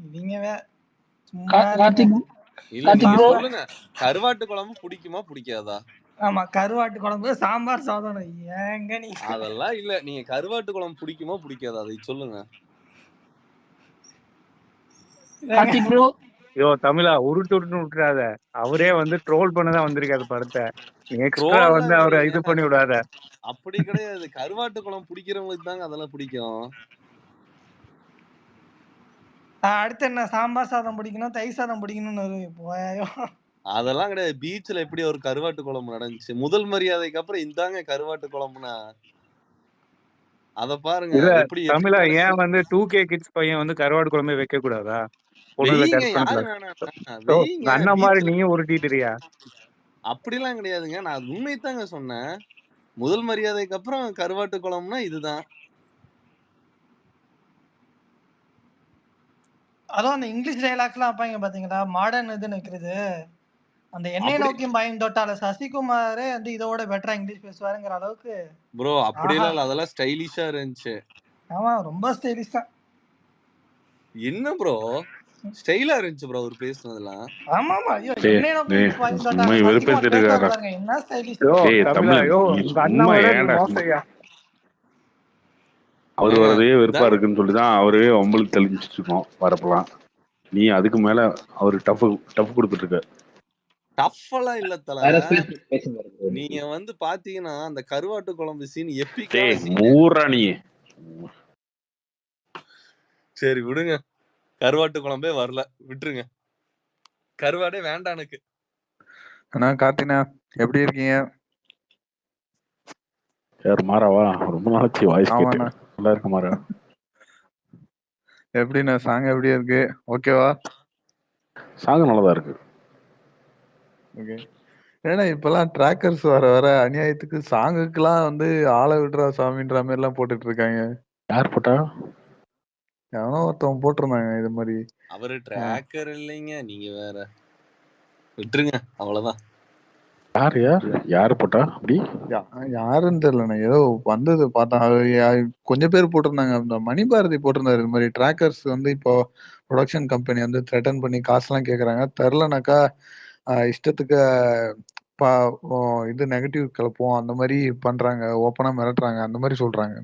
இவங்க சும்மா இருங்க. கார்த்திக் இல்ல கார்த்திக் நீங்க ப்ரோ சொல்லுங்க, கருவாட்டு குழம்பு பிடிக்குமா பிடிக்காதா? ஆமா, கருவாட்டு குழம்பு சாம்பார் சாதம். ஏங்க நீ அதெல்லாம் இல்ல, நீங்க கருவாட்டு குழம்பு பிடிக்குமா பிடிக்காதா அதை சொல்லுங்க. கார்த்திக் ப்ரோ யோ தமிழா உருட்டு விட்டுறாத. அவரே வந்து ட்ரோல் பண்ணதான் வந்திருக்காரு படத்தை. நீ எக்ஸ்ட்ரா ட்ரோல்லாம் வந்து அவரை கிடையாதுங்க, இது பண்ணி விடாத. அப்படி கிடையாது. கருவாட்டு குழம்பு பிடிக்கிறவங்களுக்கு தாங்க அதெல்லாம் பிடிக்கும். அடுத்து என்ன சாம்பார் சாதம் பிடிக்கணும், தயிர் சாதம் பிடிக்கணும்னு போயோ. அதெல்லாம் கிடையாது. பீச்ல எப்படி ஒரு கருவாட்டு குழம்பு நடந்துச்சு, முதல் மரியாதைக்கு அப்புறம் இந்தாங்க கருவாட்டு குழம்புனா அத பாருங்க. இல்ல எப்படி தமிழா, எப்படி ஏன் வந்து 2K கிட்ஸ் பையன் வந்து கருவாடு குழம்பே வைக்க கூடாதா? பொண்ணுல வெய்யுங்க, டச் யாரு பண்ணக்கூடாது. வேணாம் ஸோ வெய்யுங்க அண்ணன் மாதிரி பீச்ல. நீயும் உருட்டிட்டுறியா? அப்படிலாம் கிடையாதுங்க, நான் உண்மை தாங்க சொன்னேன். முதல் மரியாதைக்கு அப்புறம் கருவாட்டு குழம்புனா இதுதான். அதுவும் அந்த இங்கிலீஷ் டைலாக்ஸ்லாம் வைப்பாங்க பாத்தீங்களா, மாடர்ன் இதுன்னு வைக்கிறது. அந்த என்னை அப்படி நோக்கியும் பயம் தொட்டால சசிகுமாரே வந்து இதோட பெட்டரா இங்கிலீஷ் பேசுவாருங்கிற அளவுக்கு. ப்ரோ அப்படிலாம் இல்ல, அதெல்லாம் ஸ்டைலிஷா இருந்துச்சு. ஆமா, ரொம்ப ஸ்டைலிஷ் தான். என்ன ப்ரோ ஸ்டைலா இருந்துச்சு ப்ரோ அவர் பேசுனதெல்லாம். ஆமா ஆமா, ஐயோ டேய் என்னை நோக்கி டேய் பயம் சும்மா தொட்டால சசிகுமார் வெறுப்பேத்திட்டு பேசுவார் இருக்காரா? பாருங்க, என்ன ஸ்டைலிஷ். யோ டேய் தமிழா, தமிழன், யோ நீ உங்க அண்ணன் சும்மா விட நீ ஏன்டா மோசையா. அவர் ஏங்க வரதே வெறுப்பா இதாங்க இருக்குன்னு சொல்லிதான் அவரே உங்களுக்கு தெளிஞ்சிட்டு இருக்கோம் வரப்பலாம். நீ அதுக்கு மேல அவருக்கு டஃப் கொடுத்துட்டு இருக்க. டஃப் எல்லாம் இல்ல தல. வேற ஸ்பேஸ் பேசுங்க bro. நீங்க வந்து பாத்தீங்கன்னா அந்த கருவாட்டு குழம்பு சீன் எப்பிக்கான டேய் சீன். மூரா நீ. சரி விடுங்க, கருவாட்டு குழம்பே வரல, விட்டுருங்க. கருவாடே வேண்டாம் எனக்கு. அண்ணா கார்த்தினா எப்படி இருக்கீங்க? யார் மாறாவா? ரொம்ப நாளாச்சு வாய்ஸ் கேட்டு. ஆமாண்ணா. நல்லா இருக்க மாறா. எப்படிண்ணா சாங் எப்படி இருக்கு? ஓகேவா? சாங் நல்லதா இருக்கு. ஓகே. ஏன்னா இப்பெல்லாம் ட்ராக்கர்ஸ் வர வர அநியாயத்துக்கு சாங்குக்கெல்லாம் வந்து ஆளை விடுறா சாமின்ற மாதிரி எல்லாம் போட்டுட்டு இருக்காங்க. யார் போட்டா? எவனோ ஒருத்தவங்க போட்டிருந்தாங்க இது மாதிரி. அவரு ட்ராக்கர் இல்லைங்க, நீங்க வேற, விட்டுருங்க அவ்வளவுதான். யார் யார் யாரு போட்டா? அப்படி யாருன்னு தெரியலண்ணா, ஏதோ வந்தது பார்த்தேன். கொஞ்சம் பேர் போட்டிருந்தாங்க. அந்த மணிபாரதி போட்டிருந்தாரு இது மாதிரி ட்ராக்கர்ஸ் வந்து இப்போ ப்ரொடக்ஷன் கம்பெனி வந்து த்ரெட்டன் பண்ணி காசுலாம் கேட்குறாங்க. தெரிலனாக்கா இஷ்டத்துக்கு இது நெகட்டிவ் கிளப்போம் அந்த மாதிரி பண்றாங்க, ஓப்பனா மிரட்டுறாங்க அந்த மாதிரி சொல்றாங்க.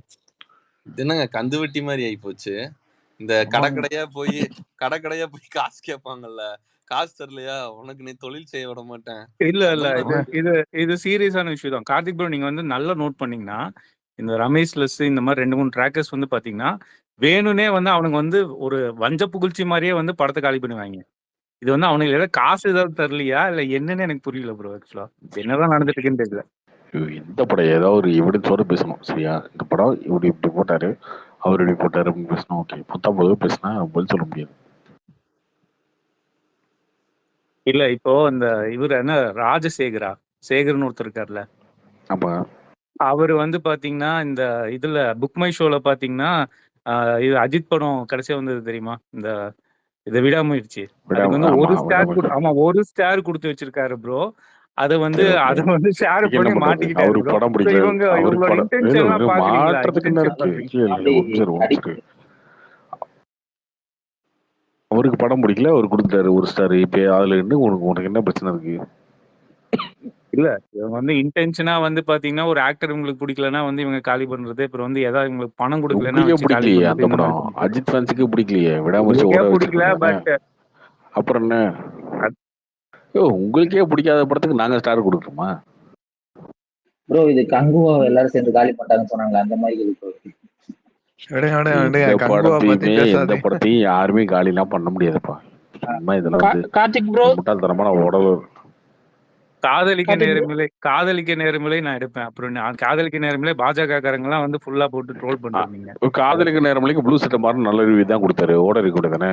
இது என்னங்க கந்து வெட்டி மாதிரி ஆகி போச்சு. இந்த கடைக்கடையா போய் காசு கேட்பாங்கல்ல, காசு தரலையா உனக்கு நீ தொழில் செய்ய விட மாட்டேன். இல்ல இல்ல இது சீரியஸான விஷயம் தான். கார்த்திக் ப்ரோ, நீங்க வந்து நல்லா நோட் பண்ணீங்கன்னா இந்த ரமேஷ் லஸ் இந்த மாதிரி 2-3 ட்ராக்கர்ஸ் வந்து பாத்தீங்கன்னா வேணும்னே வந்து அவனுங்க வந்து ஒரு வஞ்ச புகழ்ச்சி மாதிரியே வந்து படத்தை காலி பண்ணுவாங்க. இது வந்து அவனுக்கு ஏதாவது காசு ஏதாவது தரலையா இல்ல என்னன்னு எனக்கு புரியல ப்ரோ. ஆக்சுவலா என்னதான் நடந்துட்டு இருக்குன்னு தெரியல. இந்த படம் ஏதாவது ஒரு எவிடன்ஸோட பேசணும் சரியா? இந்த படம் இப்படி போட்டாரு, அவர் இப்படி போட்டாரு அப்படின்னு பேசணும். ஓகே, மொத்தம் பொதுவாக பேசினா பதில் சொல்ல முடியாது. இல்ல இப்போ இந்த இவர் என்ன சேகர்னு ஒருத்தர் இருக்காருல்ல, ஆமா, அவர் வந்து பாத்தீங்கன்னா இந்த இதுல புக் மை ஷோல பாத்தீங்கன்னா இது அஜித் படம் கடைசியா வந்தது தெரியுமா, இந்த இதை விடாமுயற்சி. அதுக்கு வந்து ஒரு ஸ்டார் கொடுத்து வச்சிருக்காரு ப்ரோ. அதை வந்து ஷேர் பண்ணி மாட்டிக்கிட்டாரு அவருக்கு ப்ரோ. படம் பிடிக்கல. இவங்களோட இன்டென்ஷன்லாம் பாக்குறீங்களா? அவருக்கு படம் பிடிக்கல, அவர் கொடுத்துட்டாரு ஒரு ஸ்டார். இப்ப அதுல இருந்து உனக்கு என்ன பிரச்சனை இருக்கு? இல்ல இவங்க வந்து இன்டென்ஷனா வந்து பாத்தீங்கன்னா ஒரு ஆக்டர் உங்களுக்கு பிடிக்கலன்னா வந்து இவங்க காலி பண்றது, அப்புறம் வந்து ஏதாவது உங்களுக்கு பணம் கொடுக்கலன்னா பிடிக்கலையே அந்த படம். அஜித் ஃபேன்ஸுக்கு பிடிக்கலையே விடாமுயற்சி. பிடிக்கல, பட் அப்புறம் என்ன உங்களுக்கே பிடிக்காத படத்துக்கு நாங்க ஸ்டார் கொடுக்கணுமா ப்ரோ? இது கங்குவா எல்லாரும் சேர்ந்து காலி பண்ணிட்டாங்கன்னு சொன்னாங்களே, அந்த மாதிரி எந்த படத்தையும் யாருமே காலி எல்லாம் பண்ண முடியாதுப்பா. சும்மா இதெல்லாம் வந்து முட்டாள்தனமான உடவு. காதலிக்க நேரமில்லை நான் எடுப்பேன். அப்புறம் நான் காதலிக்க நேரமில்லை பாஜக காரங்க எல்லாம் வந்து ஃபுல்லா போட்டு ட்ரோல் பண்றாங்க. காதலிக்க நேரமில்லைக்கு ப்ளூ சட்டை மாதிரி நல்ல ரிவ்யூ தான் கொடுத்தாரு. ஓட இருக்கு தானே.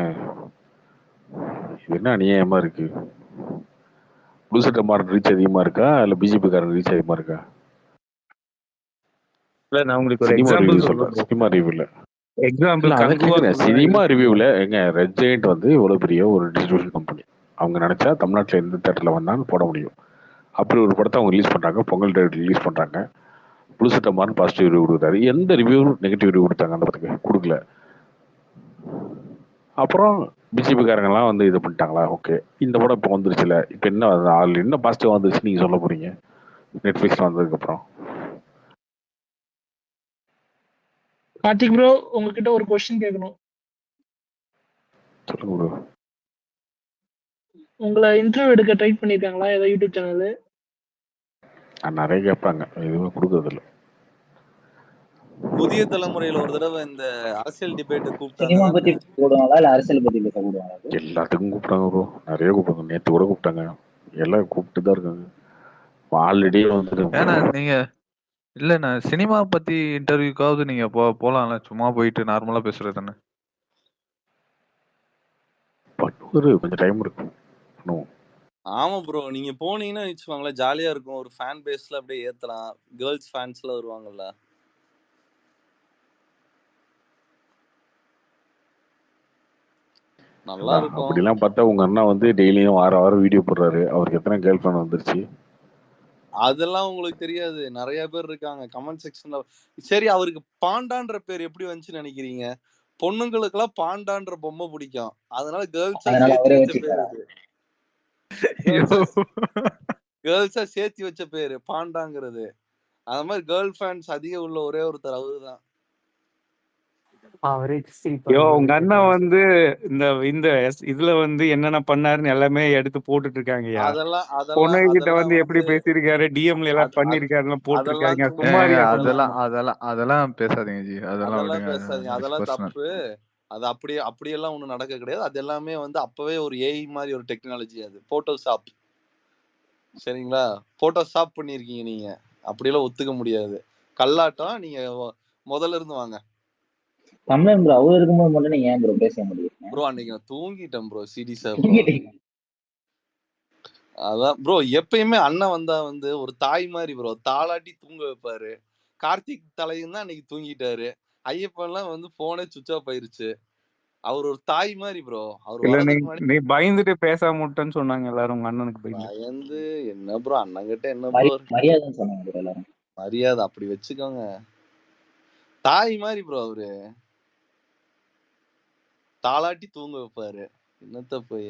இது என்ன அநியாயமா இருக்கு? ப்ளூ சட்டை மாதிரி ரீச் அதிகமா இருக்கா இல்ல பிஜேபி காரன் ரீச் அதிகமா இருக்கா? இல்ல நான் உங்களுக்கு ஒரு எக்ஸாம்பிள் சொல்றேன். சினிமா ரிவ்யூல எக்ஸாம்பிள் சினிமா ரிவ்யூல எங்க ரெட் ஜெயண்ட் வந்து இவ்வளவு பெரிய ஒரு டிஸ்ட்ரிபியூஷன் கம்பெனி. அவங்க நினைச்சா தமிழ்நாட்டுல எந்த தேட்டர்ல வந்தாலும் போட முடியும். அப்படி ஒரு படத்தை அவங்க ரிலீஸ் பண்றாங்க, பொங்கல் டேட் ரிலீஸ் பண்றாங்க. ப்ளூ சட்டை மாதிரி பாசிட்டிவ் ரிவ்யூ கொடுத்தாரு. எந்த ரிவ்யூ நெகட்டிவ் ரிவ்யூ கொடுத்தாங்க அந்த படத்துக்கு? கொடுக்கல. அப்புறம் பிஜேபிக்காரங்கலாம் வந்து இது பண்ணிட்டாங்களா? ஓகே. இந்த படம் இப்போ வந்துருச்சுல, இப்போ என்ன அதில் என்ன பாசிட்டிவ் வந்துருச்சு நீங்கள் சொல்ல போறீங்க நெட்ஃப்ளிக்ஸில் வந்ததுக்கப்புறம்? கார்த்திக் ப்ரோ உங்ககிட்ட ஒரு கொஸ்டின் கேட்கணும். சொல்லுங்க ப்ரோ. உங்களை இன்டர்வியூ எடுக்க ட்ரை பண்ணிருக்காங்களா ஏதோ யூடியூப் சேனல்? நிறைய கேட்பாங்க, எதுவுமே கொடுக்கறது இல்லை. புதிய தலைமுறையில ஒரு தடவை இந்த அரசியல் டிபேட் சினிமா கூப்பிட்டாங்க பத்தி தானே? போடுவாங்களா இல்ல அரசியல் பத்தி பேச போடுவாங்களா bro? எல்லாத்துக்கும் கூப்பிட்டாங்க ப்ரோ, நிறைய கூப்பிட்டாங்க. நேற்று கூட கூப்பிட்டாங்க, எல்லாம் கூப்பிட்டு தான் இருக்காங்க. ஆல்ரெடி வந்து ஏன்னா நீங்க இல்லண்ணா சினிமா பத்தி இன்டர்வியூக்காவது நீங்க போலாம்ல, சும்மா போயிட்டு நார்மலா பேசுறது தானே. பண்ணுவாரு, கொஞ்சம் டைம் இருக்கும் பண்ணுவோம். ஆமா ப்ரோ, நீங்க போனீங்கன்னா வச்சுக்கோங்களேன், ஜாலியா இருக்கும். ஒரு ஃபேன் பேஸ்ல அப்படியே ஏத்தலாம். கேர்ள்ஸ் ஃபேன்ஸ்ல வருவாங்கல்ல. நல்லா இருக்கும். அப்படிலாம் பார்த்தா உங்க அண்ணா வந்து டெய்லியும் வாரம் வீடியோ போடுறாரு. அவருக்கு எத்தனை கேர்ள் ஃப்ரெண்ட் வந்துருச்சு? அதெல்லாம் உங்களுக்கு தெரியாது. நிறைய பேர் இருக்காங்க கமெண்ட் செக்ஷன்ல. சரி, அவருக்கு பாண்டான்ற பேர் எப்படி வந்துச்சுன்னு நினைக்கிறீங்க? பொண்ணுங்களுக்கெல்லாம் பாண்டான்ற பொம்மை பிடிக்கும், அதனால கேர்ள்ஸா அதனால சேர்த்து அவரே வச்ச பேர் வச்சுக்கிட்டாரா? இது. கேர்ள்ஸா சேர்த்து வச்ச பேரு பாண்டாங்கிறது. அந்த மாதிரி கேர்ள் ஃபேன்ஸ் அதிகம் உள்ள ஒரே ஒருத்தர் அவருதான். உங்க அண்ணா வந்து இந்த இதுல வந்து என்னென்ன பண்ணாருன்னு எல்லாமே எடுத்து போட்டுட்டு இருக்காங்கய்யா. அதெல்லாம் பொண்ணுகிட்ட அதெல்லாம் வந்து எப்படி பேசியிருக்காரு, டிஎம்ல எல்லாம் அது- பண்ணிருக்காருன்னு அதெல்லாம் போட்டிருக்காங்க. சும்மா சும்மா ஏங்க, அதெல்லாம் அதெல்லாம் பேசாதீங்க ஜி. அதெல்லாம் அதெல்லாம் விடுங்க. பேசாதீங்க, அதெல்லாம் தப்பு. அது அப்படியெல்லாம் ஒண்ணும் நடக்க கிடையாது. அது எல்லாமே வந்து அப்பவே ஒரு ஏஐ மாதிரி ஒரு டெக்னாலஜி. அது போட்டோஷாப். சரிங்களா? போட்டோஷாப் பண்ணிருக்கீங்க நீங்க. அப்படியெல்லாம் ஒத்துக்க முடியாது. கல்லாட்டம். நீங்க முதல்ல இருந்து வாங்க தமிழன் ப்ரோ. அவர் இருக்கும்போது மட்டும் நீங்க ஏன் ப்ரோ பேச முடியும்? ப்ரோ. அன்னைக்கு நான் தூங்கிட்டேன் ப்ரோ, சீரியஸா ப்ரோ. அதான் ப்ரோ, எப்பயுமே அண்ணன் வந்தா வந்து ஒரு தாய் மாதிரி ப்ரோ, தாளாட்டி தூங்க வைப்பாரு. கார்த்திக் தலையும் தான் அன்னைக்கு தூங்கிட்டாரு. ஐயப்பன்லாம் வந்து போனே சுவிட்ச் ஆஃப் ஆயிருச்சு. அவர் ஒரு தாய் மாதிரி ப்ரோ. அவர் இல்ல வரதுக்கு முன்னாடி நீ பயந்துட்டு பேசாம விட்டேன்னு சொன்னாங்க எல்லாரும் உங்க அண்ணனுக்கு பயந்து. பயந்து என்ன ப்ரோ, அண்ணன் கிட்ட என்ன ப்ரோ மரியாதைன்னு சொன்னாங்க bro எல்லாரும். மரியாதை? அப்படி வச்சுக்கோங்க. தாய் மாதிரி ப்ரோ அவரு, தாளாட்டி தூங்க வைப்பாரு. என்னத்த போய்.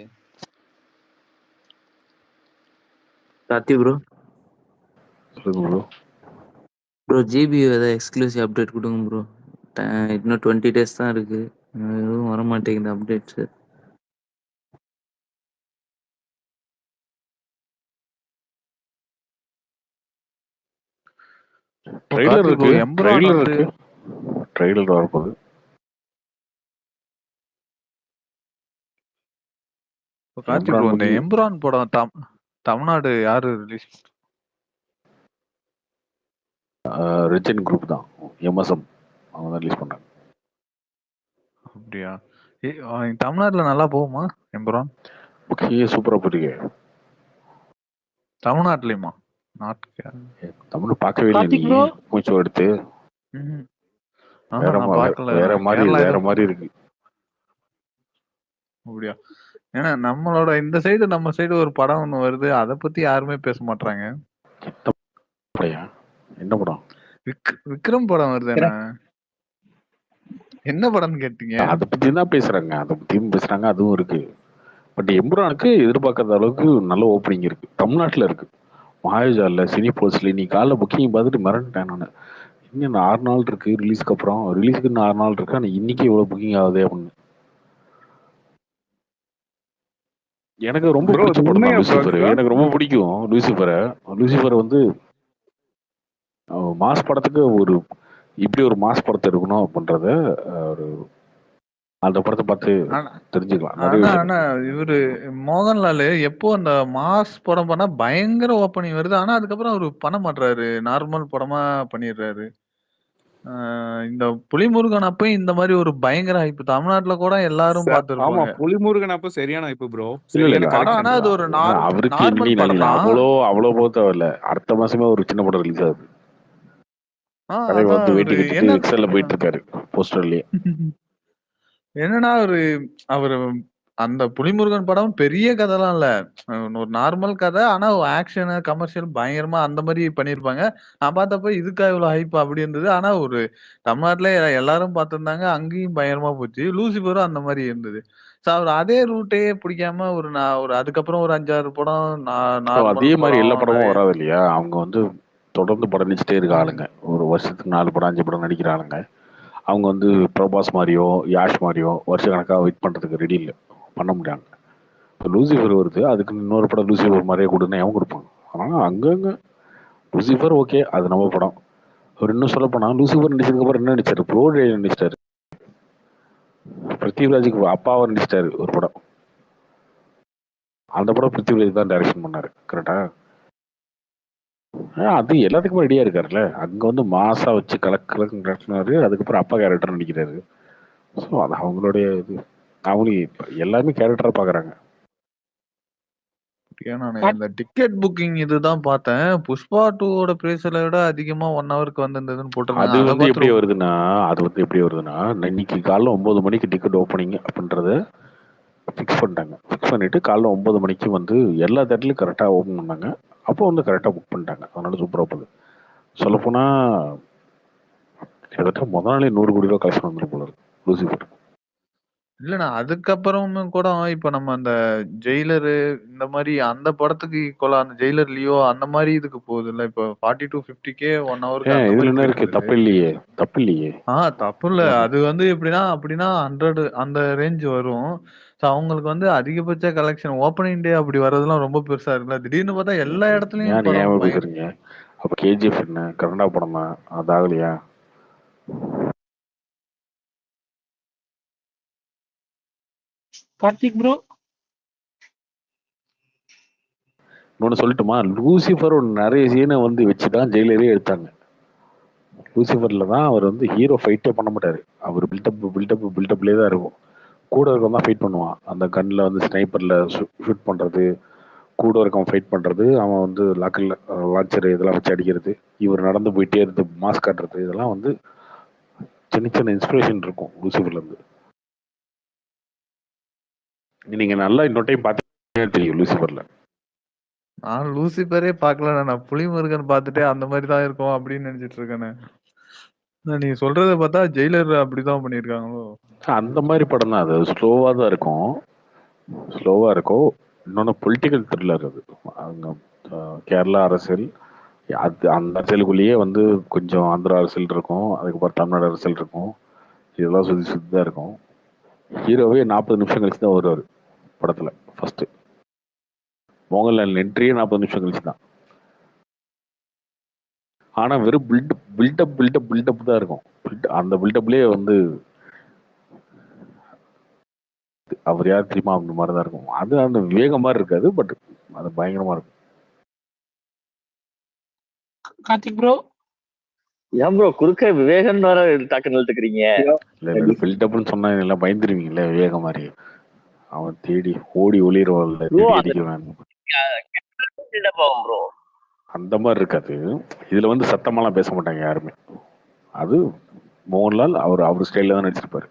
கார்த்தி ப்ரோ. சொல்லுங்க ப்ரோ ஜிபி ஏதாவது எக்ஸ்க்ளூசிவ் அப்டேட் கொடுங்க ப்ரோ. இன்னும் 20 days தான் இருக்கு, எதுவும் வர மாட்டேங்குது அப்டேட்ஸ். ட்ரெய்லர் இருக்கு, ட்ரெய்லர் வரப்போகுது. கார்த்தி ப்ரோ, இந்த எம்ப்ரான் படம் தமிழ்நாடு யாரு ரிலீஸ்? ரெஜன் குரூப் தான், எம்எஸ்எம் அவங்க தான் ரிலீஸ் பண்ணாங்க. அப்படியா? தமிழ்நாட்டுல நல்லா போகுமா எம்ப்ரான்? ஓகே, சூப்பரா போயிருக்கு. தமிழ்நாட்டுலயுமா? தமிழ் பார்க்கவே இல்லை நீ, மூச்சு எடுத்து வேற மாதிரி இருக்கு. அப்படியா? ஏன்னா நம்மளோட இந்த சைடு, நம்ம சைடு ஒரு படம் ஒண்ணு வருது, அத பத்தி யாருமே பேச மாட்டாங்க. என்ன படம்? விக்ரம் படம் வருது. என்ன படம்னு கேட்டீங்க? அதை பத்தி தான் பேசுறாங்க, அதுவும் இருக்கு. பட் எம்புரானுக்கு எதிர்பார்க்காத அளவுக்கு நல்ல ஓப்பனிங் இருக்கு, தமிழ்நாட்டுல இருக்கு. மாயாஜால சினிபோல்ஸ்ல நீ காலைல புக்கிங் பார்த்துட்டு மிரண்டேன் நான். இன்னும் 6 நாள் இருக்கு ரிலீஸ்க்கு அப்புறம், ரிலீஸ்க்கு 6 நாள் இருக்கு, ஆனா இன்னைக்கு இவ்வளவு புக்கிங் ஆகுது அப்படின்னு. எனக்கு ரொம்ப பிடிச்ச படம் தான் லூசிஃபர். எனக்கு ரொம்ப பிடிக்கும் லூசிஃபரை வந்து மாஸ் படத்துக்கு இப்படி ஒரு மாஸ் படத்தை இருக்கணும் அப்படின்றத ஒரு அந்த படத்தை பார்த்து தெரிஞ்சுக்கலாம். ஆனா இவரு மோகன்லால் எப்போ அந்த மாஸ் படம் பண்ணா பயங்கர ஓப்பனிங் வருது, ஆனா அதுக்கப்புறம் அவரு பண்ண மாட்டாரு, நார்மல் படமா பண்ணிடுறாரு. இந்த புலிமுருகன் அப்ப இந்த மாதிரி ஒரு பயங்கர ஹைப் தமிழ்நாட்டுல கூட எல்லாரும் பார்த்திருப்பாங்க. ஆமா, புலிமுருகன் அப்ப சரியான ஹைப் ப்ரோ. ஆனா அது ஒரு அவருக்கு நார்மல் படம் தான். அவ்வளவு போக இல்ல. அடுத்த மாசமே ஒரு சின்ன படம் ரிலீஸ் ஆகுது. போயிட்டு இருக்காரு போஸ்டர்லயே. என்னன்னா அவரு அந்த புலிமுருகன் படம் பெரிய கதைலாம் இல்ல. ஒரு நார்மல் கதை. ஆனா ஆக்ஷனு, கமர்ஷியல் பயங்கரமா அந்த மாரி பண்ணியிருப்பாங்க. நான் பார்த்தப்ப இதுக்கா இவ்ளோ ஹைப் அப்படி இருந்தது. ஆனா ஒரு தமிழ்நாட்டுல எல்லாரும் பார்த்திருந்தாங்க. அங்கேயும் பயங்கரமா போச்சு. லூசிஃபரும் அந்த மாரி இருந்தது. அவரு அதே ரூட்டே பிடிக்காம ஒரு அதுக்கப்புறம் ஒரு 5, 6 படம் அதே நார்மல் மாரி எல்லா படம் படமும் நெறைய வராது இல்லையா? அவங்க வந்து தொடர்ந்து படம் நடிச்சுட்டே இருக்க ஆளுங்க. ஒரு வருஷத்துக்கு 4 படம், 5 படம் நடிக்கிற ஆளுங்க. அவங்க வந்து பிரபாஸ் மாரியோ, யாஷ் மாரியோ வருஷக்கணக்கா வெயிட் பண்றதுக்கு ரெடி இல்ல. பண்ண முடியாங்க. இப்போ லூசிஃபர் வருது. அதுக்கு இன்னொரு படம் லூசிஃபர் மாரியே கொடுன்னு எவன் கொடுப்பாங்க? ஆனா அங்கங்க லூசிஃபர் ஓகே. அது நம்ம படம். அவர் இன்னும் சொல்ல போனா லூசிஃபர் நடிச்சதுக்கு அப்புறம் என்ன நடிச்சாரு? ப்ரோ நடிச்சிட்டாரு. பிருத்திவிராஜுக்கு அப்பாவை நடிச்சிட்டாரு ஒரு படம். அந்த படம் பிருத்திவிராஜ் தான் டைரக்ஷன் பண்ணாரு. கரெக்டா? அது எல்லாத்துக்குமே ரெடியா இருக்காருல்ல. அங்க வந்து மாசா வச்சு கலக்குனாரு. அதுக்கப்புறம் அப்பா கேரக்டர் நடிக்கிறாரு. ஸோ அது அவங்களுடைய இது. அவங்க எல்லாமே கேரக்டரா பாக்குறாங்க. நானு இந்த டிக்கெட் புக்கிங் இதுதான் பார்த்தேன். புஷ்பா 2வோட பிரைஸ்ல விட அதிகமா 1 ஹவருக்கு வந்திருந்ததுன்னு அது போட்டிருந்தாங்க. அத வந்து பார்த்து எப்படி வருதுன்னா, இன்னைக்கு காலைல 9 மணிக்கு டிக்கெட் ஓப்பனிங் அப்படின்றத ஃபிக்ஸ் பண்ணிட்டாங்க. ஃபிக்ஸ் பண்ணிட்டு காலைல 9 மணிக்கு வந்து எல்லா தேட்டர்லையும் கரெக்டா ஓப்பன் பண்ணாங்க. அப்போ வந்து கரெக்டா புக் பண்ணிட்டாங்க. அதனால சூப்பரா போகுது. சொல்லப்போனா கிட்டத்தட்ட முதல் நாளே 100 கோடி ரூபா கலெக்ஷன் வந்துடும் போல இருக்கு லூசிஃபர். இல்லண்ணா அதுக்கப்புறமும் கூட இப்ப நம்ம அந்த ஜெயிலரு இந்த மாரி அந்த படத்துக்கு ஈக்குவலா அந்த ஜெயிலர் லியோ அந்த மாரி இதுக்கு போகுதுல்ல. இப்போ 40 to 50K 1 ஹவருக்கு அந்த இதுல மாரி என்ன போயிட்டு இருக்கு? இருந்தது. தப்பு இல்லையே. தப்பு இல்ல. அது வந்து எப்படின்னா, அப்படின்னா 100 அந்த ரேஞ்ச் வரும். அவங்களுக்கு வந்து அதிகபட்ச கலெக்ஷன் ஓப்பனிங் டே அப்படி வர்றதெல்லாம் ரொம்ப பெருசா இருக்குல்ல. திடீர்னு பார்த்தா எல்லா இடத்துலயும் ஏன் படம் பேசுறீங்க? அப்ப கேஜிஎஃப் என்ன கன்னடா படமா? அது ஆகலையா? கார்த்திக் ப்ரோ இன்னொன்னு சொல்லட்டுமா? லூசிஃபர் நிறைய சீனை வந்து வச்சுதான் ஜெயிலரே எடுத்தாங்க. லூசிஃபர்ல தான் அவர் வந்து ஹீரோ ஃபைட்டே பண்ண மாட்டாரு. அவர் பில்டப்லேயே தான் இருக்கும். கூட இருக்கவன் தான் ஃபைட் பண்ணுவான். அந்த கன்ல வந்து ஸ்னைப்பர்ல ஷூட் பண்றது, கூட இருக்கவன் ஃபைட் பண்றது, அவன் வந்து லான்ச்சர் இதெல்லாம் வச்சு அடிக்கிறது, இவர் நடந்து போயிட்டே இருந்து மாஸ்க் காட்டுறது, இதெல்லாம் வந்து சின்ன சின்ன இன்ஸ்பிரேஷன் இருக்கும் லூசிஃபர்ல இருந்து. நீங்க நல்லா இன்னொரு டைம் பார்த்தீங்கன்னா தெரியும் லூசிஃபர்ல. நான் லூசிஃபரே பார்க்கல. நான் புலிமுருகன் பார்த்துட்டே அந்த மாதிரி தான் இருக்கும் அப்படின்னு நினைச்சிட்டு இருக்கேனே. நீங்க சொல்றத பார்த்தா ஜெயிலர் அப்படிதான் பண்ணியிருக்காங்களோ? அந்த மாதிரி படம் தான் அது. ஸ்லோவா தான் இருக்கும். ஸ்லோவா இருக்கும். இன்னொன்று பொலிட்டிக்கல் த்ரில்லர் அது. அங்க கேரளா அரசியல், அது அந்த அரசியலுக்குள்ளேயே வந்து கொஞ்சம் ஆந்திரா அரசியல் இருக்கும், அதுக்கப்புறம் தமிழ்நாடு அரசியல் இருக்கும். இதெல்லாம் சுற்றி சுற்றி தான் இருக்கும். ஹீரோவே 40 நிமிஷம் கழிச்சு தான் வருவார் படத்துல ஃபர்ஸ்ட். மோகன்லால் என்ட்ரியே 40 நிமிஷம் கழிச்சு தான். ஆனா வெறும் பில்டப் தான் இருக்கும். அந்த பில்டப்லயே வந்து அவர் யார் தெரியுமா அந்த மாதிரி தான் இருக்கும். அது அந்த விவேகம் மாதிரி இருக்காது, பட் அது பயங்கரமா இருக்கும். கார்த்திக் ப்ரோ ஏன் ப்ரோ குறுக்க விவேகன் வர டக்குன்னு இழுத்துக்கிறீங்க? இல்ல பில்டப்னு சொன்னா எல்லாம் பயந்துருவீங்கல்ல. விவேகம் மாதிரி அவன் தேடி ஓடி ஒளிரவல்ல ப்ரோ தேடி அந்த அடிக்குவேன். build-up ஆகும் ப்ரோ. அந்த மாதிரி இருக்காது. இதுல வந்து சத்தமாலாம் பேச மாட்டாங்க யாருமே. அது மோகன்லால் அவர் ஸ்டைல்ல தான் நடிச்சிருப்பாரு.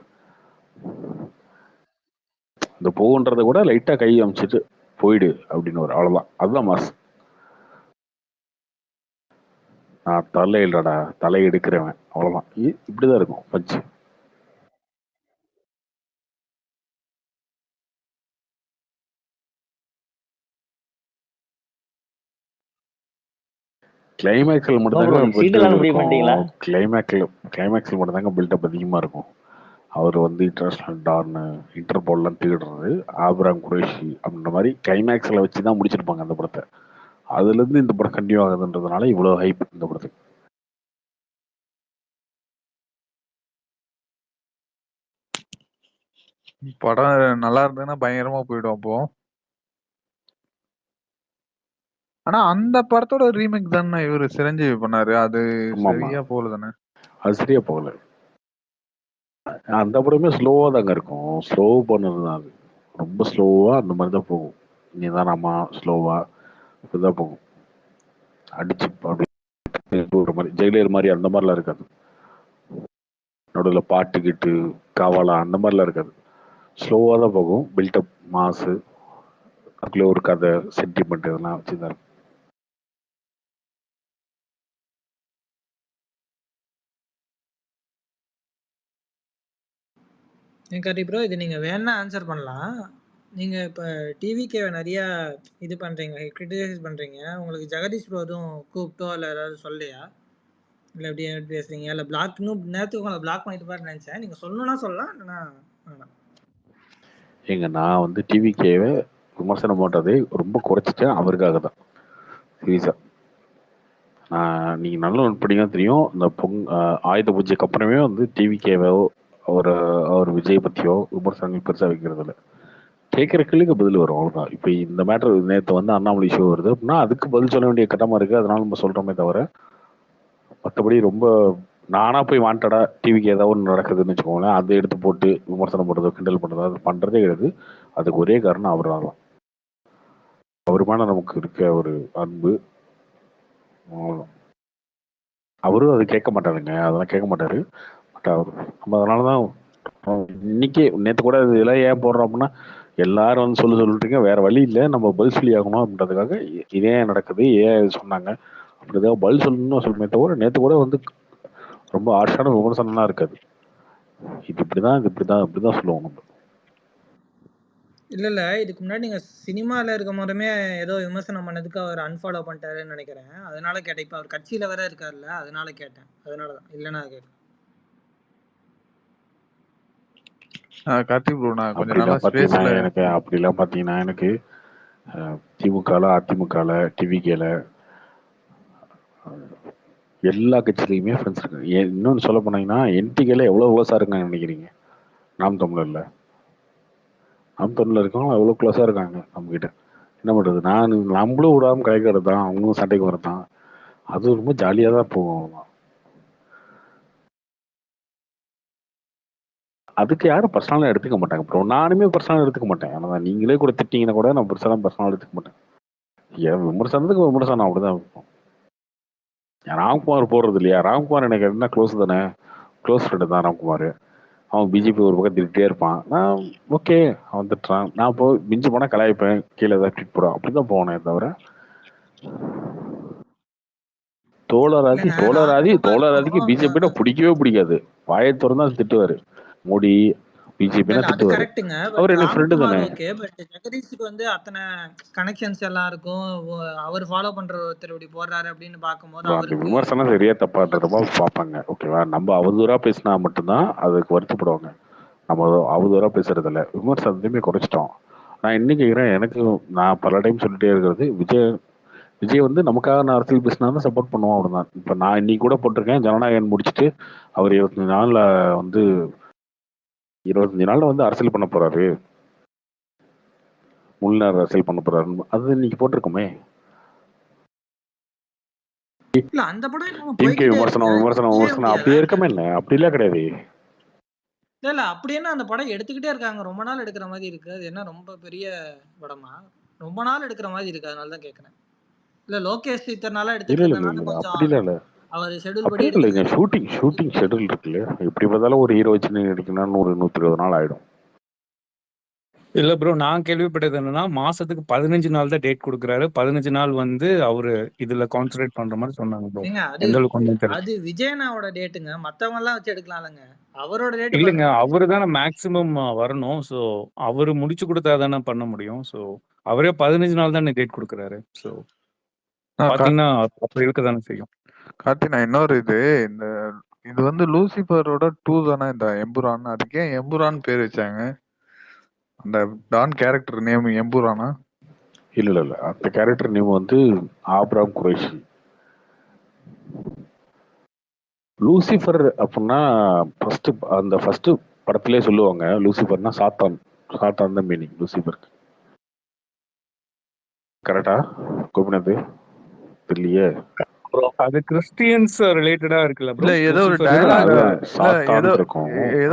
இந்த போகுன்றத கூட லைட்டா கை அமைச்சிட்டு போயிடு அப்படின்னு ஒரு அவ்வளவுதான். அதுதான் மாஸ். நான் தலை இல்லடா, தலை எடுக்கிறவன், அவ்வளவுதான். இப்படிதான் இருக்கும் பஞ்சு. கிளைமேக்ஸ்ல மட்டும் bro, தாங்க நீங்க seat எல்லாம் முடிவு பண்ணிட்டீங்களா? கிளைமேக்ஸ்ல மட்டும் தாங்க பில்டப் அதிகமா இருக்கும். அவர் வந்து இன்டர்நேஷனல் டார்னு, இன்டர்போல்லாம் தீடுறது, ஆப்ராம் குரேஷி அப்படின்ற மாதிரி கிளைமேக்ஸ்ல வச்சுதான் முடிச்சிருப்பாங்க அந்த படத்தை. அதுல இருந்து இந்த படம் கண்டினியூ ஆகுதுன்றதுனால இவ்வளவு ஹைப் இந்த படத்துக்கு. படம் நல்லா இருந்ததுன்னா பயங்கரமா போயிடும் அப்போ. ஆனா அந்த படத்தோட ரீமேக் தானே இவரு சிரஞ்சீவி பண்ணாரு. அது ஆமா சரியா போல தானே? அது சரியா போகல. அந்த படமே ஸ்லோவா தாங்க இருக்கும். ஸ்லோ பண்ணதுதான் அது. ரொம்ப ஸ்லோவா அந்த மாதிரி தான் போகும். நிதானமா ஸ்லோவா இப்படிதான் போகும். அடிச்சு அப்படி போகிற மாதிரி ஜெயிலர் மாதிரி அந்த மாதிரிலாம் இருக்காது. நடுவில் பாட்டு கிட்டு காவாலா அந்த மாதிரிலாம் இருக்காது. ஸ்லோவாக தான் போகும். பில்டப் மாசு அதுக்குள்ளே ஒரு கதை சென்டிமெண்ட் இதெல்லாம் வச்சு தான் இருக்கும். கார்த்தி ப்ரோ இது நீங்க வேணா ஆன்சர் பண்ணலாம். நீங்க இப்ப டிவிகேவை நிறைய இது பண்றீங்க, கிரிட்டிசைஸ் பண்றீங்க. உங்களுக்கு ஜெகதீஷ் ப்ரோ எதுவும் கூப்பிட்டோ இல்லை ஏதாவது சொல்லையா? இல்லை எப்படி பேசுறீங்க? இல்லை பிளாக் இன்னும் நேரத்துக்கு உங்களை பிளாக் பண்ணிட்டு பாரு நினைச்சேன். நீங்க சொல்லணும்னா சொல்லலாம், இல்லைன்னா வேணாம். நான் வந்து டிவிகேவை விமர்சனம் பண்ணுறதே ரொம்ப குறைச்சிட்டேன் அவருக்காக தான். சீரியஸாக நீங்கள் நல்லா நோட் பண்ணிங்கன்னா தெரியும். இந்த ஆயுத பூஜைக்கு அப்புறமே வந்து டிவிகேவோ அவர் விஜய் பற்றியோ விமர்சனங்கள் பெருசாக வைக்கிறதில்ல. கேட்குற கேள்விக்கு பதில் வரும், அவ்வளோதான். இப்போ இந்த மேட்டர் நேற்று வந்து அண்ணாமலை ஷோ வருது அப்படின்னா அதுக்கு பதில் சொல்ல வேண்டிய கட்டமாக இருக்குது. அதனால நம்ம சொல்கிறோமே தவிர மற்றபடி ரொம்ப நானாக போய் வாண்டடா டிவிக்கு ஏதாவது ஒன்று நடக்குதுன்னு வச்சுக்கோங்களேன், அதை எடுத்து போட்டு விமர்சனம் பண்ணுறதோ கிண்டல் பண்ணுறதோ அது பண்ணுறதே கிடையாது. அதுக்கு ஒரே காரணம் அவர் தான். அவர் மேலே நமக்கு இருக்க ஒரு அன்பு. அவரும் அது கேட்க மாட்டாருங்க, அதெல்லாம் கேட்க மாட்டாரு. பட் அவர் நம்ம அதனால தான் இன்னைக்கு நேற்று கூட இதெல்லாம் ஏன் போடுறோம் அப்படின்னா எல்லாரும் வந்து சொல்லிட்டுருங்க, வேற வழி இல்லை, நம்ம பதில் சொல்லி ஆகணும் அப்படின்றதுக்காக இதே நடக்குது, ஏன் சொன்னாங்க அப்படிதான் பதில் சொல்லணும்னு சொல்லுமே தவிர நேற்று கூட வந்து ரொம்ப ஆர்ஷான விமர்சனம்லாம் இருக்காது. இது இப்படிதான் சொல்லுவோம் நம்ம. இல்ல இதுக்கு முன்னாடி நீங்க சினிமால இருக்கும் போதுமே ஏதோ விமர்சனம் பண்ணதுக்கு அவர் அன்ஃபாலோ பண்ணிட்டாருன்னு நினைக்கிறேன். அதனால கேட்டேன். இப்ப அவர் கட்சியில வேற இருக்காருல்ல, அதனால கேட்டேன். அதனாலதான் இல்லைன்னா கேட்டேன். கார்த்திக் ப்ரோ நான் கொஞ்ச நாளா ஸ்பேஸ்ல எனக்கு அப்படிலாம் பாத்தீங்கன்னா எனக்கு திமுகல அதிமுகல டிவிகேல எல்லா கட்சியிலையுமே ஃப்ரெண்ட்ஸ் இருக்காங்க. இன்னொன்று சொல்ல போனீங்கன்னா என்டிகேல எவ்வளோ க்ளோஸாக இருக்காங்கன்னு நினைக்கிறீங்க? நாம் தமிழர்ல இருக்கவங்க எவ்வளோ க்ளோஸாக இருக்காங்க நம்மகிட்ட. என்ன பண்ணுறது, நம்மளும் விடாமல் கலைக்கிறது தான், அவங்களும் சண்டைக்கு வரதான். அது ரொம்ப ஜாலியாக தான் போகும். அதுக்கு யாரும் பர்சனலாக எடுத்துக்க மாட்டாங்க ப்ரோ. நானுமே பர்சனலாக எடுத்துக்க மாட்டேன். ஆனால் நீங்களே கூட திட்டிங்கன்னா கூட நான் பர்சனலாக எடுத்துக்க மாட்டேன். ஏன் விமர்சனத்துக்கு விமர்சனம் அப்படிதான் இருக்கும். ராம்குமார் போடுறது இல்லையா? ராம்குமார் எனக்கு என்ன க்ளோஸ் தானே, க்ளோஸ் ஃப்ரெண்டு தான் ராம்குமார். அவன் பிஜேபி ஒரு பக்கம் திட்டே இருப்பான். நான் ஓகே அவன் திட்டுறான், நான் போய் மிஞ்சி போனால் கலாய்ப்பேன், கீழே ஏதாவது ட்வீட் போடுறான், அப்படிதான் போனேன் தவிர தோழராதிக்கு பிஜேபினா பிடிக்கவே பிடிக்காது. வாயை திறந்தா திட்டுவாரு. மோடி பிஜேபினா திட்டுவாரு. அவர் என்ன ஃப்ரெண்டு தானே. ஜெகதீஷுக்கு வந்து அத்தனை கனெக்ஷன்ஸ் எல்லாம் இருக்கும். அவர் ஃபாலோ பண்ற ஒருத்தர் இப்படி போடுறாரு அப்படின்னு பார்க்கும்போது அந்த விமர்சனம் சரியா தப்பான்றதமா பார்ப்பாங்க. ஓகேவா, நம்ம அவதூறா பேசினா மட்டும்தான் அதுக்கு வருத்தப்படுவாங்க. நம்ம அவதூறா பேசுறது இல்லை, விமர்சனத்தையுமே குறைச்சிட்டோம். நான் இன்னைக்கு கேட்குறேன், எனக்கு நான் பல டைம் சொல்லிட்டே இருக்கிறது, விஜய் வந்து நமக்காக நான் அரசியல் பேசினா தான் சப்போர்ட் பண்ணுவோம், அப்படிதான். இப்போ நான் இன்னைக்கு கூட போட்டிருக்கேன், ஜனநாயகன் முடிச்சுட்டு அவர் 25 நாள்ல வந்து 25 நாள்ல வந்து அரசியல் பண்ண போறாரு, முழுநேர அரசியல் பண்ண போறாரு. அது இன்னைக்கு போட்டிருக்கோமே. அந்த படம் விமர்சனம் அப்படியே இருக்கமே. என்ன அப்படிலாம் கிடையாது. இல்ல அப்படி என்ன அந்த படம் எடுத்துக்கிட்டே இருக்காங்க, ரொம்ப நாள் எடுக்கிற மாதிரி இருக்கு. அது என்ன ரொம்ப பெரிய படமா? ரொம்ப நாள் எடுக்கிற மாதிரி இருக்கு, அதனால தான் கேக்குறேன். இல்ல லோகேஷ் இத்தனை நாளா எடுத்துக்கிறதுனால கொஞ்சம் அவர் ஷெட்யூல் படி இல்லைங்க. ஷூட்டிங் ஷெட்யூல் இருக்குல்ல, எப்படி பார்த்தாலும் ஒரு ஹீரோ வச்சு நடிக்கணும்னா 100-120 நாள் ஆயிடும். இல்ல ப்ரோ, நான் கேள்விப்பட்டது என்னன்னா மாசத்துக்கு 15 நாள் தான் டேட் கொடுக்குறாரு. 15 நாள் வந்து அவரு இதுல கான்சென்ட்ரேட் பண்ற மாதிரி சொன்னாங்க ப்ரோ. அது விஜயனாவோட டேட்டுங்க, மத்தவங்க எல்லாம் வச்சு எடுக்கலாம்லங்க. அவரோட டேட் இல்லைங்க, அவரு தானே மேக்சிமம் வரணும். ஸோ அவரு முடிச்சு கொடுத்தா தானே பண்ண முடியும். ஸோ அவரே 15 நாள் தானே டேட் கொடுக்குறாரு. ஸோ பாத்தீங்கன்னா அப்படி இருக்க தானே செய்யும். கார்த்தி, நான் இன்னொரு இது வந்து லூசிபரோட 2 தானே இந்த எம்புரான். அதுக்கு ஏன் எம்புரான் பேர் வச்சாங்க? அந்த டான் கேரக்டர் நேம் எம்புரானா? இல்ல அந்த கேரக்டர் நேம் வந்து ஆப்ராம் குறைஷி. லூசிஃபர் அப்படின்னா ஃபர்ஸ்ட் படத்திலே சொல்லுவாங்க, லூசிஃபர்னா சாத்தான் தான் மீனிங் லூசிஃபருக்கு. கரெக்டா கோபிநாத்? தெரியலையே, அது கிறிஸ்டியன்ஸ் ரிலேட்டடா இருக்குல்ல ப்ரோ. இல்ல ஏதோ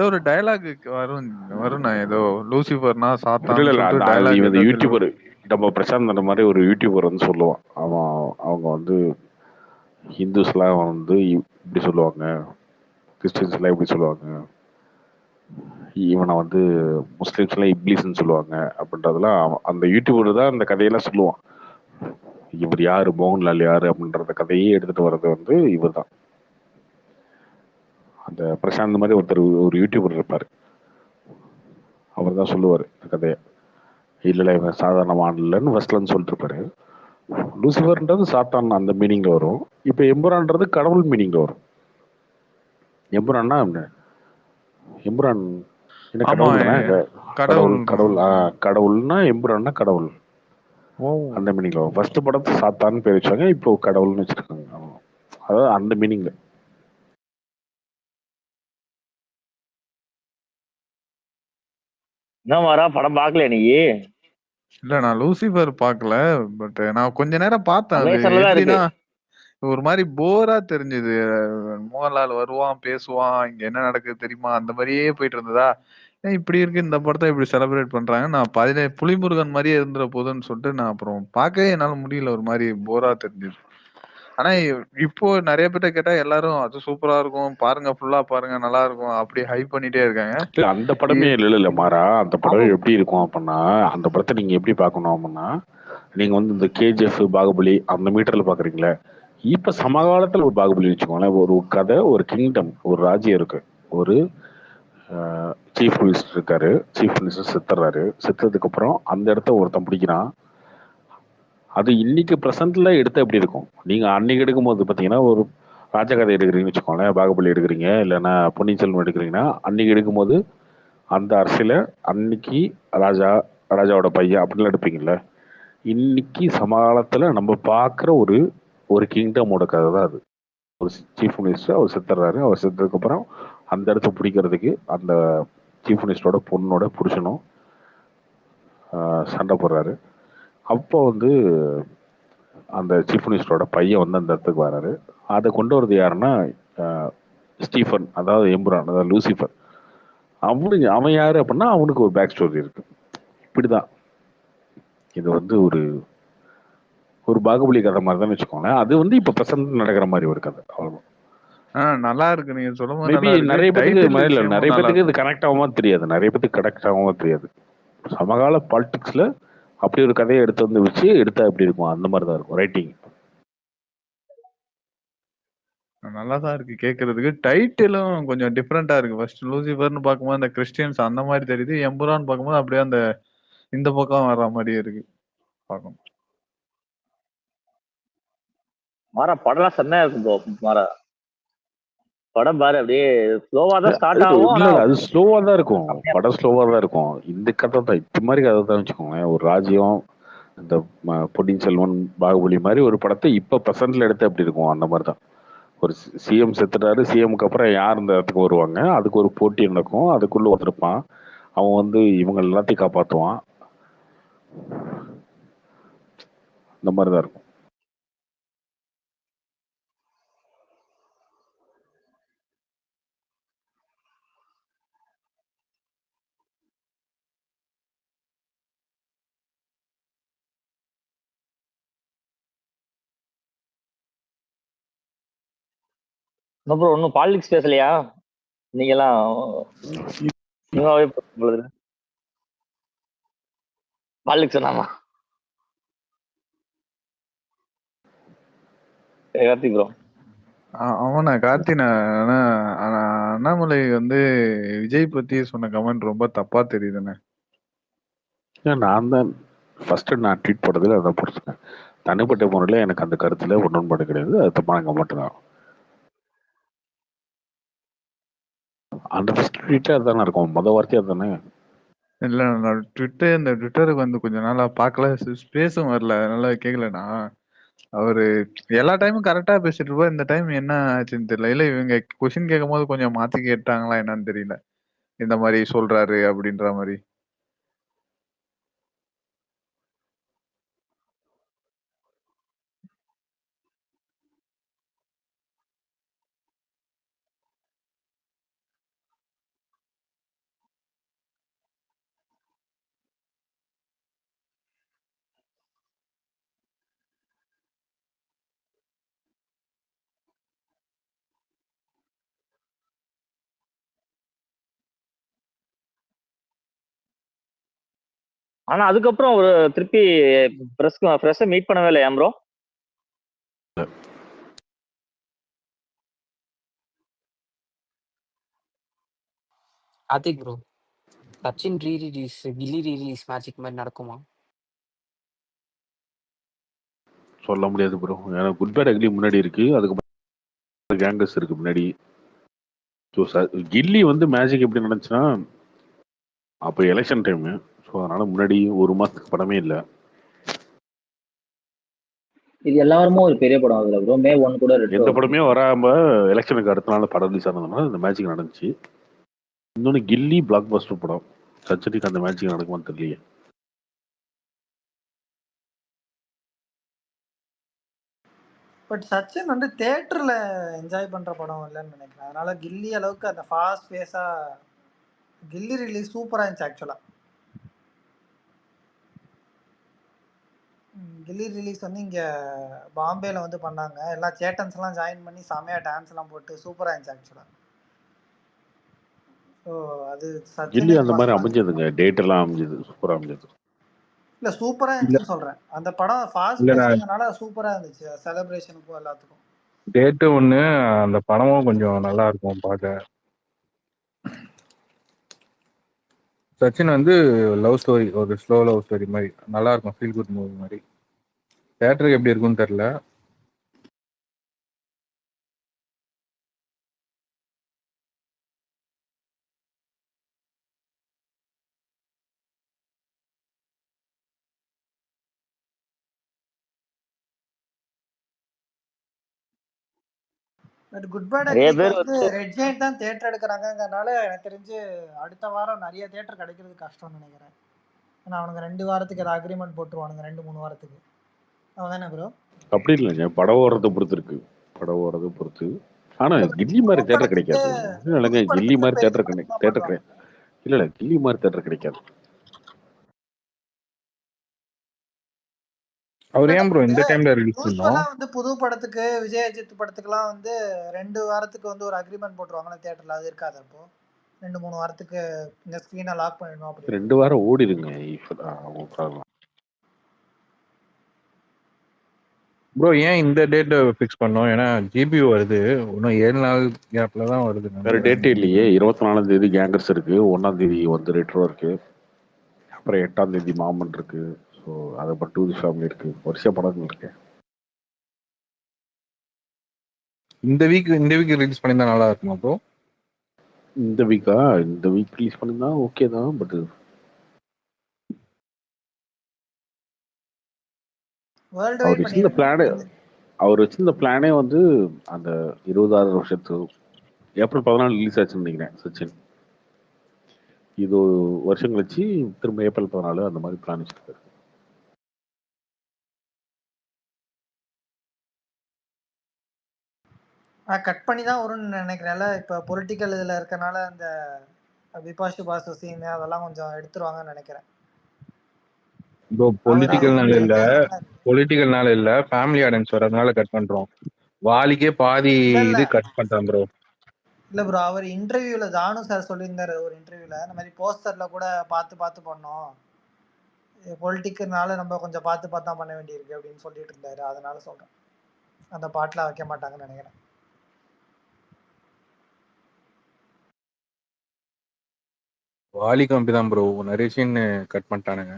ஒரு டயலாக் வரும் ஏதோ லூசிஃபர்னா சாத்தான் டயலாக். யூடியூபர் நம்ம பிரசாந்த் அந்த மாதிரி ஒரு யூடியூபர் வந்து சொல்லுவான். அவங்க வந்து ஹிந்துஸ்லாம் வந்து இப்படி சொல்லுவாங்க, கிறிஸ்டியன்ஸ்லாம் இப்படி சொல்லுவாங்க, இவனை வந்து முஸ்லீம்ஸ்லாம் இப்லீஸ்ன்னு சொல்லுவாங்க அப்படின்றதெல்லாம் அந்த யூடியூபர் தான் அந்த கதையெல்லாம் சொல்லுவான். இவர் யாரு, மோகன்லால் யாரு அப்படின்ற கதையே எடுத்துட்டு வர்றது வந்து இவர் தான். அந்த பிரசாந்த் மாதிரி ஒருத்தர் ஒரு யூடியூபர் இருப்பாரு, அவர் தான் சொல்லுவார் இந்த கதையை. இல்லை இவன் சாதாரணமான இல்லைன்னு ஃபர்ஸ்ட்ல இருந்து சொல்லிட்டு இருப்பாரு. லூசிஃபர்ன்றது சாத்தான் அந்த மீனிங்ல வரும். இப்போ எம்புரான்றது கடவுள் மீனிங்ல வரும். எம்புரான்னா எம்புரான் என்ன ஆமா கடவுள் தானே? கடவுள் கடவுள் கடவுள் கடவுள்னா எம்புரான்னா கடவுள் ஓ அந்த மீனிங்ல வரும். ஃபர்ஸ்ட் படத்தை சாத்தான்னு பேர் வச்சாங்க, இப்போ கடவுள்னு வச்சிருக்காங்க. அதாவது அந்த மீனிங்ல. என்ன மாறா படம் பார்க்கல நீ? இல்ல நான் லூசிஃபர் பார்க்கல. பட் நான் கொஞ்ச நேரம் பார்த்தேன். அது அமேசான்ல தான் இருக்கு. எப்படின்னா ஒரு மாதிரி போரா தெரிஞ்சது. மோகன்லால் வருவான், பேசுவான், இங்க என்ன நடக்குது தெரியுமா, அந்த மாதிரியே போயிட்டு இருந்ததா. ஏன் இப்படி இருக்கு இந்த படத்தை இப்படி செலிப்ரேட் பண்றாங்க, நான் புலிமுருகன் மாதிரியே இருந்துற போதுன்னு சொல்லிட்டு நான் அப்புறம் பார்க்கவே என்னால முடியல. ஒரு மாதிரி போரா தெரிஞ்சது. ஆனா இப்போ நிறைய பேர்ட்ட கேட்டா எல்லாரும் அது சூப்பரா இருக்கும், பாருங்க ஃபுல்லா பாருங்க நல்லா இருக்கும் அப்படி ஹைப் பண்ணிட்டே இருக்காங்க. இல்ல அந்த படமே இல்ல மாறா. அந்த படம் எப்படி இருக்கும் அப்படின்னா, அந்த படத்தை நீங்க எப்படி பார்க்கணும் அப்படின்னா, நீங்க வந்து இந்த கேஜிஎஃப், பாகுபலி அந்த மீட்டர்ல பாக்குறீங்களே, இப்ப சமகாலத்துல ஒரு பாகுபலி வச்சுக்கோங்களேன். ஒரு கதை, ஒரு கிங்டம், ஒரு ராஜ்யம் இருக்கு. ஒரு சீஃப் மினிஸ்டர் இருக்காரு. சீஃப் மினிஸ்டர் செத்துறாரு. செத்ததுக்கு அப்புறம் அந்த இடத்த ஒருத்தன் பிடிக்கிறான். அது இன்னைக்கு ப்ரெசென்ட்ல எடுத்த எப்படி இருக்கும்? நீங்க அன்னைக்கு எடுக்கும் போது பாத்தீங்கன்னா, ஒரு ராஜகதை எடுக்கிறீங்கன்னு வச்சுக்கோங்களேன், பாகுபலி எடுக்கிறீங்க, இல்லைன்னா பொன்னியின் செல்வன் எடுக்கிறீங்கன்னா, அன்னைக்கு எடுக்கும்போது அந்த அரசியல அன்னைக்கு ராஜாவோட பையன் அப்படிலாம் எடுப்பீங்கல்ல. இன்னைக்கு சமகாலத்துல நம்ம பார்க்குற ஒரு ஒரு கிங்டமோட கதை தான் அது. ஒரு சீஃப் மினிஸ்டர் அவர் செத்துறாரு. அவர் செத்ததுக்கு அப்புறம் அந்த இடத்த பிடிக்கிறதுக்கு அந்த சீஃப் மினிஸ்டரோட பொண்ணோட புருஷனும் சண்டை போடுறாரு. அப்போ வந்து அந்த சீஃப் மினிஸ்டரோட பையன் வந்து அந்த இடத்துக்கு வராரு. அதை கொண்டு வரது யாருன்னா ஸ்டீஃபன், அதாவது எம்புரான், அதாவது லூசிஃபர். அவன் யாரு அப்படின்னா அவனுக்கு ஒரு பேக் ஸ்டோரி இருக்கு. இப்படிதான் இது வந்து ஒரு ஒரு பாகுபலி கதை மாதிரி தான் வச்சுக்கோங்களேன். அது வந்து இப்ப பிரசன்ட் நடக்கிற மாதிரி ஒரு கதை, அவ்வளவுதான். நல்லா இருக்கு நீங்க சொல்லும்போது. மேபி நல்லா இருக்கு. நிறைய பேருக்கு டைட்டில் நிறைய பேருக்கு இது கனெக்ட் ஆகாம தெரியாது. நிறைய பேருக்கு கனெக்ட் ஆகாம தெரியாது. சமகால பாலிடிக்ஸ்ல அப்படி ஒரு கதையை எடுத்து வந்து வச்சு எடுத்தா எப்படி இருக்கும், அந்த மாதிரி தான் இருக்கும் ரைட்டிங். நல்லா தான் இருக்கு கேட்கறதுக்கு. டைட்டிலும் கொஞ்சம் டிஃப்ரெண்டா இருக்கு. ஃபர்ஸ்ட் லூசிஃபர்னு பார்க்கும்போது அந்த கிறிஸ்டியன்ஸ் அந்த மாதிரி தெரியுது. எம்புரான் பார்க்கும்போது அப்படியே அந்த இந்த பக்கம் வர்ற மாதிரியே இருக்கு பார்க்கணும். மாறா படம்லாம் செம்மையா இருக்கும் ப்ரோ. மாறா படம் பாரு, அப்படியே ஸ்லோவா தான் ஸ்டார்ட் ஆகும். இல்ல ஆனா அது ஸ்லோவா தான் இருக்கும். படம் ஸ்லோவா தான் இருக்கும். இந்த கதை தான், இந்த மாதிரி கதை தான் வச்சுக்கோங்க. ஒரு ராஜ்யம், இந்த பொன்னியின் செல்வன், பாகுபலி மாதிரி ஒரு படத்தை இப்ப பிரசன்ட்ல எடுத்து எப்படி இருக்கும், அந்த மாதிரி தான். ஒரு சிஎம் செத்துட்டாரு. சிஎம்க்கு அப்புறம் யார் இந்த இடத்துக்கு வருவாங்க, அதுக்கு ஒரு போட்டி நடக்கும். அதுக்குள்ள வந்திருப்பான். அவன் வந்து இவங்க எல்லாத்தையும் காப்பாற்றுவான். இந்த மாதிரி தான் இருக்கும். ப்ரோ ஒன்னும் பாலிடிக்ஸ் பேசலையா நீங்க எல்லாம்? பாலிடிக்ஸ் வேணாமா கார்த்திக் ப்ரோ? அவனா கார்த்தினா? ஆனா அண்ணாமலை வந்து விஜய் பத்தி சொன்ன கமெண்ட் ரொம்ப தப்பா தெரியுதுண்ணே. நான் தான் ஃபர்ஸ்ட் நான் ட்வீட் போடுறதுல அதான் போட்டிருக்கேன். தனிப்பட்ட முறையில் எனக்கு அந்த கருத்துல உடன்பாடு கிடையாது. அது தப்பான கமெண்ட் தான். அந்த ஃபர்ஸ்ட் ட்வீட்டே அதுதானே இருக்கும், மொதல் வார்த்தையே அதுதானே. இல்ல நான் இந்த ட்விட்டருக்கு வந்து கொஞ்ச நாளா பார்க்கல, ஸ்பேஸும் வரல, அதனால கேட்கலண்ணா. அவரு எல்லா டைமும் கரெக்டா பேசிட்டு இருப்பாரு. இந்த டைம் என்ன ஆச்சுன்னு தெரியல. இல்ல இவங்க கொஸ்டின் கேட்கும் போது கொஞ்சம் மாத்தி கேட்டாங்களா என்னன்னு தெரியல. இந்த மாதிரி சொல்றாரு அப்படின்ற மாதிரி. ஆனா அதுக்கப்புறம் ஒரு திருப்பி ஃப்ரெஷ்ஷை மீட் பண்ணவே இல்லை ஏன் bro? Karthik bro, Sachin rerelease Ghilli rerelease magic மாதிரி நடக்குமா? சொல்ல முடியாது ப்ரோ. ஏன்னா குட் பேட் அக்லி முன்னாடி இருக்கு, அதுக்கு கேங்கஸ் இருக்கு முன்னாடி. ஸோ கில்லி வந்து மேஜிக் எப்படி நடந்துச்சுன்னா அப்போ எலெக்ஷன் டைமு. ஸோ அதனால முன்னாடி ஒரு மாசத்துக்கு படமே இல்லை. இது எல்லா வாரமும் ஒரு பெரிய படம் ஆகுதுல ப்ரோ. மே 1 கூட ரெட்ரோ எந்த படமே வராம எலெக்ஷனுக்கு அடுத்த நாள் படம் ரிலீஸ் ஆனதுனால இந்த மேஜிக் நடந்துச்சு. இன்னொன்று கில்லி பிளாக் பஸ்டர் படம். சச்சினுக்கு அந்த மேஜிக் நடக்குமான்னு தெரியலையே. பட் சச்சின் வந்து தியேட்டர்ல என்ஜாய் பண்ற படம் இல்லைன்னு நினைக்கிறேன். அதனால கில்லி அளவுக்கு அந்த ஃபாஸ்ட் பேஸா கில்லி ரிலீஸ் சூப்பரா இருந்துச்சு ஆக்சுவலா. கில்லி ரிலீஸ் வந்து இங்க பாம்பேல வந்து பண்ணாங்க. எல்லா சேட்டன்ஸ் எல்லாம் ஜாயின் பண்ணி செமையா டான்ஸ் எல்லாம் போட்டு சூப்பரா இருந்துச்சு ஆக்சுவலா. ஸோ அது கில்லி சச்சினுக்கு அந்த மாதிரி மஸ்ட் வாட்ச். அமைஞ்சதுங்க, டேட் எல்லாம் அமைஞ்சது, சூப்பரா அமைஞ்சது. இல்ல சூப்பரா இல்ல இருந்துச்சுன்னு சொல்றேன். அந்த படம் ஃபாஸ்ட் இல்ல நான் பேஸ்டுங்கனால சூப்பரா இருந்துச்சு செலிப்ரேஷனுக்கும் எல்லாத்துக்கும். டேட்டு ஒண்ணு, அந்த படமும் கொஞ்சம் நல்லா இருக்கும் பார்க்க. சச்சின் வந்து லவ் ஸ்டோரி, ஒரு ஸ்லோ லவ் ஸ்டோரி மாதிரி நல்லா இருக்கும், ஃபீல் குட் மூவி மாதிரி. தேட்டருக்கு எப்படி இருக்கும்னு தெரியல. பட் குட் பேட் நிறைய அக்லிக்கு பேர் வந்து ரெட் ஜெயிண்ட் தான் தியேட்டர் எடுக்கிறாங்கங்கிறனால எனக்கு தெரிஞ்சு அடுத்த வாரம் நிறைய தியேட்டர் கிடைக்கிறது கஷ்டம்னு நினைக்கிறேன். ஏன்னா அவனுங்க 2 வாரத்துக்கு ஏதாவது அக்ரிமெண்ட் போட்டுருவானுங்க, 2-3 வாரத்துக்கு. அவன் தானே ப்ரோ? அப்படி இல்லைங்க, படம் ஓடுறதை பொறுத்து இருக்கு. படம் ஓடுறதை பொறுத்து. ஆனா இல்ல bro, கில்லி மாதிரி புது தேட்டர் படத்துக்கு கிடைக்காது. இல்லைங்க, புது கில்லி படத்துக்கு மாதிரி பெரிய தேட்டர் படத்துக்கு தான் தேட்டர் பண்ணுவாங்க. கிடையாது. இல்ல கில்லி மாதிரி தேட்டர் கிடைக்காது. அவர் இல்ல ஏன் ப்ரோ இந்த டைம்ல ரிலீஸ் பண்ணோம்? யூஸ்வலா வந்து புது படத்துக்கு விஜய் அஜித் படத்துக்குலாம் வந்து 2 வாரத்துக்கு வந்து ஒரு அக்ரிமெண்ட் போட்டுருவாங்கல்ல தியேட்டர்ல. அது இருக்காது அப்போ 2-3 வாரத்துக்கு இந்த ஸ்க்ரீனை லாக் பண்ணிடணும் அப்படின்னு. 2 வாரம் ஓடிடுங்க. ப்ரோ ஏன் இந்த டேட் ஃபிக்ஸ் பண்ணோம்? ஏன்னா ஜிபி வருது, இன்னும் 7 நாள் கேப்ல தான் வருது. வேற டேட்டே இல்லையே. 24ஆம் தேதி கேங்கர்ஸ் இருக்கு, 1ஆம் தேதி வந்து ரெட்ரோ இருக்கு, அப்புறம் 8ஆம் தேதி மாமன் இருக்கு. ஸோ அதை அப்புறம் டூ தி ஃபேமிலி இருக்கு, வருஷ படங்கள் இருக்கு. இந்த வீக் ரிலீஸ் பண்ணியிருந்தா நல்லா இருக்குமா ப்ரோ? இந்த வீக் ரிலீஸ் பண்ணிருந்தா ஓகே தான். பட் வேர்ல்டு அவர் வைட் பண்ணிருக்காங்க. வச்சிருந்த பிளானே வந்து அந்த 26 வருஷத்து ஏப்ரல் 14 ரிலீஸ் ஆச்சுன்னு நினைக்கிறேன் சச்சின். இது ஒரு வருஷம் கழிச்சு திரும்ப ஏப்ரல் 14 அந்த மாதிரி பிளான் வச்சிருக்காரு. கட் பண்ணி தான் வரும்னு நினைக்கிறேன்ல. இப்போ பொலிட்டிக்கல் இதில் இருக்கனால அந்த விபாஷு பாசு சீன் அதெல்லாம் கொஞ்சம் எடுத்துருவாங்கன்னு நினைக்கிறேன். ப்ரோ பொலிட்டிக்கல்னால இல்ல, இல்ல ஃபேமிலி ஆடியன்ஸ் வரதுனால கட் பண்றோம். வாலிக்கே பாதி இல்ல இது கட் பண்றான் ப்ரோ. இல்ல ப்ரோ, அவர் இன்டர்வியூல தானு சார் சொல்லியிருந்தாரு ஒரு இன்டர்வியூல, இந்த மாதிரி போஸ்டர்ல கூட பார்த்து பண்ணோம், பொலிட்டிக்கல்னால நம்ம கொஞ்சம் பார்த்து தான் பண்ண வேண்டியிருக்கு அப்படின்னு சொல்லிட்டு இருந்தாரு. அதனால சொல்றேன், அந்த பாட்டுல வைக்க மாட்டாங்கன்னு நினைக்கிறேன். வாலி கம்பி தான் ப்ரோ, நிறைய சீன் கட் பண்ணிட்டானுங்க.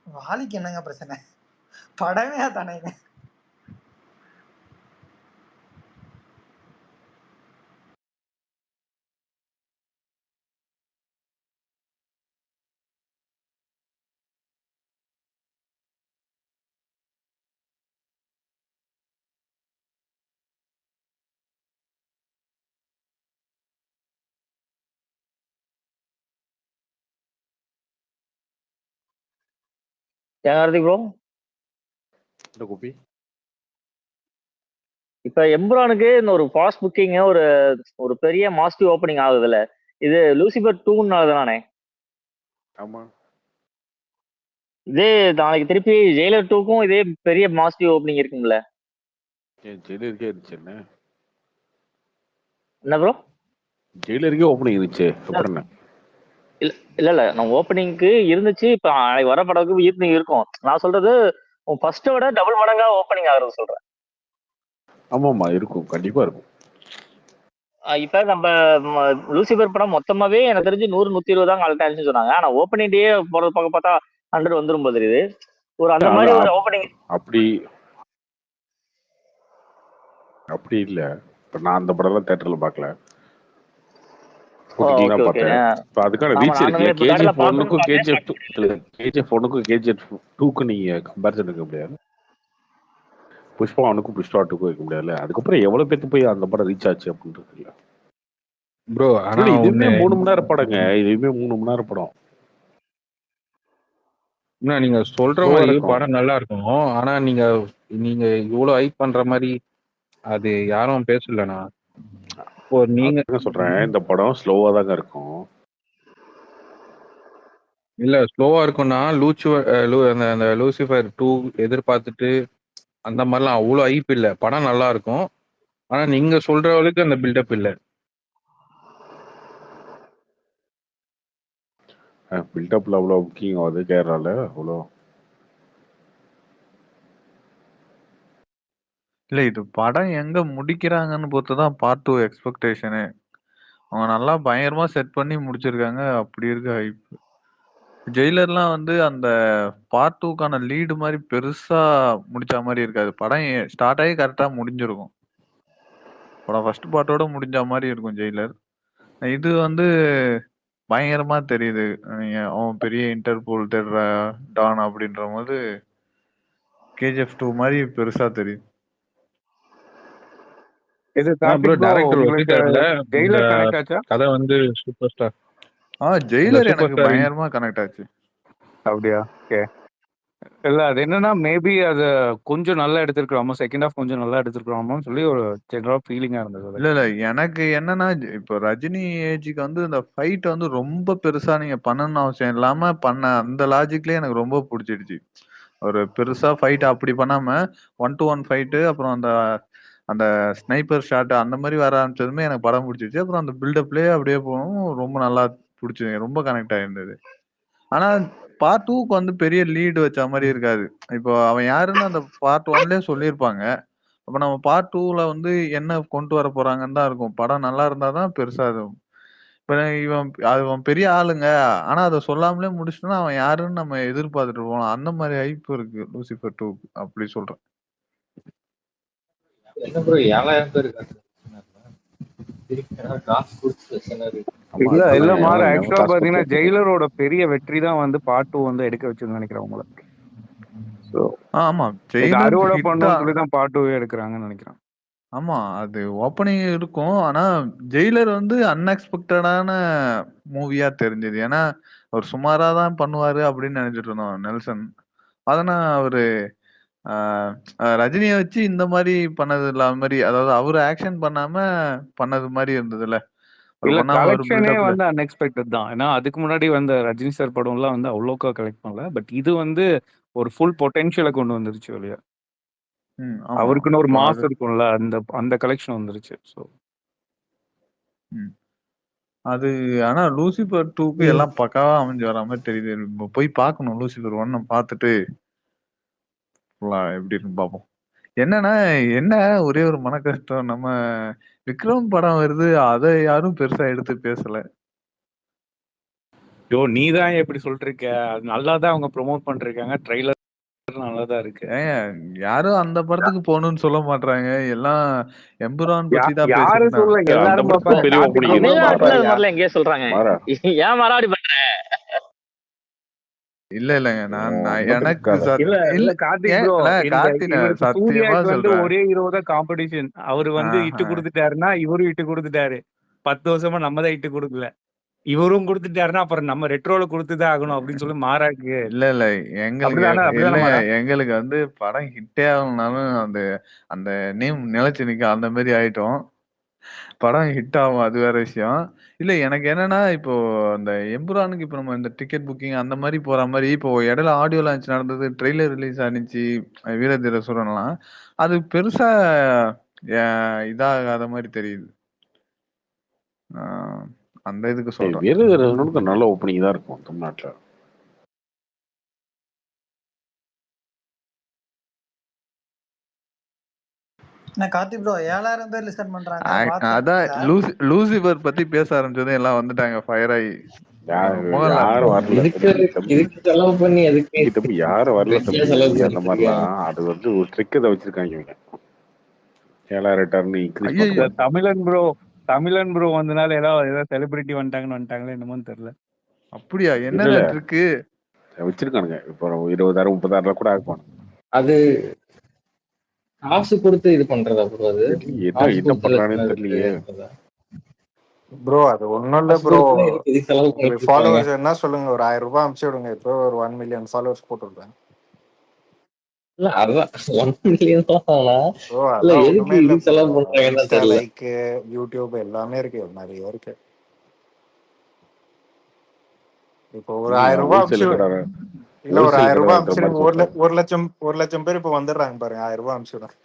வாலிக்கு என்னங்க பிரச்சனை? படமே தானேங்க. கார்த்திக் ப்ரோ, இந்த கோபி இப்ப எம்ப்ரானுக்கு இந்த ஒரு ஃபாஸ்ட் புக்கிங் ஒரு பெரிய மாஸ்டிவ் ஓப்பனிங் ஆகுதுல்ல, இது லூசிபர் 2னால தானே? ஆமா, இதே நாளைக்கு திருப்பி ஜெயிலர் 2க்கும் இதே பெரிய மாஸ்டிவ் ஓப்பனிங் இருக்கும்ல? ஜெயிலருக்கே இருந்துச்சு. என்ன ப்ரோ? ஜெயிலருக்கே ஓப்பனிங் இருந்துச்சு, அப்புறம் என்ன? இல்ல நம்ம ஓப்பனிங்க்கு இருந்துச்சு. இப்ப நாளைக்கு வர படத்துக்கு ஈர்ப்பு இருக்கும். நான் சொல்றது ஃபர்ஸ்ட்டை விட டபுள் மடங்கா ஓப்பனிங் ஆகுறது சொல்றேன். ஆமாமா இருக்கும், கண்டிப்பா இருக்கும். இப்ப நம்ம லூசிபர் படம் மொத்தமாவே எனக்கு தெரிஞ்சு 100-120 தான் கலெக்ட் ஆச்சுன்னு சொன்னாங்க. ஆனா ஓப்பனிங் டே போறது பக்கம் பார்த்தா 100 வந்துரும் போது தெரியுது. ஒரு அந்த மாதிரி ஒரு ஓப்பனிங் அப்படி அப்படி இல்ல. இப்ப நான் அந்த படம்லாம் தியேட்டர்ல பார்க்கல. OTT தான் பார்த்தேன். இப்ப அதுக்கான ரீச் இருக்குல்ல. KGF 1க்கும் KGF 2 KGF 1க்கும் KGF 2க்கும் நீங்க கம்பேரிசன் இருக்க முடியாது. புஷ்பா 1க்கும் புஷ்பா 2க்கும் இருக்க முடியாதுல்ல. அதுக்கப்புறம் எவ்வளவு பேருக்கு போய் அந்த படம் ரீச் ஆச்சு அப்படின்றது இல்ல ப்ரோ. ஆனா இதுவுமே 3 மணி நேரம் படங்க. இதுவுமே 3 மணி நேரம் படம். நீங்க சொல்ற மாதிரி படம் நல்லா இருக்கும். ஆனா நீங்க நீங்க இவ்வளவு ஹைப் பண்ற மாதிரி அது யாரும் பேசலண்ணா. இப்போ நீங்க சொல்றேன், இந்த படம் ஸ்லோவா தாங்க இருக்கும். இல்ல ஸ்லோவா இருக்கும்னா அந்த லூசிஃபர் 2 எதிர்பார்த்துட்டு அந்த மாதிரிலாம் அவ்வளவு ஹைப் இல்ல. படம் நல்லா இருக்கும். ஆனா நீங்க சொல்றவளுக்கு அந்த பில்டப் இல்ல. பில்டப்ல அவ்வளோ புக்கிங் ஆகுது கேரளால அவ்வளோ. இல்ல இது படம் எங்க முடிக்கிறாங்கன்னு பொறுத்துதான் பார்ட் 2 எக்ஸ்பெக்டேஷனு. அவங்க நல்லா பயங்கரமா செட் பண்ணி முடிச்சிருக்காங்க. அப்படி இருக்கு ஹைப். ஜெயிலர்லாம் வந்து அந்த பார்ட் 2க்கான லீடு மாதிரி பெருசா முடிச்ச மாதிரி இருக்காது. படம் ஸ்டார்ட் ஆகி கரெக்டா முடிஞ்சிருக்கும். படம் ஃபர்ஸ்ட் பார்ட்டோட முடிஞ்ச மாதிரி இருக்கும் ஜெயிலர். இது வந்து பயங்கரமா தெரியுது. நீங்க அவன் பெரிய இன்டர்போல் தேடுற டான் அப்படின்ற போது KGF 2 மாதிரி பெருசா தெரியுது. இது ப்ரோ டைரக்டர் உங்களுக்கு ஒத்துட்டார்ல. ஜெயிலர் கனெக்ட் ஆச்சா? கதை வந்து சூப்பர் ஸ்டார். ஜெயிலர் எனக்கு பயங்கரமா கனெக்ட் ஆச்சு. அப்படியா? ஓகே. இல்ல அது என்னன்னா மேபி அது கொஞ்சம் நல்லா எடுத்திருக்கிறோமோ, செகண்ட் ஹாஃப் கொஞ்சம் நல்லா எடுத்திருக்கிறோமோன்னு சொல்லி ஒரு ஜெனரல் ஃபீலிங்கா இருந்தது. இல்ல எனக்கு என்னன்னா இப்போ ரஜினி ஏஜுக்கு வந்து இந்த ஃபைட் வந்து ரொம்ப பெருசா நீங்க பண்ணணும்னு அவசியம் இல்லாம பண்ண அந்த லாஜிக்லயே எனக்கு ரொம்ப பிடிச்சிடுச்சு. ஒரு பெருசா ஃபைட் அப்படி பண்ணாம 1-to-1 ஃபைட்டு, அப்புறம் அந்த அந்த ஸ்னைப்பர் ஷாட் அந்த மாதிரி வர ஆரம்பிச்சதுமே எனக்கு படம் பிடிச்சிருச்சு. அப்புறம் அந்த பில்டப்லயே அப்படியே போகணும் ரொம்ப நல்லா பிடிச்சது. ரொம்ப கனெக்ட் ஆயிருந்தது. ஆனா பார்ட் 2க்கு வந்து பெரிய லீடு வச்ச மாதிரி இருக்காது. இப்போ அவன் யாருன்னு அந்த பார்ட் 1லயே சொல்லியிருப்பாங்க. அப்ப நம்ம பார்ட் 2ல வந்து என்ன கொண்டு வர போறாங்கன்னு தான் இருக்கும். படம் நல்லா இருந்தா தான் பெருசா இருக்கும். இப்ப அவன் பெரிய ஆளுங்க. ஆனா அத சொல்லாமலே முடிச்சுட்டோம்னா அவன் யாருன்னு நம்ம எதிர்பார்த்துட்டு போலாம். அந்த மாதிரி ஹைப் இருக்கு லூசிஃபர் 2க்கு. அப்படி சொல்றேன். என்ன ப்ரோ 7000 பேர் இருக்காங்க. இல்ல மாற ஆக்சுவலா பாத்தீங்கன்னா ஜெயிலரோட பெரிய வெற்றி தான் வந்து பார்ட் 2 வந்து எடுக்க வச்சுன்னு நினைக்கிறேன் உங்களை. ஆமா ஜெயிலர் அறுவடை பண்ணணும்னு சொல்லி தான் பார்ட் 2 எடுக்கிறாங்கன்னு நினைக்கிறேன். ஆமா அது ஓப்பனிங் இருக்கும். ஆனா ஜெயிலர் வந்து அன்எக்ஸ்பெக்டடான மூவியா தெரிஞ்சது. ஏன்னா அவர் சுமாரா தான் பண்ணுவாரு அப்படின்னு நினைச்சிட்டு இருந்தோம் நெல்சன். அதனா அவரு ரஜினியை வச்சு இந்த மாதிரி பண்ணது இல்லாம மாதிரி, அதாவது அவரு ஆக்ஷன் பண்ணாம பண்ணது மாதிரி இருந்ததுல. இல்ல கலெக்ஷனே வந்து அன்எக்ஸ்பெக்டட் தான். ஏன்னா அதுக்கு முன்னாடி வந்த ரஜினி சார் படம் எல்லாம் வந்து அவ்வளோக்கா கலெக்ட் பண்ணல. பட் இது வந்து ஒரு ஃபுல் பொட்டென்ஷியலை கொண்டு வந்துருச்சு வெளியே. அவருக்குன்னு ஒரு மாஸ் இருக்கும்ல, அந்த அந்த கலெக்ஷன் வந்துருச்சு. ஸோ அது ஆனா லூசிஃபர் 2க்கு எல்லாம் பக்காவா அமைஞ்சு வர மாதிரி தெரியுது. போய் பார்க்கணும் லூசிஃபர் 1 பார்த்துட்டு எப்படி இருக்குன்னு பார்ப்போம். என்னன்னா என்ன ஒரே ஒரு மன கஷ்டம், நம்ம விக்ரம் படம் வருது, அதை யாரும் பெருசா எடுத்து பேசல. யோ நீ தான் எப்படி சொல்லிட்டு இருக்க? அது நல்லா தான் அவங்க ப்ரொமோட் பண்ணிருக்காங்க. ட்ரெய்லர் நல்லாதான் இருக்கு. யாரும் அந்த படத்துக்கு போகணும்னு சொல்ல மாட்டாங்க. எல்லாம் எம்புரான் பத்தி தான் யாரு சொல்ல, எல்லாரும் எங்கேயே சொல்றாங்க. ஏன் மறாடி பண்ற? இல்ல இல்லங்க நான் எனக்கு இல்ல கார்த்திக் ப்ரோ, சூர்யாக்கு வந்து ஒரே ஹீரோ தான் காம்படிஷன். அவரு வந்து இட்டு கொடுத்துட்டாருன்னா இவரும் இட்டு கொடுத்துட்டாரு. 10 வருஷமா நம்ம தான் இட்டு கொடுக்கல. இவரும் கொடுத்துட்டாருன்னா அப்புறம் நம்ம ரெட்ரோல கொடுத்துதான் ஆகணும் அப்படின்னு சொல்லி மாறாக்கு. இல்ல எங்களுக்கு வந்து படம் ஹிட்டே ஆகணும்னாலும் அந்த அந்த நேம் நிலைச்சு நிக்க அந்த மாதிரி ஆயிட்டோம். படம் ஹிட் ஆகும் அது வேற விஷயம். இல்ல எனக்கு என்னன்னா இப்போ அந்த எம்புரானுக்கு இப்ப நம்ம இந்த டிக்கெட் புக்கிங் அந்த மாதிரி போற மாதிரி இப்போ இடையில ஆடியோ லான்ச் நடந்தது, ட்ரெய்லர் ரிலீஸ் ஆனிச்சு வீரதீர சூரன்லாம். அது பெருசா இதாகாத மாதிரி தெரியுது. அந்த இதுக்கு சொல்றேன். வீரர்களுக்கு நல்ல ஓப்பனிங் தான் இருக்கும் தமிழ்நாட்டுல. என்ன கார்த்தி ப்ரோ 7000 பேர் லிசன் பண்றாங்க அதான் பாத்துருக்கீங்களா? லூசிபர் பத்தி பேச ஆரம்பிச்சதும் எல்லாம் வந்துட்டாங்க ஃபயர் ஆகி. யாரும் வரல இதுக்கு செலவு பண்ணி எதுக்கு தம்பி, யாரும் வரல வெட்டியா தம்பி. செலவு அந்த பண்ணிட்டு மாதிரிலாம் இருக்காங்க. அது வந்து ஒரு ட்ரிக் தான் வச்சிருக்காங்க இவங்க. 7000 டர்ன் இன்க்ரீஸ் ஐயோ பண்ணுறது. தமிழன் ப்ரோ வந்தனால ஏதாவது செலிபிரிட்டி வந்துட்டாங்களா என்னமோன்னு தெரியல. அப்படியா? என்னென்ன ட்ரிக்கு வச்சிருக்கானுங்க? இப்போ 20,000 30,000 கூட ஆகுவாங்க. அது காசு கொடுத்து இது பண்றதா ப்ரோ? அது என்ன பண்றானே தெரியலையே ப்ரோ. அது ஒன்றும் இல்லை ப்ரோ. உங்களுக்கு ஃபாலோவர்ஸ் என்ன சொல்லுங்க, ஒரு 1000 ரூபாய் அனுப்பிச்சு விடுங்க. இப்போ ஒரு 1 மில்லியன் ஃபாலோவர்ஸ் போட்டுருப்பேன். இல்ல அதான் 1 மில்லியன் ப்ரோ அதான் ஒண்ணுமே இல்லை ப்ரோ. இன்ஸ்டா லைக்கு, யூடியூப் எல்லாமே இருக்கு, நிறைய இருக்கு. இப்போ ஒரு 1000 ரூபாய் அனுப்பிச்சு இல்ல ஒரு 1000 ரூபாய் அனுப்பிச்சு 1 லட்சம் பேர் இப்போ வந்துடுறாங்க பாருங்க. 1000 ரூபாய் அனுப்பிச்சு விடுறேன்.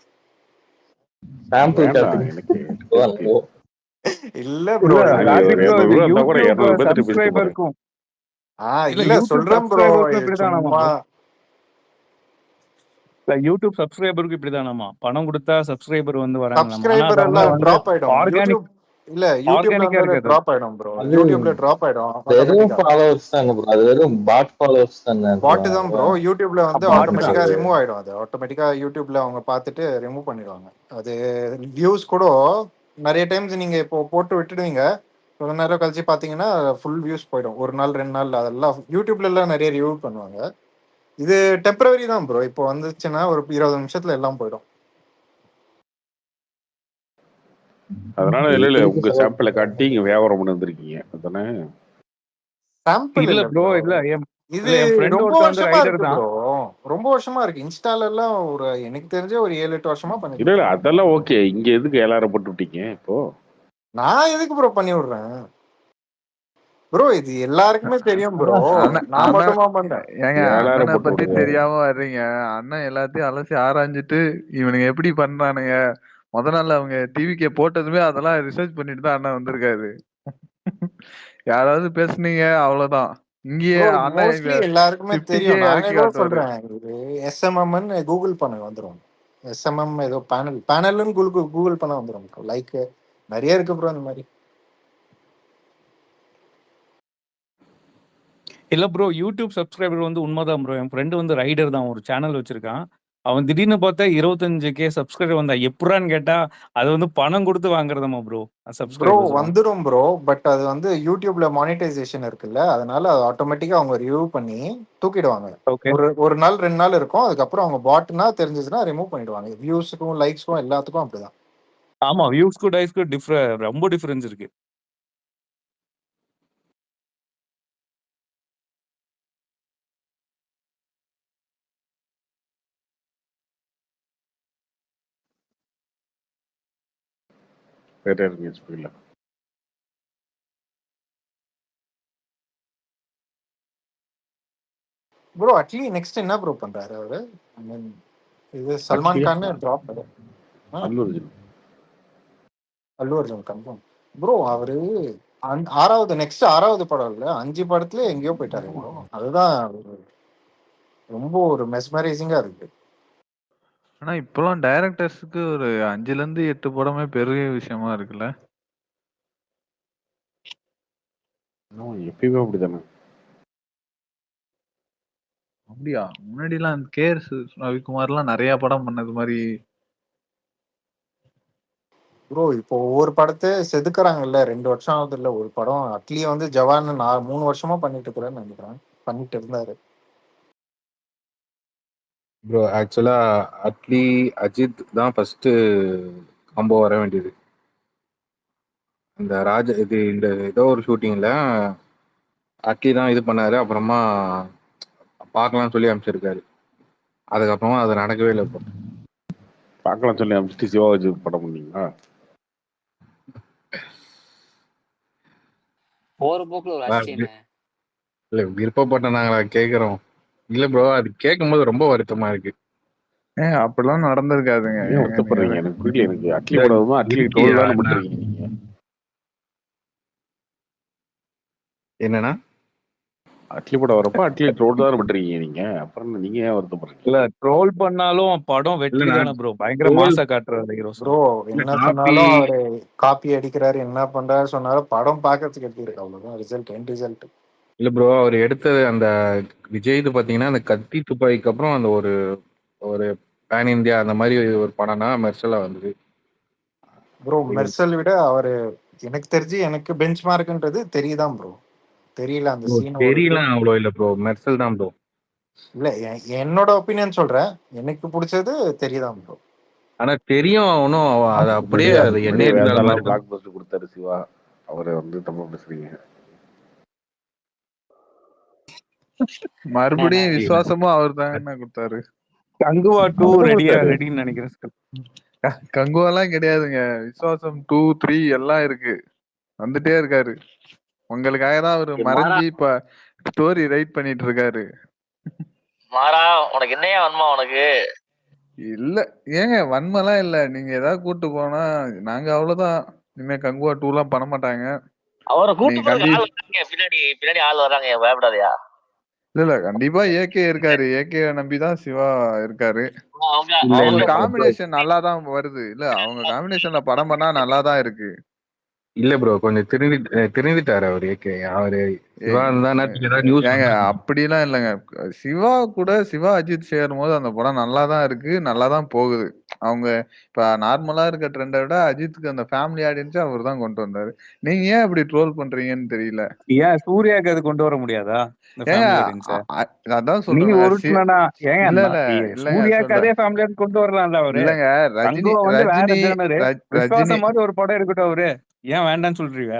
இல்ல ப்ரோ சப்ஸ்கிரைபருக்கும் இல்ல சொல்றேன் ப்ரோ. சும்மா யூடியூப் சப்ஸ்கிரைபருக்கு இப்படிதானாமா? பணம் கொடுத்தா சப்ஸ்கிரைபர் வந்து வராங்க. சப்ஸ்கிரைபர் எல்லாம் டிராப் ஆயிடும். ஆர்கானிக் இல்ல யூடியூப்ல வந்து டிராப் ஆயிடும் ப்ரோ. யூடியூப்ல டிராப் ஆயிடும். வெறும் ஃபாலோவர்ஸ் தான ப்ரோ. அது வெறும் பாட் ஃபாலோவர்ஸ் தான. பாட் தான் ப்ரோ. யூடியூப்ல வந்து ஆட்டோமேட்டிக்கா ரிமூவ் ஆயிடும். அது ஆட்டோமேட்டிக்கா யூடியூப்ல அவங்க பார்த்துட்டு ரிமூவ் பண்ணிடுவாங்க. அது வியூஸ் கூட நிறைய டைம்ஸ் நீங்க இப்போ போட்டு விட்டுடுவீங்க, கொஞ்ச நேரம் கழிச்சு பாத்தீங்கன்னா ஃபுல் வியூஸ் போயிடும். ஒரு நாள் 2 நாள் அதெல்லாம் யூடியூப்ல எல்லாம் நிறைய ரிவ்யூ பண்ணுவாங்க. இது டெம்பரவரி தான் ப்ரோ. இப்போ வந்துச்சுன்னா ஒரு 20 நிமிஷத்துல எல்லாம் போயிடும். அதனால இல்ல உங்க சாம்பிளை காட்டி இங்க வியாபாரம் பண்ணி வந்திருக்கீங்க அதானே? சாம்பிள் இல்ல ப்ரோ. இது ரொம்ப வருஷமா இருக்கு ப்ரோ. ரொம்ப வருஷமா இருக்கு. இன்ஸ்டால எல்லாம் ஒரு எனக்கு தெரிஞ்ச ஒரு 7-8 வருஷமா பண்ணிட்டு. இல்ல அதெல்லாம் ஓகே. இங்க எதுக்கு 7000 போட்டு விட்டீங்க இப்போ? நான் எதுக்கு ப்ரோ பண்ணி விடுறேன் ப்ரோ? இது எல்லாருக்குமே தெரியும் ப்ரோ. நான் மட்டுமா பண்ணேன்? ஏங்க அண்ணனை பத்தி தெரியாம வர்றீங்க. அண்ணன் எல்லாத்தையும் அலசி ஆராய்ஞ்சிட்டு இவனுங்க எப்படி பண்றானுங்க, முத நாள் அவங்க டிவிக்கே போட்டதுமே அதெல்லாம் ரிசர்ச் பண்ணிட்டு தான் அண்ணன் வந்திருக்காரு. யாராவது பேசுனீங்க அவ்வளவுதான். இங்கேயே மோஸ்ட்லி எல்லாருக்குமே தெரியும். நானே கூட சொல்றேன், இது SMM கூகுள் பண்ண வந்துரும். SMM ஏதோ பேனல்னு கூகுள் பண்ண வந்துரும். லைக் நிறைய இருக்கு ப்ரோ இந்த மாதிரி. இல்ல ப்ரோ, யூடியூப் சப்ஸ்கிரைபர் வந்து உண்மைதான் ப்ரோ. என் ஃப்ரெண்டு வந்து ரைடர் தான், ஒரு சேனல் வச்சிருக்கான். அவன் திடீர்னு பார்த்தா 25K சப்ஸ்கிரைபர் வந்தா எப்படான்னு கேட்டா அது வந்து பணம் கொடுத்து வாங்குறதாமா ப்ரோ. ப்ரோ வந்துடும் ப்ரோ. பட் அது வந்து யூடியூப்ல மானிட்டைசேஷன் இருக்குல்ல, அதனால அது ஆட்டோமேட்டிக்கா அவங்க ரிவ்யூ பண்ணி தூக்கிடுவாங்க. ஒரு நாள் 2 நாள் இருக்கும். அதுக்கப்புறம் அவங்க பாட்னா தெரிஞ்சிச்சுன்னா ரிமூவ் பண்ணிடுவாங்க. வியூஸுக்கும் லைக்ஸ்க்கும் எல்லாத்துக்கும் அப்படிதான். ஆமா, வியூஸ்க்கும் டைஸ்க்கும் ரொம்ப டிஃபரன்ஸ் இருக்கு. ப்ரோ அட்லி நெக்ஸ்ட் என்ன ப்ரோ பண்றாரு அவரு? ஐ மீன் இது சல்மான் கான் டிராப் அல்லு அர்ஜுன் கன்ஃபார்ம் ப்ரோ. அவரு நெக்ஸ்ட் 6வது படம் இல்ல, 5 படத்துல எங்கேயோ போயிட்டாரு ப்ரோ. அதுதான் ரொம்ப ஒரு மெஸ்மரைசிங்கா இருக்கு. ஆனா இப்பெல்லாம் டைரக்டர்ஸ்க்கு ஒரு 5ல இருந்து 8 படமே பெரிய விஷயமா இருக்குல்ல. எப்பயுமே அப்படிதானே? அப்படியா? முன்னாடிலாம் KS ரவிக்குமார்லாம் நிறைய படம் பண்ணது மாதிரி. ப்ரோ இப்போ ஒவ்வொரு படத்தை செதுக்குறாங்கல்ல. 2 வருஷம் ஆகுது இல்ல ஒரு படம். அட்லி வந்து ஜவான் 3 வருஷமா பண்ணிட்டு இருக்கிறேன்னு நினைக்கிறேன். பண்ணிட்டு இருந்தாரு ப்ரோ. ஆக்சுவலா அட்லி அஜித் தான் ஃபர்ஸ்ட் காம்போ வர வேண்டியது. இந்த ஏதோ ஒரு ஷூட்டிங்ல அட்லி தான் இது பண்ணாரு. அப்புறமா பார்க்கலாம்னு சொல்லி அனுப்பிச்சிருக்காரு. அதுக்கப்புறமா அது நடக்கவே இல்லை. இப்போ பார்க்கலாம் சொல்லி அனுப்பிச்சிட்டு சிவாஜி படம் பண்ணீங்களா? போற போக்குல ஒரு ஆச்சரியமே இல்ல, விருப்பப்பட்ட நாங்களா கேக்குறோம். இல்ல ப்ரோ, அது கேட்கும்போது ரொம்ப வருத்தமா இருக்கு. அப்படிலாம் நடந்திருக்காதுங்க. வருத்தப்படுறீங்க? எனக்கு புரியல. எனக்கு அட்லி படம் அட்லி டோல் தானே பண்றீங்க நீங்க. என்னன்னா அட்லி படம் வரப்ப அட்லி ட்ரோல் தான் பண்றீங்க நீங்க, அப்புறம் நீங்க ஏன் வருத்தப்படுறீங்க? இல்ல ட்ரோல் பண்ணாலும் படம் இல்ல வெற்றி நான் தானே ப்ரோ, பயங்கர troll மாசா காட்டுறாரு ஹீரோஸ். ப்ரோ இல்ல என்ன காப்பி சொன்னாலும் அவரு காப்பி அடிக்கிறாரு, என்ன பண்றாரு சொன்னாலும் படம் பார்க்கறதுக்கு எப்படி இருக்கு, அவ்வளவுதான் ரிசல்ட், எண்ட் ரிசல்ட். இல்ல ப்ரோ, அவர் எடுத்தது அந்த விஜய் இது பாத்தீங்கன்னா அந்த கத்தி துப்பாக்கிக்கு அப்புறம் அந்த ஒரு ஒரு பேன் இந்தியா அந்த மாதிரி ஒரு படம்னா மெர்சலா வந்தது. ப்ரோ மெர்சல் விட அவரு எனக்கு தெரிஞ்சு எனக்கு பெஞ்ச் மார்க்ன்றது தெரியுதான் ப்ரோ. தெரியல அந்த ப்ரோ சீன் ஒரு தெரியலாம் அவ்வளோ இல்ல ப்ரோ, மெர்சல் தான் ப்ரோ. இல்ல என்னோட ஒப்பீனியன் சொல்றேன், எனக்கு பிடிச்சது தெரியுதான் ப்ரோ. ஆனா தெரியும் ஒன்றும் அது அப்படியே அது என்ன வெளியே இருந்தாலும் வேதாளம் மாதிரி தான். பிளாக் பஸ்டர் கொடுத்தாரு சிவா, அவரை வந்து தப்பா பேசுறீங்க. மறுபடியும் விசுவாசமும் அவர் தான் என்ன கொடுத்தாரு. கங்குவா 2 அவர்தான் ரெடியா கொடுத்தாரு. ரெடின்னு நினைக்கிறேன். கங்குவெல்லாம் கிடையாதுங்க, விசுவாசம் 2, 3 எல்லாம் இருக்கு, வந்துட்டே இருக்காரு. உங்களுக்காக தான் அவரு மாறா மறைஞ்சி இப்ப ஸ்டோரி ரைட் பண்ணிட்டு இருக்காரு. மாறா உனக்கு என்னையா வேணுமா உனக்கு? இல்ல ஏங்க வன்மைலாம் இல்ல, நீங்க ஏதாவது கூட்டு போனா நாங்க அவ்வளவுதான். இனிமே கங்குவா 2 எல்லாம் பண்ண மாட்டாங்க. அவரை கூட்டு நீங்க போறதுக்கு ஆள் வராங்க, பின்னாடி பின்னாடி ஆள் வராங்க, பயப்படாதயா. இல்ல கண்டிப்பா ஏகே இருக்காரு, ஏகே நம்பிதான் சிவா இருக்காரு. அவங்க இல்ல அவங்க இல்ல அவங்க காம்பினேஷன் நல்லா தான் வருது. இல்ல அவங்க காம்பினேஷன்ல படம் பண்ணா நல்லா தான் இருக்கு. இல்ல ப்ரோ, கொஞ்சம் திருந்திட்டாரு அவர். ஏகே அவரு சிவா இருந்தா ஏதாவது நியூஸ் ஏங்க அப்படிலாம் இல்லைங்க, சிவா கூட சிவா அஜித் சேரும் போது அந்த படம் நல்லா தான் இருக்கு, நல்லா தான் போகுது. அவங்க இப்ப நார்மலா இருக்க ட்ரெண்டை விட அஜித்துக்கு அந்த ஃபேமிலி ஆடியன்ஸ் அவர் தான் கொண்டு வந்தாரு. நீங்க ஏன் அப்படி ட்ரோல் பண்றீங்கன்னு தெரியல. ஏன் சூர்யாக்கு அது கொண்டு வர முடியாதா இந்த ஏங்க ஃபேமிலி ஆடியன்ஸ? அதான் நீ சொல்றேன். ஒருத்தனா ஏங்க இல்ல இல்ல இல்லைங்க சூர்யாக்கு சொல்றேன். அதே ஃபேமிலி ஆடியன்ஸ் கொண்டு வரலாம்ல அவரு. இல்லங்க ரஜினி கங்குவா வந்து வேற ரஜினி ஜேர்னரு, ரஜினி விஸ்வாசம் மாதிரி ஒரு படம் இருக்கட்டும் அவரு. ஏன் வேண்டாம்னு சொல்றீங்க?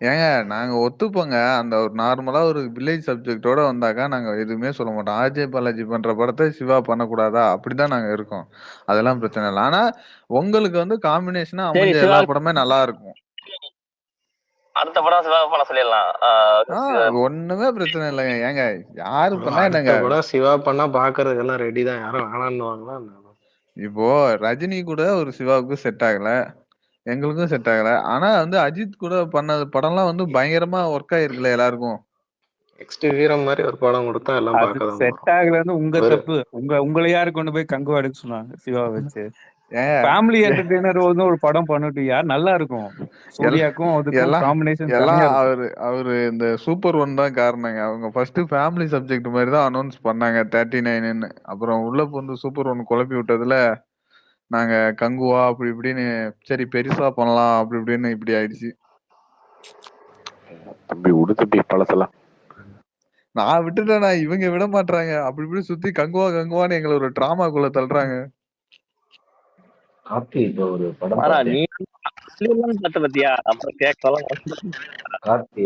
ஏங்க நாங்க ஒத்துப்போங்க, அந்த ஒரு நார்மலா ஒரு வில்லேஜ் சப்ஜெக்டோட வந்தாக்கா நாங்க எதுவுமே சொல்ல மாட்டோம். ஆர்ஜே பாலாஜி பண்ற படத்தை சிவா பண்ணக்கூடாதா, அப்படிதான் நாங்க இருக்கோம். அதெல்லாம் பிரச்சனை இல்லை. ஆனா உங்களுக்கு வந்து காம்பினேஷனா சரி அமைஞ்ச சிவா எல்லா படமே நல்லா இருக்கும். அடுத்த படம் சிவா பண்ண சொல்லிடலாம். ஒண்ணுமே பிரச்சனை இல்லைங்க. ஏங்க யாரு பண்ணா அடுத்த என்னங்க, படம் சிவா பண்ணா பாக்குறதுக்கெல்லாம் ரெடி தான், யாரும் வேணான்னுவாங்களா? இப்போ ரஜினி கூட ஒரு சிவாவுக்கு செட் ஆகல, எங்களுக்கும் செட் ஆகல. ஆனா வந்து அஜித் கூட பண்ண படம்லாம் வந்து பயங்கரமா ஒர்க் ஆயிருக்குல்ல எல்லாருக்கும். நெக்ஸ்ட் வீரம் மாதிரி ஒரு படம் கொடுத்தா எல்லாம் அது பார்க்க தான் செட் போறோம். ஆகலன்னு உங்க ஒரு தப்பு. உங்களை யாரு கொண்டு போய் கங்குவா எடுக்க சொன்னாங்க சிவாவை வச்சு? ஏங்க ஃபேமிலி என்டர்டெய்னர் வந்து ஒரு படம் பண்ணிட்டியா நல்லா இருக்கும். சூர்யாக்கும் அதுக்கும் எல்லாம் காம்பினேஷன் எல்லாம் செமையா இருக்கும். அவரு இந்த சூப்பர் ஒன் தான் காரணங்க. அவங்க ஃபர்ஸ்ட் ஃபேமிலி சப்ஜெக்ட் மாதிரி தான் அனௌன்ஸ் பண்ணாங்க 39ன்னு. அப்புறம் உள்ள வந்து சூப்பர் ஒன் குழப்பி விட்டதுல நாங்க கங்குவா அப்படி இப்படின்னு சரி பெருசா பண்ணலாம் அப்படி இப்படின்னு இப்படி ஆயிடுச்சு. தம்பி உடுத்துப்பி பழசெல்லாம் நான் விட்டுட்டேனா, இவங்க விட மாட்டாங்க. அப்படி இப்படி சுத்தி கங்குவா கங்குவான்னு எங்களை ஒரு டிராமாக்குள்ள தள்ளுறாங்க. கார்த்தி இப்போ ஒரு படம் மாறா பார்த்தேன். நீ பார்த்த பத்தியா? அப்புறம் கேட்கலாம். கார்த்தி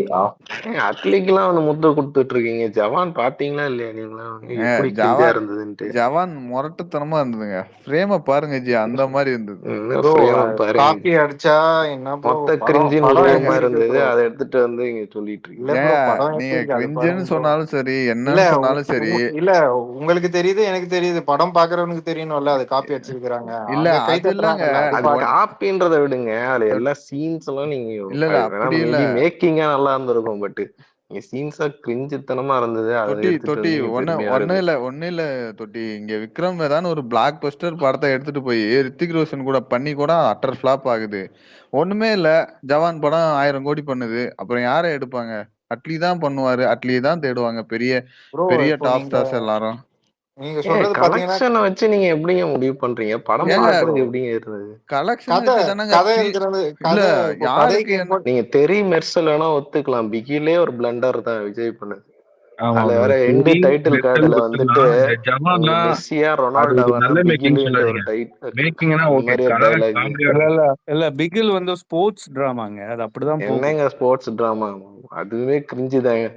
அட்லிக்கெல்லாம் வந்து முத்து கொடுத்துட்டு இருக்கீங்க. ஜவான் பாத்தீங்களா இல்லையா நீங்களாம்? எப்படி கிரிஞ்சா ஜவான் இருந்ததுன்ட்டு. ஜவான் முரட்டுத்தனமா இருந்ததுங்க. ஃப்ரேம பாருங்க ஜி, அந்த மாதிரி இருந்தது. ப்ரோ பாருங்க, காப்பி அடிச்சா என்ன ப்ரோ, மொத்த படம் கிரிஞ்சின் படம் உருவமா எப்படி இருக்கு இருந்தது. ப்ரோ? அதை எடுத்துட்டு வந்து இங்க சொல்லிட்டு இருக்கீங்க. இல்ல ப்ரோ படம் நீங்க எப்படி இருக்கு அது கிரிஞ்சுன்னு பாருங்க ப்ரோ. சொன்னாலும் சரி, இல்ல என்னன்னு சொன்னாலும் சரி, இல்ல உங்களுக்கு தெரியுது எனக்கு தெரியுது, படம் பாக்குறவனுக்கு தெரியணும்ல அது காப்பி அடிச்சிருக்காங்க. இல்ல அவங்க கை அது இல்லங்க. தட்டுறாங்கல்ல அது அது பாருங்க. காப்பின்றத விடுங்க, அதுல எல்லா சீன்ஸ் எல்லாம் நீங்க இல்ல இல்ல அப்படி இல்ல மேபி மேக்கிங்கா நல்லா இருந்திருக்கும். பட் நீங்க சீன்ஸா கிரிஞ்சித்தனமா இருந்தது, அதை தொட்டி எடுத்துட்டு தொட்டி வந்து ஒண்ணு பெருமையா ஒண்ணு இருக்கு. இல்ல ஒண்ணு இல்ல தொட்டி, இங்க விக்ரம் வேதான்னு ஒரு பிளாக் பஸ்டர் படத்தை எடுத்துட்டு போய் ரித்திக் ரோஷன் கூட பண்ணி கூட அட்டர் ஃபிளாப் ஆகுது. ஒண்ணுமே இல்ல, ஜவான் படம் 1000 கோடி பண்ணுது. அப்புறம் யாரை எடுப்பாங்க? அட்லி தான் பண்ணுவாரு, அட்லி தான் தேடுவாங்க பெரிய ப்ரோ பெரிய இப்போ டாப் நீங்க ஸ்டார்ஸ் எல்லாரும். நீங்க சொல்றது பாத்தீங்கன்னா கலெக்ஷனை வச்சு நீங்க எப்படிங்க முடிவு பண்றீங்க? படம் ஏங்க இல்ல ப்ரோ, பாக்குறதுக்கு எப்படிங்க இருந்தது? கலெக்ஷன் கதை வச்சு தானங்க கதை இருக்கிறது, இல்ல கதை இப்போ யாருக்கு கதைக்கு என்ன இம்பார்ட். நீங்க தெரி மெர்சல் வேணா ஒத்துக்கலாம், பிகிலே ஒரு பிளண்டர் தான் விஜய் பண்ணது. ஆமா அதுல ப்ரோ, வேற எண்டு தெரி டைட்டில் மெர்சல் கார்டுல வந்துட்டு ஒத்துக்கலாம். இந்த நீங்க ஜவான்லாம் மெஸ்ஸியா அது ரொனால்டோவா ஒரு நல்ல தான் மேக்கிங் பிகிலுன்ட்டு ஒரு சொல்லாதீங்க. மேக்கிங்னா அந்த ஓகே, மாதிரி ஒரு கதை டைலாக். காமெடியா இல்ல இருக்கும். இல்ல இல்ல பிகில் வந்து ஸ்போர்ட்ஸ் டிராமாங்க, அது அப்படிதான் போகும். என்னங்க ஸ்போர்ட்ஸ் டிராமா? அதுவே கிரிஞ்சுதாங்க.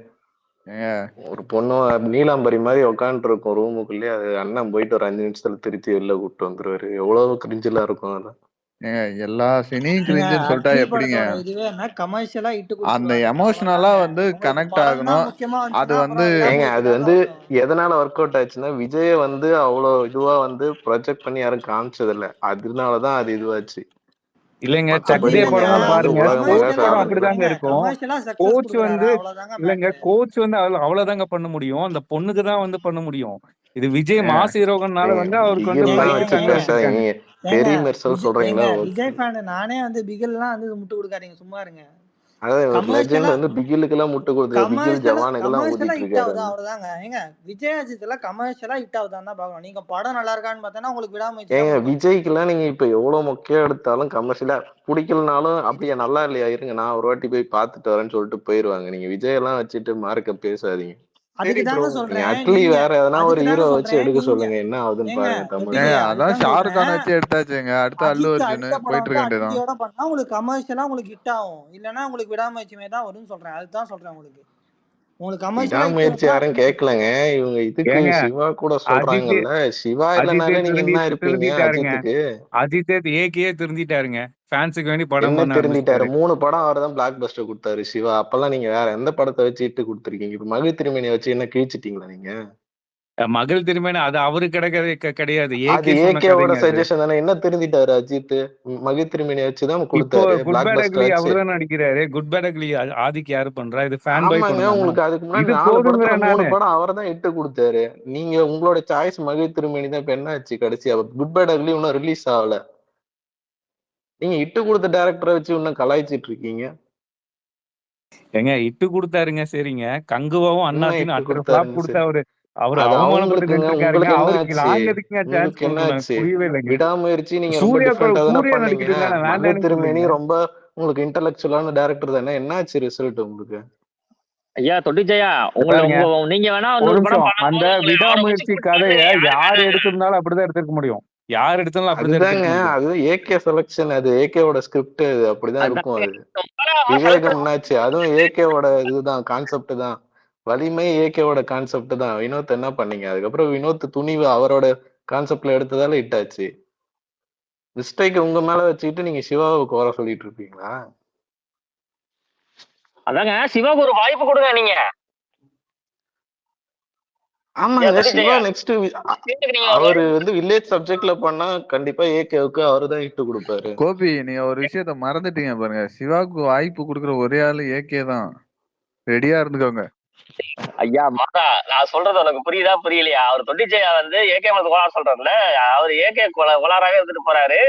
ஏங்க ஒரு பொண்ணு நீலாம்பரி மாதிரி உட்காந்துட்டு இருக்கும் ரூமுக்குள்ளேயே, அது அண்ணன் போயிட்டு ஒரு 5 நிமிஷத்துல திருத்தி வெளில கூப்பிட்டு வந்துருவாரு. எவ்வளவு கிரிஞ்சிலாம் இருக்கும் அதெல்லாம். ஏங்க எல்லா சினியும் கிரிஞ்சுன்னு சொல்லிட்டா அட்லி எப்படிங்க? படத்தோட இதுவே என்ன கமர்ஷியலா இட்டு அந்த குடிச்சிருவானுங்க எமோஷனலா அவ்வளவுதாங்க. வந்து உங்களுக்கு கனெக்ட் படம் தான் ஆகணும். முக்கியமா அது வந்துச்சுன்னா வந்து அப்புறம் ஏங்க அது விடாமுயற்சி வந்து தாங்க. எதனால ஒர்க் அவுட் ஆச்சுன்னா, விஜய வந்து அவ்வளோ இதுவா வந்து ப்ரொஜெக்ட் பண்ணி யாரும் காமிச்சது இல்ல. அதனாலதான் அது இதுவாச்சு. இல்லைங்க மத்தபடி சக்தே இல்லைங்க நீங்க படம்லாம் வந்து பாருங்க. உலக மெகா கோச் கமர்ஷியலா படம் ஸ்டார் அப்படிதாங்க ஏங்க இருக்கும். கமர்ஷியலா சக்சஸ் கோச் கொடுக்குறாரா வந்து அவ்வளவுதாங்க இல்லைங்க மேட்ரு. கோச் வந்து அவ்வளவுதாங்க பண்ண முடியும். அந்த பொண்ணுக்கு தான் வந்து பண்ண முடியும். இது விஜய் மாஸ் ஹீரோகனால வந்து அவருக்கு வந்து ஏங்க பிகில்லாம் ஃபைட் வச்சு ஏங்க பண்ணி ஏங்க வச்சிருக்காங்க. பேசாதீங்க. ஏங்க பெரிய மெர்சல் ஏங்க சொல்றீங்களா? ஓகே. விஜய் ஃபேன் நானே வந்து பிகில்லாம் வந்து முட்டு கொடுக்காதீங்க சும்மா இருங்க. அதாவது ஒரு லெஜெண்ட் கமர்ஷியலா வந்து பிகிலுக்கெல்லாம் முட்டு கொடுத்து பிகில் ஜவானுக்கெல்லாம் கமர்ஷியலா ஊதிட்டு ஹிட் இருக்காரு. ஆகுதா அவ்வளவுதாங்க. ஏங்க விஜய் அஜித்ல கமர்ஷியலா ஹிட் ஆகுதான்னு தான் பார்க்கணும். நீங்க படம் நல்லா இருக்கான்னு பார்த்தா உங்களுக்கு விடாமுயற்சி தான் ஏங்க பிடிக்கும். விஜய்க்குலாம் நீங்க இப்ப எவ்வளவு மொக்கையா எடுத்தாலும் கமர்ஷியலா பிடிக்கலனாலும் அப்படியே நல்லா இல்லையா இருங்க நான் ஒரு வாட்டி போய் பார்த்துட்டு வரேன்னு சொல்லிட்டு போயிருவாங்க. நீங்க விஜய் எல்லாம் வச்சுட்டு மார்க்க பேசாதீங்க. அதுக்கு தாங்க நீங்க சொல்றேன். அட்லி நீங்க வேற எதனா ஒரு அதுக்கு தாங்க ஹீரோ வச்சு சொல்றேன். எடுக்க நீங்க சொல்லுங்க என்ன ஆகுதுன்னு ஏங்க பாருங்க தமிழ். தொட்டிஜே அதான் அதுக்கு தான் ஷாருக் கான் சொல்றேன். வச்சு எடுத்தாச்சுங்க. அடுத்து அல்லு அர்ஜுன் அடுத்த படம் போயிட்டு வந்து இருக்க வேண்டியதான். அட்லியோட பண்ணா உங்களுக்கு கமர்ஷியலா உங்களுக்கு ஹிட் ஆகும். இல்லைன்னா உங்களுக்கு விடாமுயற்சியுமே தான் வரும்னு சொல்றேன். அதுதான் சொல்றேன் உங்களுக்கு கமர்ஷியலா ஹிட் விடாமுயற்சி இருந்தா யாரும் கேட்கலங்க. இவங்க இதுக்கு ஏங்க சிவா கூட அஜித் சொல்றாங்கல்ல. சிவா அஜித்தே இல்லைனாலே நீங்க என்ன இருப்பீங்க திருந்திட்டாருங்க. அஜித்துக்கு? அஜித்தே ஏகே திருந்திட்டாருங்க. ஃபேன்ஸுக்கு வேண்டி படம் என்ன பண்ண திருந்திட்டாரு? ஆரம்பிச்சிட்டாரு. 3 படம் அவர் தான் பிளாக் பஸ்டர் கொடுத்தாரு சிவா. அப்பெல்லாம் நீங்க வேற எந்த படத்தை வச்சு இட்டு கொடுத்துருக்கீங்க? இப்ப மகிழ் திருமணியை வச்சு என்ன கிழிச்சிட்டீங்களா நீங்க? மகள் திருமணி அது அவரு கிடையாது. அது ஏகே சொன்ன ஏகேவோட கதைங்க அது. சஜஷன் தானே. என்ன திருந்திட்டாரு அஜித்? மகிழ் திருமணியை வச்சுதான் இப்போ கொடுத்தாரு. Good block bad buster ugly ஆச்சு. அவர்தான் நடிக்கிறாரு. குட் பேட் அக்லி ஆதிக்கு யாரு பண்றா? இது ஃபேன் பாய் ஆமாங்க. படம் தானே. உங்களுக்கு அதுக்கு முன்னாடி இது 4 படத்துல போதுங்கிறேன் 3 நானு. படம் அவர் தான் இட்டு கொடுத்தாரு. நீங்க உங்களோட சாய்ஸ் மகிழ் திருமணி தான். இப்ப என்ன ஆச்சு கடைசியா? குட் பேட் அக்லி இன்னும் ரிலீஸ் ஆகல. நீங்க இட்டு கொடுத்த டைரக்டரை வச்சு இன்னும் கலாய்ச்சிட்டு இருக்கீங்க. ஏங்க இட்டு கொடுத்தாருங்க சரிங்க. கங்குவாவும் என்ன அண்ணாச்சின்னு இட்டு அத்தனை ஃபிளாப் கொடுத்தாருன்னு கொடுத்து சரி. அவரு அது அவமானப்பட்டு அவங்களுக்குங்க. நின்று இருக்காருங்க. உங்களுக்கு என்ன அவருக்கு ஆச்சு? நாங்க எதுக்குங்க சான்ஸ் உங்களுக்கு என்ன கொடுக்கணும்? எனக்கு ஆச்சு? புரியவே இல்லைங்க. விடாமுயற்சி நீங்க ரொம்ப டிஃப்ரெண்டா தானே சூர்யா பண்ணீங்க. நடிக்குது இல்ல, நான் மகிழ் வேண்டாம்னு திருமேனி சொல்றீங்க. ரொம்ப உங்களுக்கு இன்டெலெக்சுவலான டைரக்டர் தானே. என்ன ஆச்சு ரிசல்ட் உங்களுக்கு? ஐயா தொட்டிச்சையா பாருங்க நீங்க வேணா வந்து ஒரு ஒரு படம் நிமிஷம். அந்த பண்ணும்போது உங்களை அவரை வச்சு விடாமுயற்சி கதைய யார் எடுத்திருந்தாலும் அப்படிதான் எடுத்திருக்க முடியும். யார் எடுத்தாலும் அப்படிதான் அதுதாங்க. எடுத்திருக்க முடியும். அது ஏகே செலக்ஷன். அது ஏகேவோட ஸ்கிரிப்ட். அது அப்படிதான் இருக்கும். அது விவேகம் என்னாச்சு? அதுவும் ஏகேவோட இதுதான் கான்செப்ட் தான். வலிமை ஏகேவோட கான்செப்ட் தான். வினோத் என்ன பண்ணீங்க? அதுக்கப்புறம் வினோத் துணிவு அவரோட கான்செப்ட்ல எடுத்ததால ஹிட் ஆச்சு. மிஸ்டேக் உங்க மேல வச்சுக்கிட்டு நீங்க சிவாவை குறை சொல்லிட்டு இருப்பீங்களா? அதாங்க சிவாக்கு ஒரு வாய்ப்பு கொடுங்க நீங்க. ஆமாங்க. சிவா நெக்ஸ்ட் அவரு வந்து வில்லேஜ் சப்ஜெக்ட்ல பண்ணா கண்டிப்பா ஏகேவுக்கு அவரு தான் ஹிட் கொடுப்பாரு. கோபி நீங்க ஒரு விஷயத்த மறந்துட்டீங்க பாருங்க. சிவாவுக்கு வாய்ப்பு கொடுக்குற ஒரே ஆளு ஏகே தான். ரெடியா இருந்துக்கோங்க. ஐயா மாதா நான் சொல்றது உனக்கு புரியுதா புரியலையா? அவர் தொட்டிச்சையா வந்து ஏகே மது கோளாறு சொல்றதுல அவர் ஏகே கோளாறாக இருந்துட்டு போறாரு.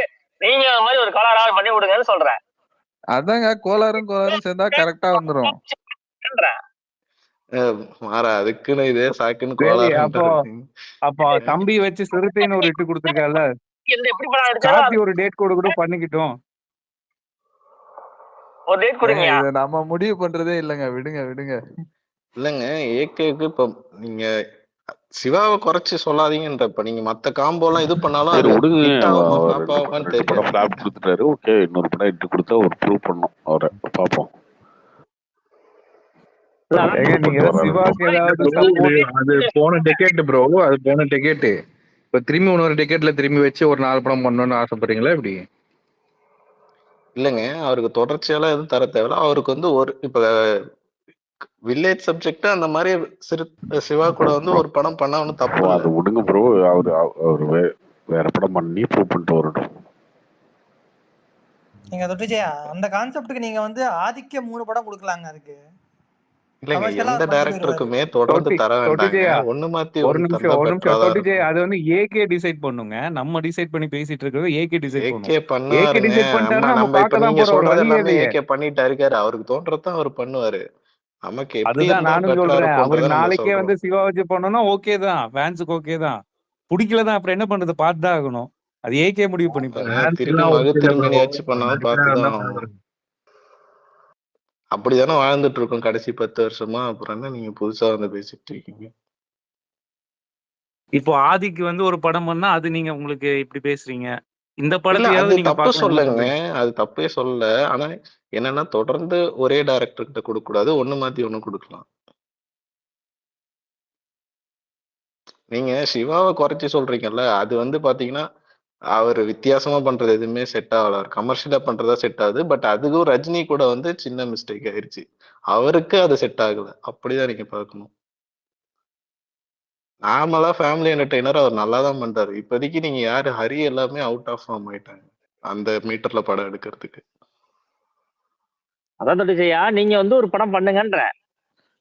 நீங்க அந்த மாதிரி ஒரு கோளாறாக பண்ணி விடுங்கன்னு சொல்றேன். அதாங்க கோளாறும் சேர்ந்தா கரெக்டா வந்துரும். மாறா அதுக்குன்னு இதே சாக்குன்னு சரி கோளாறுன்றாரு. அப்போ தம்பி வச்சு சிறுத்தைன்னு ஒரு இட்டு கொடுத்திருக்கால. எப்படி படம் எடுத்தாலும் கார்த்தி ஒரு டேட் கோடு கூட பண்ணிக்கிட்டோம். ஒரு டேட் கொடுங்க. இத நம்ம முடிவு பண்றதே இல்லங்க. விடுங்க. இல்லங்க ஏகேக்கு இப்ப நீங்க சிவாவை குறைச்சு சொல்லாதீங்கன்றப்ப நீங்க மத்த காம்போ எல்லாம் இது பண்ணாலும் அது ஹிட் ஆகுமா ஃபிளாப் ஆகுமான்னு தெரியல. ஃபிளாப் கொடுத்துட்டாரு. ஓகே இன்னொரு படம் இட்டு கொடுத்தா ஒரு ப்ரூவ் பண்ணும் அவரை. பாப்போம். அது போன டெக்கேட் ப்ரோ. அது போன டெக்கேட். இப்ப திரும்பி இன்னொரு டெக்கேட்ல திரும்பி வச்சு ஒரு 4 படம் பண்ணணும்னு ஆசைப்படுறீங்களா எப்படி? இல்லங்க அவருக்கு தொடர்ச்சியால எதுவும் தர தேவையில்ல. அவருக்கு வந்து ஒரு இப்ப வில்லேஜ் சப்ஜெக்ட் அந்த மாதிரி சிவா கூட வந்து ஒரு படம் பண்ணா ஒன்னும் தப்பு இல்ல. அது விடுங்க ப்ரோ. அவரு வேற படம் பண்ணி ப்ரூவ் பண்ணிட்டு வரட்டும். நீங்க தொட்டிச்சையா அந்த கான்செப்டுக்கு நீங்க வந்து ஆதிக்க 3 படம் கொடுக்கலாங்க. அதுக்கு இல்லங்க எந்த டைரக்டருக்குமே தொடர்ந்து தர வேண்டாங்க. ஒண்ணு மாத்தி ஒரு ஒண்ணு நிமிஷம் தந்தா ஒரு பெட்டரா நிமிஷம் தான் தொட்டிச்சே. இருக்கும். அது வந்து ஏகே டிசைட் பண்ணுங்க. நம்ம டிசைட் பண்ணி பேசிட்டு இருக்கிறது ஏகே டிசைட் பண்ணும். ஏகே பண்ணுவாருங்க. டிசைட் பண்ணிட்டாருன்னா நம்ம நம்ம இப்ப பார்க்க தான் நீங்க போறோம். சொல்றது வழியே எல்லாமே இல்லையே. ஏகே பண்ணிட்டாரு இருக்காரு. அவருக்கு தோன்றதான் அவர் பண்ணுவாரு. நமக்கு எப்படி அதுதான் இருந்தா நானும் பெட்டரா சொல்றேன். அவர் இருக்கும்ன்றத நம்ம நாளைக்கே வந்து சொல்றோம். சிவா வச்சு பண்ணோம்னா ஓகே தான். ஃபேன்ஸுக்கு ஓகே தான். பிடிக்கலதான் அப்புறம் என்ன பண்றது? பார்த்து தான் ஆகணும். அது ஏகே முடிவு பண்ணிப்பாரு. திருப்பி மகு திருமணி வச்சு பண்ணாலும் பார்த்துதான் ஆகணும். அப்படிதானே வாழ்ந்துட்டு இருக்கோம் கடைசி 10 வருஷமா. அப்புறம் என்ன நீங்க புதுசா வந்து பேசிட்டு இருக்கீங்க? இப்போ ஆதிக்கு வந்து ஒரு படம் பண்ணா அது நீங்க உங்களுக்கு இப்படி பேசுறீங்க. இந்த இல்ல அது படத்தையாவது நீங்க தப்பு பார்க்கணும். சொல்லங்க. அது தப்பே சொல்லல. ஆனா என்னன்னா தொடர்ந்து ஒரே டைரக்டர் கிட்ட கொடுக்க கூடாது. ஒண்ணு மாத்தி ஒண்ணு கொடுக்கலாம். நீங்க சிவாவை குறைச்சி சொல்றீங்கல்ல. அது வந்து பாத்தீங்கன்னா அவர் வித்தியாசமா பண்றது எதுவுமே செட் ஆகல. கமர்ஷியலா பண்றதா செட் ஆகுது. பட் அதுக்கும் ரஜினி கூட வந்து சின்ன மிஸ்டேக் ஆயிருச்சு. அவருக்கு அது செட் ஆகல. அப்படிதான் நீங்க பார்க்கணும். நார்மலா ஃபேமிலி என்டர்டெய்னர் அவர் நல்லா தான் பண்றாரு. இப்போதைக்கு நீங்க யாரு ஹரி எல்லாமே அவுட் ஆஃப் ஃபார்ம் ஆயிட்டாங்க. அந்த மீட்டர்ல படம் எடுக்கிறதுக்கு. அதான் தொட்டிச்சையா, நீங்க வந்து ஒரு படம் பண்ணுங்கன்ற.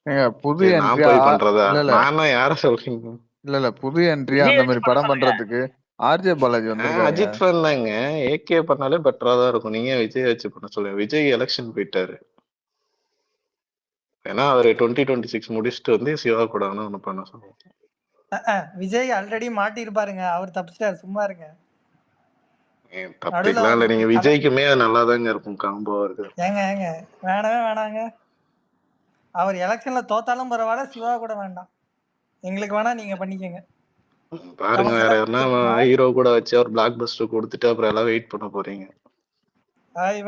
ஏங்க புது சரி, நான் என்ட்ரியா? போய் பண்றதா? இல்ல இல்ல நானா யார சொல்றீங்க? இல்ல புது என்ட்ரியா விஜய் அந்த வச்சு மாதிரி படம் படம் பண்ணுங்க. பண்றதுக்கு ஆர்ஜே பாலாஜி வந்திருக்காருங்க. அஜித் ஃபேன் தாங்க. ஏகே பண்ணாலே பெட்டரா தான் இருக்கும். நீங்க விஜய் வச்சு பண்ண சொல்லுங்க. விஜய் எலெக்ஷன் போயிட்டாரு. ஏன்னா அவரு 2026 முடிச்சுட்டு வந்து சிவா கூட ஒண்ணு பண்ண சொல்லுங்க. விஜய் ஆல்ரெடி மாட்டிருப்பாருங்க. அவர் தப்பிச்சிட்டாரு, சும்மா இருங்க. நடுவுல தப்பிக்கலாம் இல்ல, நீங்க விஜய்க்குமே அது நல்லாதாங்க இருக்கும் காம்போ இருக்கு. ஏங்க வேணவே வேணாங்க. அவர் எலெக்ஷன்ல தோத்தாலும் பரவாயில்ல, சிவா கூட வேண்டாம். எங்களுக்கு வேணா நீங்க பண்ணிக்கங்க. பாருங்க, வேற யாருன்னா ஹீரோ கூட வச்சு ஒரு பிளாக் பஸ்டர் கொடுத்துட்டு அப்புறம் எல்லாம் வெயிட் பண்ண போறீங்க.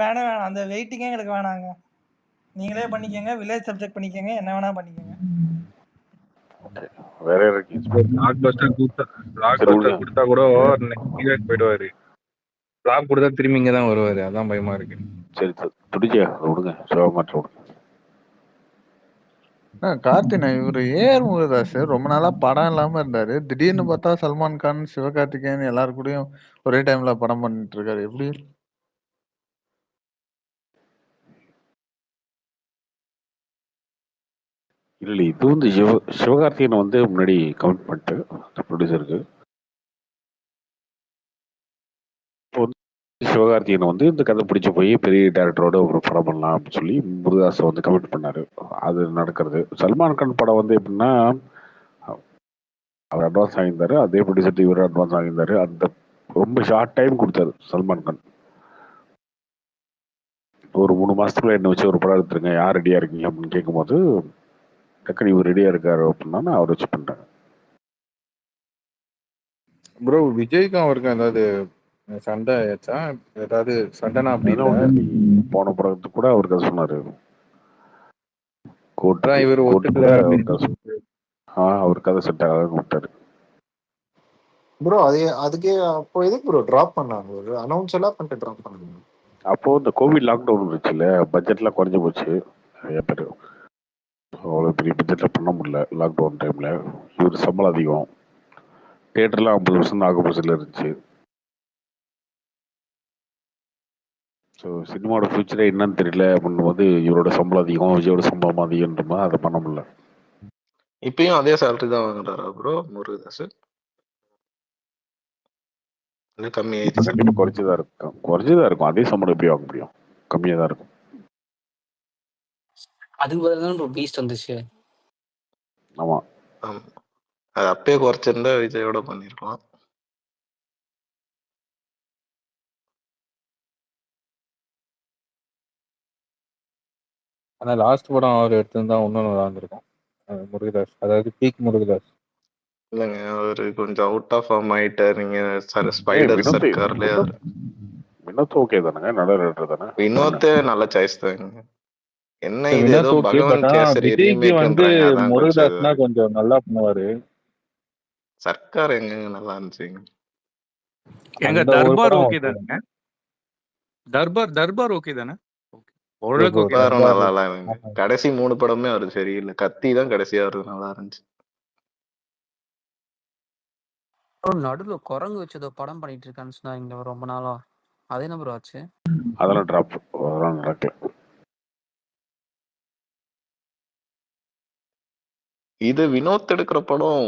வேணாம், அந்த வெயிட்டிங்கே எங்களுக்கு வேணாங்க. நீங்களே பண்ணிக்கங்க, வில்லேஜ் சப்ஜெக்ட் பண்ணிக்கங்க, என்ன வேணா பண்ணிக்கங்க. வேற இருக்கு பிளாக் பஸ்டர் கொடுத்தா கூட நெக்ஸ்ட் போயிடுவாரு. பிளாக் கொடுத்தா திரும்பி இங்க தான் வருவாரு. அதான் பயமா இருக்கு. சரி துடிச்சா விடுங்க, சிவமாற்ற விடுங்க. கார்த்தினா இவரு ஏஆர் முருகதாஸ் ரொம்ப நாளா படம் இல்லாம இருந்தாரு. திடீர்னு பார்த்தா சல்மான் கான், சிவகார்த்திகேயன் எல்லாரு கூடயும் ஒரே டைம்ல படம் பண்ணிட்டு இருக்காரு. எப்படி? இல்லை, இது வந்து சிவகார்த்திகேயன் வந்து முன்னாடி கமெண்ட் பண்ணிட்டு ப்ரொடியூசருக்கு. இப்போ வந்து சிவகார்த்திகேயன் வந்து இந்த கதை பிடிச்சி போய் பெரிய டேரக்டரோட ஒரு படம் பண்ணலாம் அப்படின்னு சொல்லி முருகதாஸை வந்து கமெண்ட் பண்ணாரு. அது நடக்கிறது. சல்மான் கான் படம் வந்து எப்படின்னா, அவர் அட்வான்ஸ் ஆகியிருந்தாரு, அதே ப்ரொடியூசர் இவர் அட்வான்ஸ் ஆகியிருந்தாரு. அந்த ரொம்ப ஷார்ட் டைம் கொடுத்தாரு சல்மான் கான். ஒரு 3 மாசத்துக்குள்ள என்ன வச்சு ஒரு படம் எடுத்துருங்க, யார் ரெடியா இருக்கீங்க அப்படின்னு கேட்கும்போது டக்குனு இவர் ரெடியா இருக்காரு அப்படின்னா நான் அவர் வச்சு பண்றேன். ப்ரோ விஜய்க்கும் அவருக்கும் ஏதாவது சண்டை ஆச்சா? ஏதாவது சண்டைனா அப்படி இல்லை. போன படத்துக்கு கூட அவருக்கு அதை சொன்னாரு. இவர் அவர் கதை செட் ஆகாதுன்னு விட்டாரு. ப்ரோ அதுக்கே அப்போ எதுக்கு ப்ரோ டிராப் பண்ணாங்க? ஒரு அனௌன்ஸ் எல்லாம் பண்ணிட்டு டிராப் பண்ணாங்க. அப்போ இந்த கோவிட் லாக்டவுன் இருந்துச்சுல்ல, பட்ஜெட்லாம் குறைஞ்சு போச்சு. நிறைய பேர் அவ்வளோ பெரிய பட்ஜெட்ல பண்ண முடியல லாக்டவுன் டைம்ல. இவர் சம்பளம் அதிகம், தியேட்டர்லாம் 50% ஆக்குபேஷன்ல இருந்துச்சு. ஸோ சினிமாவோட ஃபியூச்சரே என்னன்னு தெரியல அப்படின்னு போது இவரோட சம்பளம் அதிகம், விஜயோட சம்பளம் அதிகம்ன்றமா அதை பண்ண முடியல. இப்பயும் அதே சேலரி தான் வாங்குறாரா ப்ரோ முருகதாஸ்? கண்டிப்பா குறைச்சுதான் இருக்கும். அதே சம்பளம் எப்படி வாங்க முடியும்? கம்மியா தான் இருக்கும். அதுக்கு பதில் தான் ப்ரோ பீஸ்ட் வந்துச்சு. ஆமா, அது அப்பயே குறைச்சிருந்தா விஜயோட பண்ணிருக்கலாம். ஆனா லாஸ்ட் படம் அவர் எடுத்திருந்தா இன்னும் நல்லா இருந்திருக்கும். முருகதாஸ், அதாவது பீக் முருகதாஸ். இல்லைங்க, அவரு கொஞ்சம் அவுட் ஆஃப் ஃபார்ம் ஆயிட்டாரு. நீங்க ஸ்பைடர் சர்க்கார்ல வினோத் ஓகே தானங்க, நல்ல ரைட்டர் தானே. வினோத் நல்ல சாய்ஸ் தாங்க. என்ன இது ஏதோ வினோத் ஓகே, பகவான் பட் கேசரி விஜய்க்கு வந்து ரீமேக்ன்றாங்க. அதான் முருகதாஸ்னா கொஞ்சம் நல்லா பண்ணுவாரு. சர்க்கார் எங்க நல்லா இருந்துச்சுங்க. எங்க தர்பார் ஓகே தானே? தர்பார் ஓகே தானே? ஓரளவுக்கு ஓகே. நல்லா இல்ல. கடைசி 3 படமே அவரு சரியில்லை. கத்தி தான் கடைசியா வருது, நல்லா இருந்துச்சு. நடுவுல குரங்கு வச்சதோ படம் பண்ணிட்டு இருக்கான்னு சொன்னாங்க ரொம்ப நாளா. அது என்ன ப்ரோ ஆச்சு? அதெல்லாம் டிராப், அதெல்லாம் நடக்கல. இது வினோத் எடுக்கிற படம்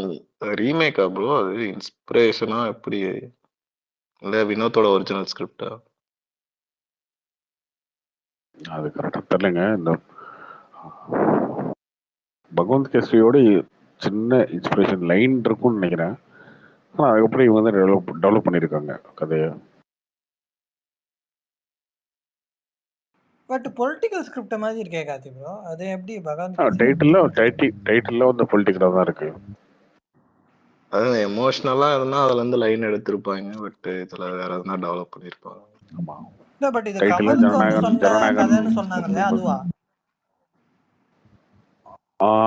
ரீமேக்கா ப்ரோ? அது இன்ஸ்பிரேஷனா எப்படி? இல்ல வினோத்தோட ஒரிஜினல் ஸ்கிரிப்டா? அது கரெக்டா தெரியலங்க. இந்த பகவந்த் கேசரியோட சின்ன இன்ஸ்பிரேஷன் லைன் இருக்கும்னு நினைக்கிறேன். ஆனால் அதுக்கப்புறம் இவங்க வந்து டெவலப் பண்ணியிருக்காங்க கதையை. பட் பொலிட்டிக்கல் ஸ்கிரிப்ட் மாதிரி இருக்கே கார்த்தி ப்ரோ, அது எப்படி பகவான்? டைட்டில் வந்து பொலிட்டிக்கலாக தான் இருக்கு. அது எமோஷனலா இருந்தா அதுல இருந்து லைன் எடுத்திருப்பாங்க. பட் இதுல வேற எதுனா டெவலப் பண்ணிருப்பாங்க. ஆமா, இல்ல பட் இது கமலுக்கு வந்து சொன்ன கதைன்னு சொன்னாங்களே, அதுவா?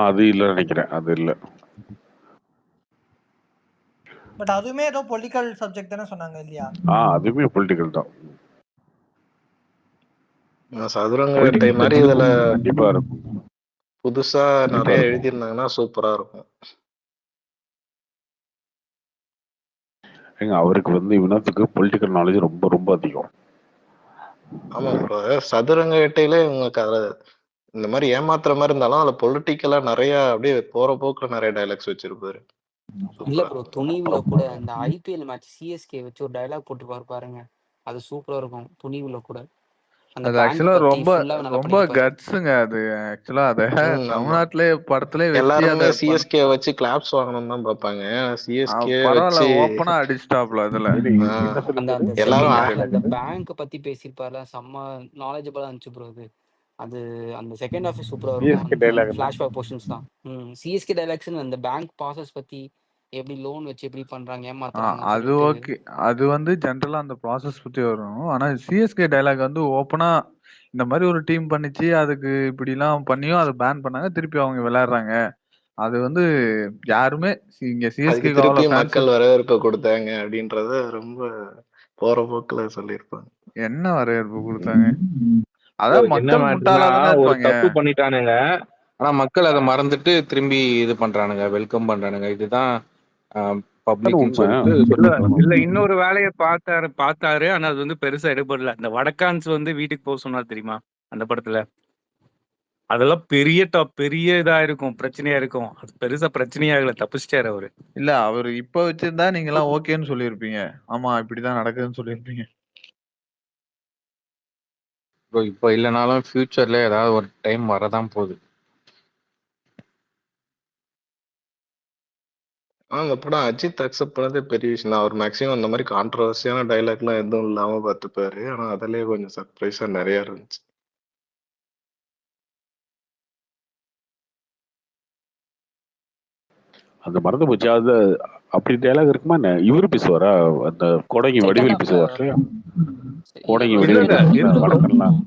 அது இல்ல நினைக்கிறேன், அது இல்ல. பட் அதுமே ஏதோ பொலிட்டிக்கல் சப்ஜெக்ட் தானே சொன்னாங்க இல்லையா? அதுமே பொலிட்டிக்கல் தான். சதுரங்க மாதிரி இதுல கண்டிப்பா இருக்கும். புதுசா நிறைய எழுதியிருந்தாங்கன்னா சூப்பரா இருக்கும். அவருக்கு வந்து வினோத்துக்கு பொலிட்டிக்கல் நாலேஜ் ரொம்ப ரொம்ப அதிகம். ஆமா ப்ரோ. சதுரங்க வேட்டையில இவங்க இந்த மாதிரி ஏமாத்துற மாதிரி இருந்தாலும் அதுல பொலிட்டிக்கலா நிறைய அப்படியே போற போக்குல நிறைய டைலாக்ஸ் வச்சிருப்பாரு. இல்ல சூப்பரா. ப்ரோ, துணிவுல கூட அந்த ஐபிஎல் மேட்ச் சிஎஸ்கே வச்சு ஒரு டைலாக் போட்டுருப்பாரு பாருங்க, அது சூப்பரா இருக்கும். துணிவுல கூட அந்த அது பேங்க் ஆக்சுவலா பத்தி ரொம்ப ஃபுல்லாவே நல்லா ரொம்ப பண்ணியிருப்பாரு. கட்ஸுங்க அது. ஆக்சுவலா அத ஆமா. தமிழ்நாட்டிலே படத்திலே வச்சு எல்லாருமே அத சிஎஸ்கே வச்சு கிளாப்ஸ் வாங்கணும்னு தான் பார்ப்பாங்க. சிஎஸ்கே பரவாயில்ல, வச்சு ஓப்பனா அடிச்சிட்டாப்ல அதுல. ஆஹ், அந்த அந்த எல்லாரும் செகண்ட் ஹாஃப்ல அந்த பேங்க் பத்தி பேசியிருப்பாருல, செம்ம நாலேஜபிளா இருந்துச்சு ப்ரோ அது. அது அந்த செகண்ட் ஹாஃப் சூப்பரா இருக்கும். சிஎஸ்கே அந்த டைலாக் ஃபிளாஷ்பேக் போர்ஷன்ஸ் தான். சிஎஸ்கே டைலாக்ஸ் அந்த பேங்க் ப்ராசஸ் பத்தி, எப்படி லோன் வச்சு எப்படி பண்றாங்க, ஏமாத்துறாங்கன்னு அது சொல்லிட்டு. ஓகே. அது வந்து ஜென்ரலா அந்த ப்ராசஸ் பத்தி வரும். ஆனா சிஎஸ்கே டயலாக் வந்து ஓப்பனா இந்த மாரி ஒரு டீம் பண்ணுச்சு. அதுக்கு இப்படிலாம் பண்ணியும் அத பேன் பண்ணாங்க. திருப்பி அவங்க விளையாடுறாங்க. அது வந்து யாருமே இங்க அதுக்கு சிஎஸ்கேக்கு அவ்வளோ திருப்பி ஃபேன்ஸ் மக்கள் வரவேற்பு கொடுத்தாங்க அப்படின்றத ரொம்ப போற போக்குல சொல்லியிருப்பாங்க. என்ன வரவேற்பு குடுத்தாங்க? ப்ரோ அதான் என்ன மக்கள் மேட்டர்னா, முட்டாளா தானே ஒரு இருப்பாங்க. தப்பு பண்ணிட்டானுங்க. ஆனா மக்கள் அதை மறந்துட்டு திரும்பி இது பண்றானுங்க, வெல்கம் பண்றானுங்க. இதுதான் அதான பப்ளிக்னு உண்மை. சொல்லிட்டு இல்ல சொல்லிட்டு இல்ல இன்னொரு வேலையை பார்த்தாரு. ஆனா அது வந்து பெருசா எடுபடல. இந்த வடக்கான்ஸ் வந்து வீட்டுக்கு போக சொன்னா தெரியுமா அந்த படத்துல? அதெல்லாம் பெரிய இதா இருக்கும், பிரச்சனையா இருக்கும். அது பெருசா பிரச்சனையாகல, தப்பிச்சிட்டாரு அவரு. இல்ல அவரு இப்ப வச்சிருந்தா நீங்கலாம் ஓகேன்னு சொல்லியிருப்பீங்க. ஆமா இப்படிதான் நடக்குதுன்னு சொல்லியிருப்பீங்க. ப்ரோ இப்போ இல்லைனாலும் ஃபியூச்சர்ல ஏதாவது ஒரு டைம் வரதான் போகுது. அந்த படம் அஜித் அக்செப்ட் பண்ணதே பெரிய விஷயம் தான். அவர் மேக்ஸிமம் அந்த மாதிரி கான்ட்ரவர்சியான டைலாக்லாம் எதுவும் இல்லாம பார்த்துப்பாரு. ஆனா அதுலயே கொஞ்சம் சர்ப்ரைஸா நிறைய இருந்துச்சு. அந்த மறந்து போச்சு. அது அப்படி டைலாக் இருக்குமா என்ன? இவரு பேசுவாரா? அந்த கோடங்கி செகண்ட் வடிவேல் ஹாஃப்ல பேசுவார் இல்லையா? இல்ல கோடங்கி ப்ரோ, இல்ல வடிவேல் செகண்ட் இல்ல ஹாஃப் பேசுவார் இவரு இருக்கு ப்ரோ, வடக்கன்லாம்.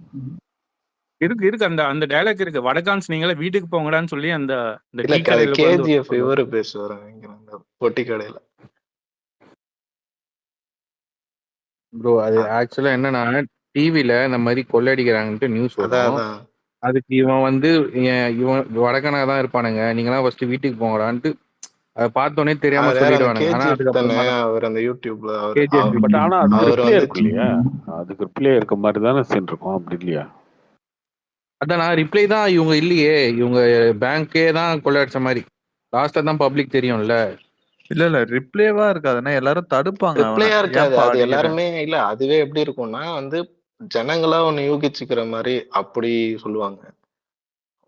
இருக்கு அந்த அந்த டைலாக் இருக்கு. வடக்கான்ஸ் நீங்களே வீட்டுக்கு போங்கடான்னு சொல்லி அந்த இந்த இல்ல டீ அது கடையில உட்காந்து கேஜிஎஃப் இவரு பேசுவாரு நினைக்கிறேன், அந்த பொட்டி கடையில. ப்ரோ அது ஆக்சுவலா என்னன்னா, டிவில இந்த மாதிரி கொள்ளடிக்கிறாங்கன்ட்டு நியூஸ் அதான் வரும். அதான் அதுக்கு இவன் வந்து இவன் வடக்கனா தான் இருப்பானுங்க, நீங்களாம் ஃபர்ஸ்ட் வீட்டுக்கு போங்கடான்ட்டு அதை பார்த்தோன்னே தெரியாம அவர் யார்? அந்த சொல்லிடுவானுங்க. ஆனா கேஜிஎஃப் தானே அதுக்கப்புறமா தான் அவர் அந்த யூடியூப்ல கேஜிஎஃப் பட் ஆனா அதுக்கு அவர் ரிப்ளே வந்து இருக்கும் இல்லையா? அதுக்கு ரிப்ளே இருக்க மாதிரி தானே சீன் இருக்கும், அப்படி இல்லையா? அதான் நான் ரிப்ளை தான் இவங்க இல்லையே, இவங்க பேங்க்கே தான் கொள்ளடிச்ச மாதிரி லாஸ்டா தான் பப்ளிக் தெரியும்ல. இல்ல ரிப்ளேவா இருக்காதுன்னா எல்லாரும் தடுப்பாங்க அவனை. ரிப்ளையா இருக்காது. ஏன்பா அது அடிக்கிற? எல்லாருமே இல்ல, அதுவே எப்படி இருக்கும்னா வந்து ஜனங்களா ஒண்ணு யூகிச்சுக்கிற மாதிரி அப்படி சொல்லுவாங்க.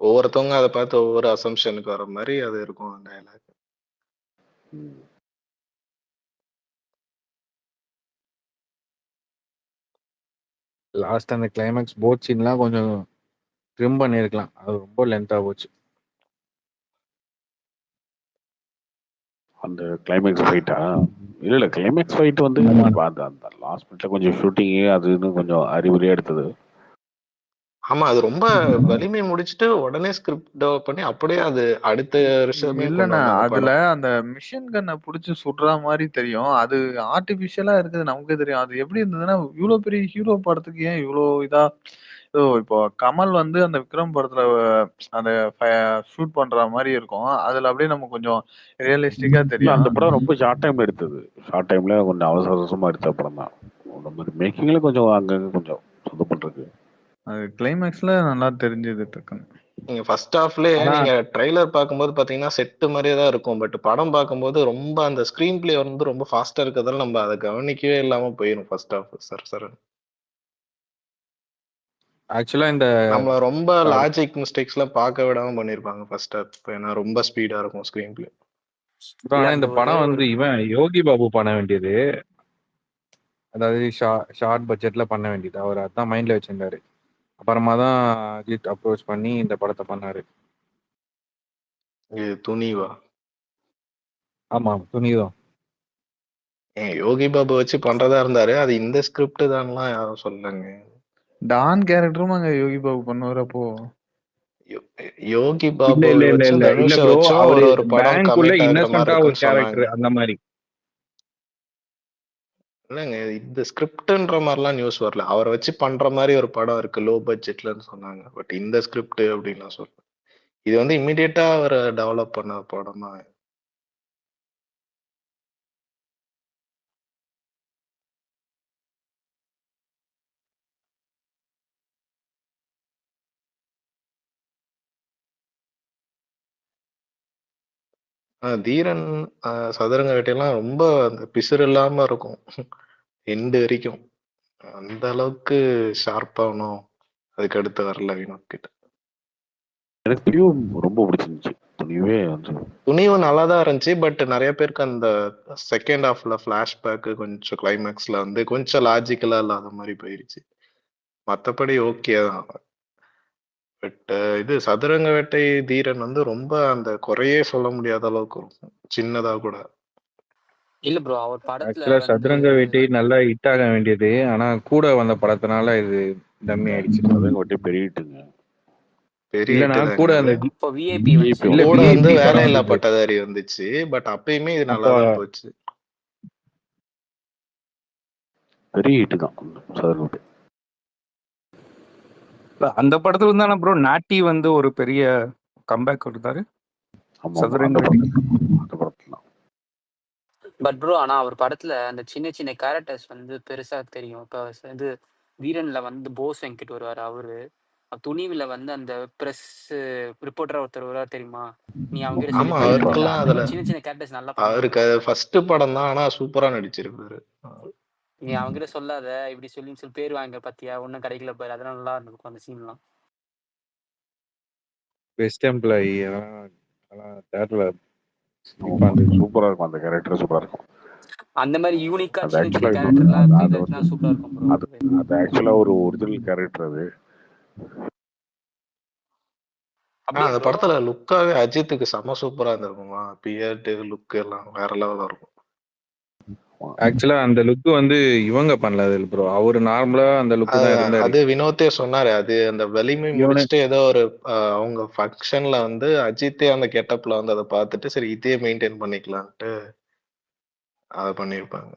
ஒவ்வொருத்தவங்க அதை பார்த்து ஒவ்வொரு அசம்ஷனுக்கு வர மாதிரி அது இருக்கும் டயலாக். லாஸ்ட் அந்த கிளைமேக்ஸ் போட் சீன்லாம் கொஞ்சம் ட்ரிம் பண்ணியிருக்கலாம், அது ரொம்ப லென்த்தாக போச்சு. அந்த கிளைமேக்ஸ் ஃபைட்டா? இல்ல கிளைமேக்ஸ் ஃபைட் வந்து அந்த அந்த லாஸ்ட் மினிட்ல கொஞ்சம் ஷூட்டிங்கு அது இன்னும் கொஞ்சம் அறிவுரையா எடுத்தது. ஆமா, அது ரொம்ப வலிமை முடிச்சுட்டு உடனே ஸ்கிரிப்ட் டெவலப் பண்ணி அப்படியே அது அடுத்த வருஷமே கொண்டு இல்லண்ணா வந்தாங்க அதுல படம். அந்த மிஷின் கன்னை புடிச்சு சுடுற மாதிரி தெரியும். அது ஆர்டிபிஷியலா இருக்குது நமக்கு தெரியும். அது எப்படி இருந்ததுன்னா இவ்வளவு பெரிய ஹீரோ படத்துக்கு ஏன் இவ்வளவு இதா இப்போ கமல் வந்து அந்த விக்ரம் படத்துல அந்த ஷூட் பண்ற மாதிரி இருக்கும். அதுல அப்படியே நம்ம கொஞ்சம் ரியலிஸ்டிக்கா இல்ல தெரியும். அந்த படம் ரொம்ப ஷார்ட் டைம் எடுத்தது. ஷார்ட் டைம்ல கொஞ்சம் அவசர அவசரமா எடுத்த படம் தான். நம்ம மேக்கிங்ல கொஞ்சம் அங்கங்க கொஞ்சம் சொதப்பல் பண்றது. அது கிளைமேக்ஸ்ல நல்லா தெரிஞ்சது டக்குன்னு. நீங்க ஃபர்ஸ்ட் ஹாஃப்லயே ஆனா நீங்க ட்ரைலர் பார்க்கும்போது பாத்தீங்கன்னா செட்டு மாதிரியே தான் இருக்கும். பட் படம் பார்க்கும்போது ரொம்ப அந்த ஸ்கிரீன் பிளே வந்து ரொம்ப ஃபாஸ்டா இருக்கிறதால நம்ம அதை கவனிக்கவே இல்லாம போயிடும் ஃபர்ஸ்ட் ஹாஃப் சார். ஆக்சுவலா இந்த நம்ம ரொம்ப லாஜிக் மிஸ்டேக்ஸ் எல்லாம் பார்க்க விடாம பண்ணிருப்பாங்க ஃபர்ஸ்ட் ஹாஃப். ஏன்னா ரொம்ப ஸ்பீடா இருக்கும் ஸ்கிரீன் பிளே. bro, ஆனா இந்த படம் வந்து இவன் யோகி பாபு பண்ண வேண்டியது, அதாவது ஷார்ட் பட்ஜெட்ல பண்ண வேண்டியது. அவர் அதான் மைண்ட்ல வச்சிருந்தாரு. அப்புறமா தான் அஜித் அப்ரோச் பண்ணி இந்த படத்தை பண்ணாரு. இது துணிவா? ஆமா துணிதான். யோகி பாபு வச்சு பண்றதா இருந்தாரு. அது இந்த ஸ்கிரிப்ட் தான்லாம் யாரும் சொல்லலங்க. டான் கேரக்டரும் அங்க யோகி பாபு பண்ணுவார். அப்போ யோகி இல்ல பாபு இல்ல இல்ல வச்சு இல்ல இல்ல தனுஷை ப்ரோ, வச்சும் அவரு ஒரு படம் பேங்க்குள்ள கமிட் ஆகுற மாதிரி இன்னசென்ட்டா ஒரு இருக்குன்னு சொன்னாங்க. கேரக்டர் அந்த மாதிரி. இல்லைங்க, இந்த ஸ்கிரிப்ட்ன்ற மாதிரிலாம் நியூஸ் வரல. அவரை வச்சு பண்ற மாதிரி ஒரு படம் இருக்கு லோ பட்ஜெட்லன்னு சொன்னாங்க. பட் இந்த ஸ்கிரிப்ட் அப்படின்லாம் சொல்றேன். இது வந்து இமிடியேட்டா அவர் டெவலப் பண்ண படம் தான். தீரன், சதுரங்க வேட்டையெல்லாம் ரொம்ப அந்த பிசுறு இல்லாம இருக்கும். எண்டு வரைக்கும். அந்த அளவுக்கு ஷார்ப்பா ஒண்ணும் அதுக்கு அடுத்து வரல வினோத் கிட்ட. எனக்கு துணிவும் ரொம்ப பிடிச்சிருந்துச்சு. துணிவே வந்து துணிவு நல்லா தான் இருந்துச்சு. பட் நெறைய பேருக்கு அந்த செகண்ட் ஹாஃப்ல ஃபிளாஷ்பேக் கொஞ்சம் கிளைமேக்ஸ்ல வந்து கொஞ்சம் லாஜிக்கலா இல்லாத மாரி போயிருச்சு. மத்தபடி ஓகே தான். பட் இது சதுரங்க வேட்டை, தீரன் வந்து ரொம்ப அந்த குறையே சொல்ல முடியாத அளவுக்கு இருக்கும். சின்னதா கூட. இல்ல ப்ரோ அவர் படத்துல ஆக்சுவலா வந்து சதுரங்க வேட்டை நல்லா ஹிட் ஆக வேண்டியது. ஆனா கூட வந்த படத்தினால இது டம்மி ஆயிடுச்சு. சதுரங்க வேட்டை பெரிய ஹிட்டுங்க. பெரிய இல்லனா ஹிட் கூட தாங்க அந்த அது. இப்போ விஐபி விஐபி வந்துச்சு. இல்ல கூட வந்து விஐபி படம் வேலையில்லா வந்தது. பட்டதாரி வந்துச்சு. பட் அப்பயுமே இது அப்ப நல்லா தான் போச்சு. பெரிய ஹிட் தான் சதுரங்க வேட்டை. அந்த படத்துல இருந்தானே ப்ரோ நாட்டி வந்து ஒரு பெரிய கம்பேக் கொடுத்தாரு. ஆமா ஆமா. சதுரங்க அந்த வேட்டை. படத்துல அந்த படத்துல பட் ப்ரோ ஆனா அவர் படத்துல அந்த சின்ன சின்ன கேரக்டர்ஸ் வந்து பெருசா தெரியும். இப்போ இது வீரன்ல வந்து போஸ் வெங்கட் வருவாரு அவரு. துணிவுல வந்து அந்த பிரஸ் ரிப்போர்ட்டரா ஒருத்தர் வருவாரு தெரியுமா? நீ அவங்க கிட்ட சொல்லி ஆமா, பையன் கண்டிப்பா. எடுத்துக்கலாம். அவருக்கெல்லாம் அந்த அதுல மாதிரி சின்ன சின்ன கேரக்டர்ஸ் நல்லா பண்ணுவாங்க அவருக்கு ப்ரோ அது படத்துல. ஃபர்ஸ்ட் படம் தான். ஆனா சூப்பரா நடிச்சிருப்பாரு. நீ அவங்க கிட்ட சொல்லாத இப்படி சொல்லி பேர் வாங்க பாத்தியா ஒன்னும் கிடைக்கல பாரு. அதெல்லாம் நல்லா இருக்கும் அந்த சீன்லாம். பெஸ்ட் எம்ப்ளாயி அதெல்லாம் தேட்டர்ல ஆமா இருந்துச்சு. சூப்பரா இருக்கும். அந்த கேரக்டர் சூப்பரா இருக்கும். அந்த மாதிரி யூனிக்கா அது சின்ன சின்ன ஆக்சுவலா கேரக்டர்லாம் அது த்ரீல வந்து இருந்தா சூப்பரா இருக்கும் ப்ரோ. அது அது ஆக்சுவலா ஒரு ஒரிஜினல் கேரக்டர் அது. அப்படியே அந்த ப்ரோ படத்துல லுக்காவே அஜித்துக்கு செம சூப்பரா இருந்திருக்குமா. பியர்டு லுக் எல்லாம் வேற லெவலா இருக்கும். ஆக்சுவலா அந்த லுக் வந்து இவங்க பண்ணல ப்ரோ. அவரு நார்மலா அந்த லுக் தான் இருந்தாரு. அது வினோத்தே சொன்னாரு. அது அந்த வலிமை இவனு முடிச்சுட்டு ஏதோ ஒரு அவங்க ஃபங்க்ஷன்ல வந்து அஜித்தே அந்த கெட்டப்ல வந்து அதை பார்த்துட்டு சரி இதே மெயின்டைன் பண்ணிக்கலான்ட்டு அதை பண்ணியிருப்பாங்க.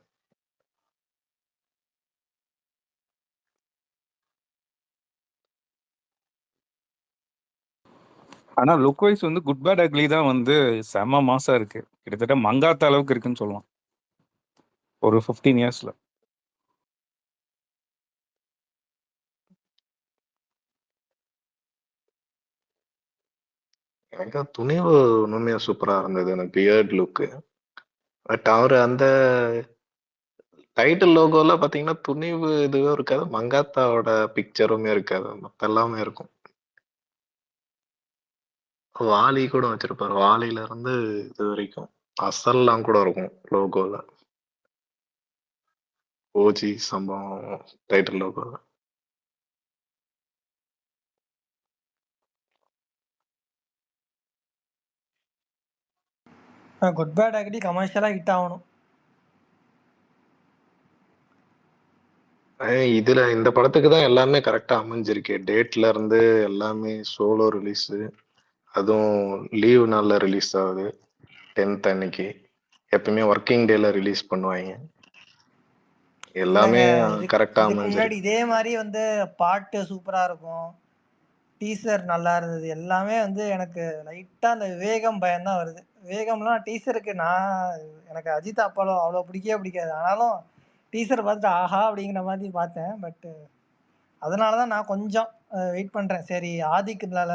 ஆனா லுக் வைஸ் வந்து குட் பேட் அக்லி தான் வந்து செம மாசா இருக்கு. கிட்டத்தட்ட மங்காத்த அளவுக்கு இருக்குன்னு சொல்லலாம் ஒரு 15 இயர்ஸ்ல. எனக்கு துணிவு உண்மையா சூப்பரா இருந்தது அந்த பியர்ட் லுக்கு. பட் அவரு அந்த டைட்டில் லோகோல பாத்தீங்கன்னா துணிவு இதுவும் இருக்காது, மங்காத்தாவோட பிக்சருமே இருக்காது. மத்த எல்லாமே இருக்கும். வாலி கூட வச்சிருப்பாரு. வாலில இருந்து இது வரைக்கும் அசல்லாம் கூட இருக்கும் லோகோல. ஓஜி சம்பவம் டைட்டில் லோகோல. குட் பேட் அக்லி கமர்ஷியலா ஹிட் ஆகணும். இதுல இந்த படத்துக்கு தான் எல்லாமே கரெக்டா அமைஞ்சிருக்கு. டேட்ல இருந்து எல்லாமே சோலோ ரிலீஸ், அதுவும் லீவ் நாள்ல ரிலீஸ் ஆகுது. 10th அன்னைக்கு எப்பவுமே ஒர்க்கிங் டேல ரிலீஸ் பண்ணுவாங்க. எல்லாமே இல்லைங்க கரெக்டா இதுக்கு முன்னாடி அமைஞ்சிருக்கு. இதே மாதிரி வந்து பாட்டு சூப்பரா இருக்கும், டீசர் நல்லா இருந்தது. எல்லாமே வந்து எனக்கு லைட்டா அந்த விவேகம் பயம் தான் வருது. விவேகம்லாம் டீசருக்கு எனக்கு அஜித் அவ்வளோ பிடிக்கவே பிடிக்காது. ஆனாலும் டீசர் பார்த்துட்டு ஆஹா அப்படிங்கிற மாதிரி பார்த்தேன். பட் அதனால தான் நான் கொஞ்சம் வெயிட் பண்றேன். சரி ஆதிக்குனால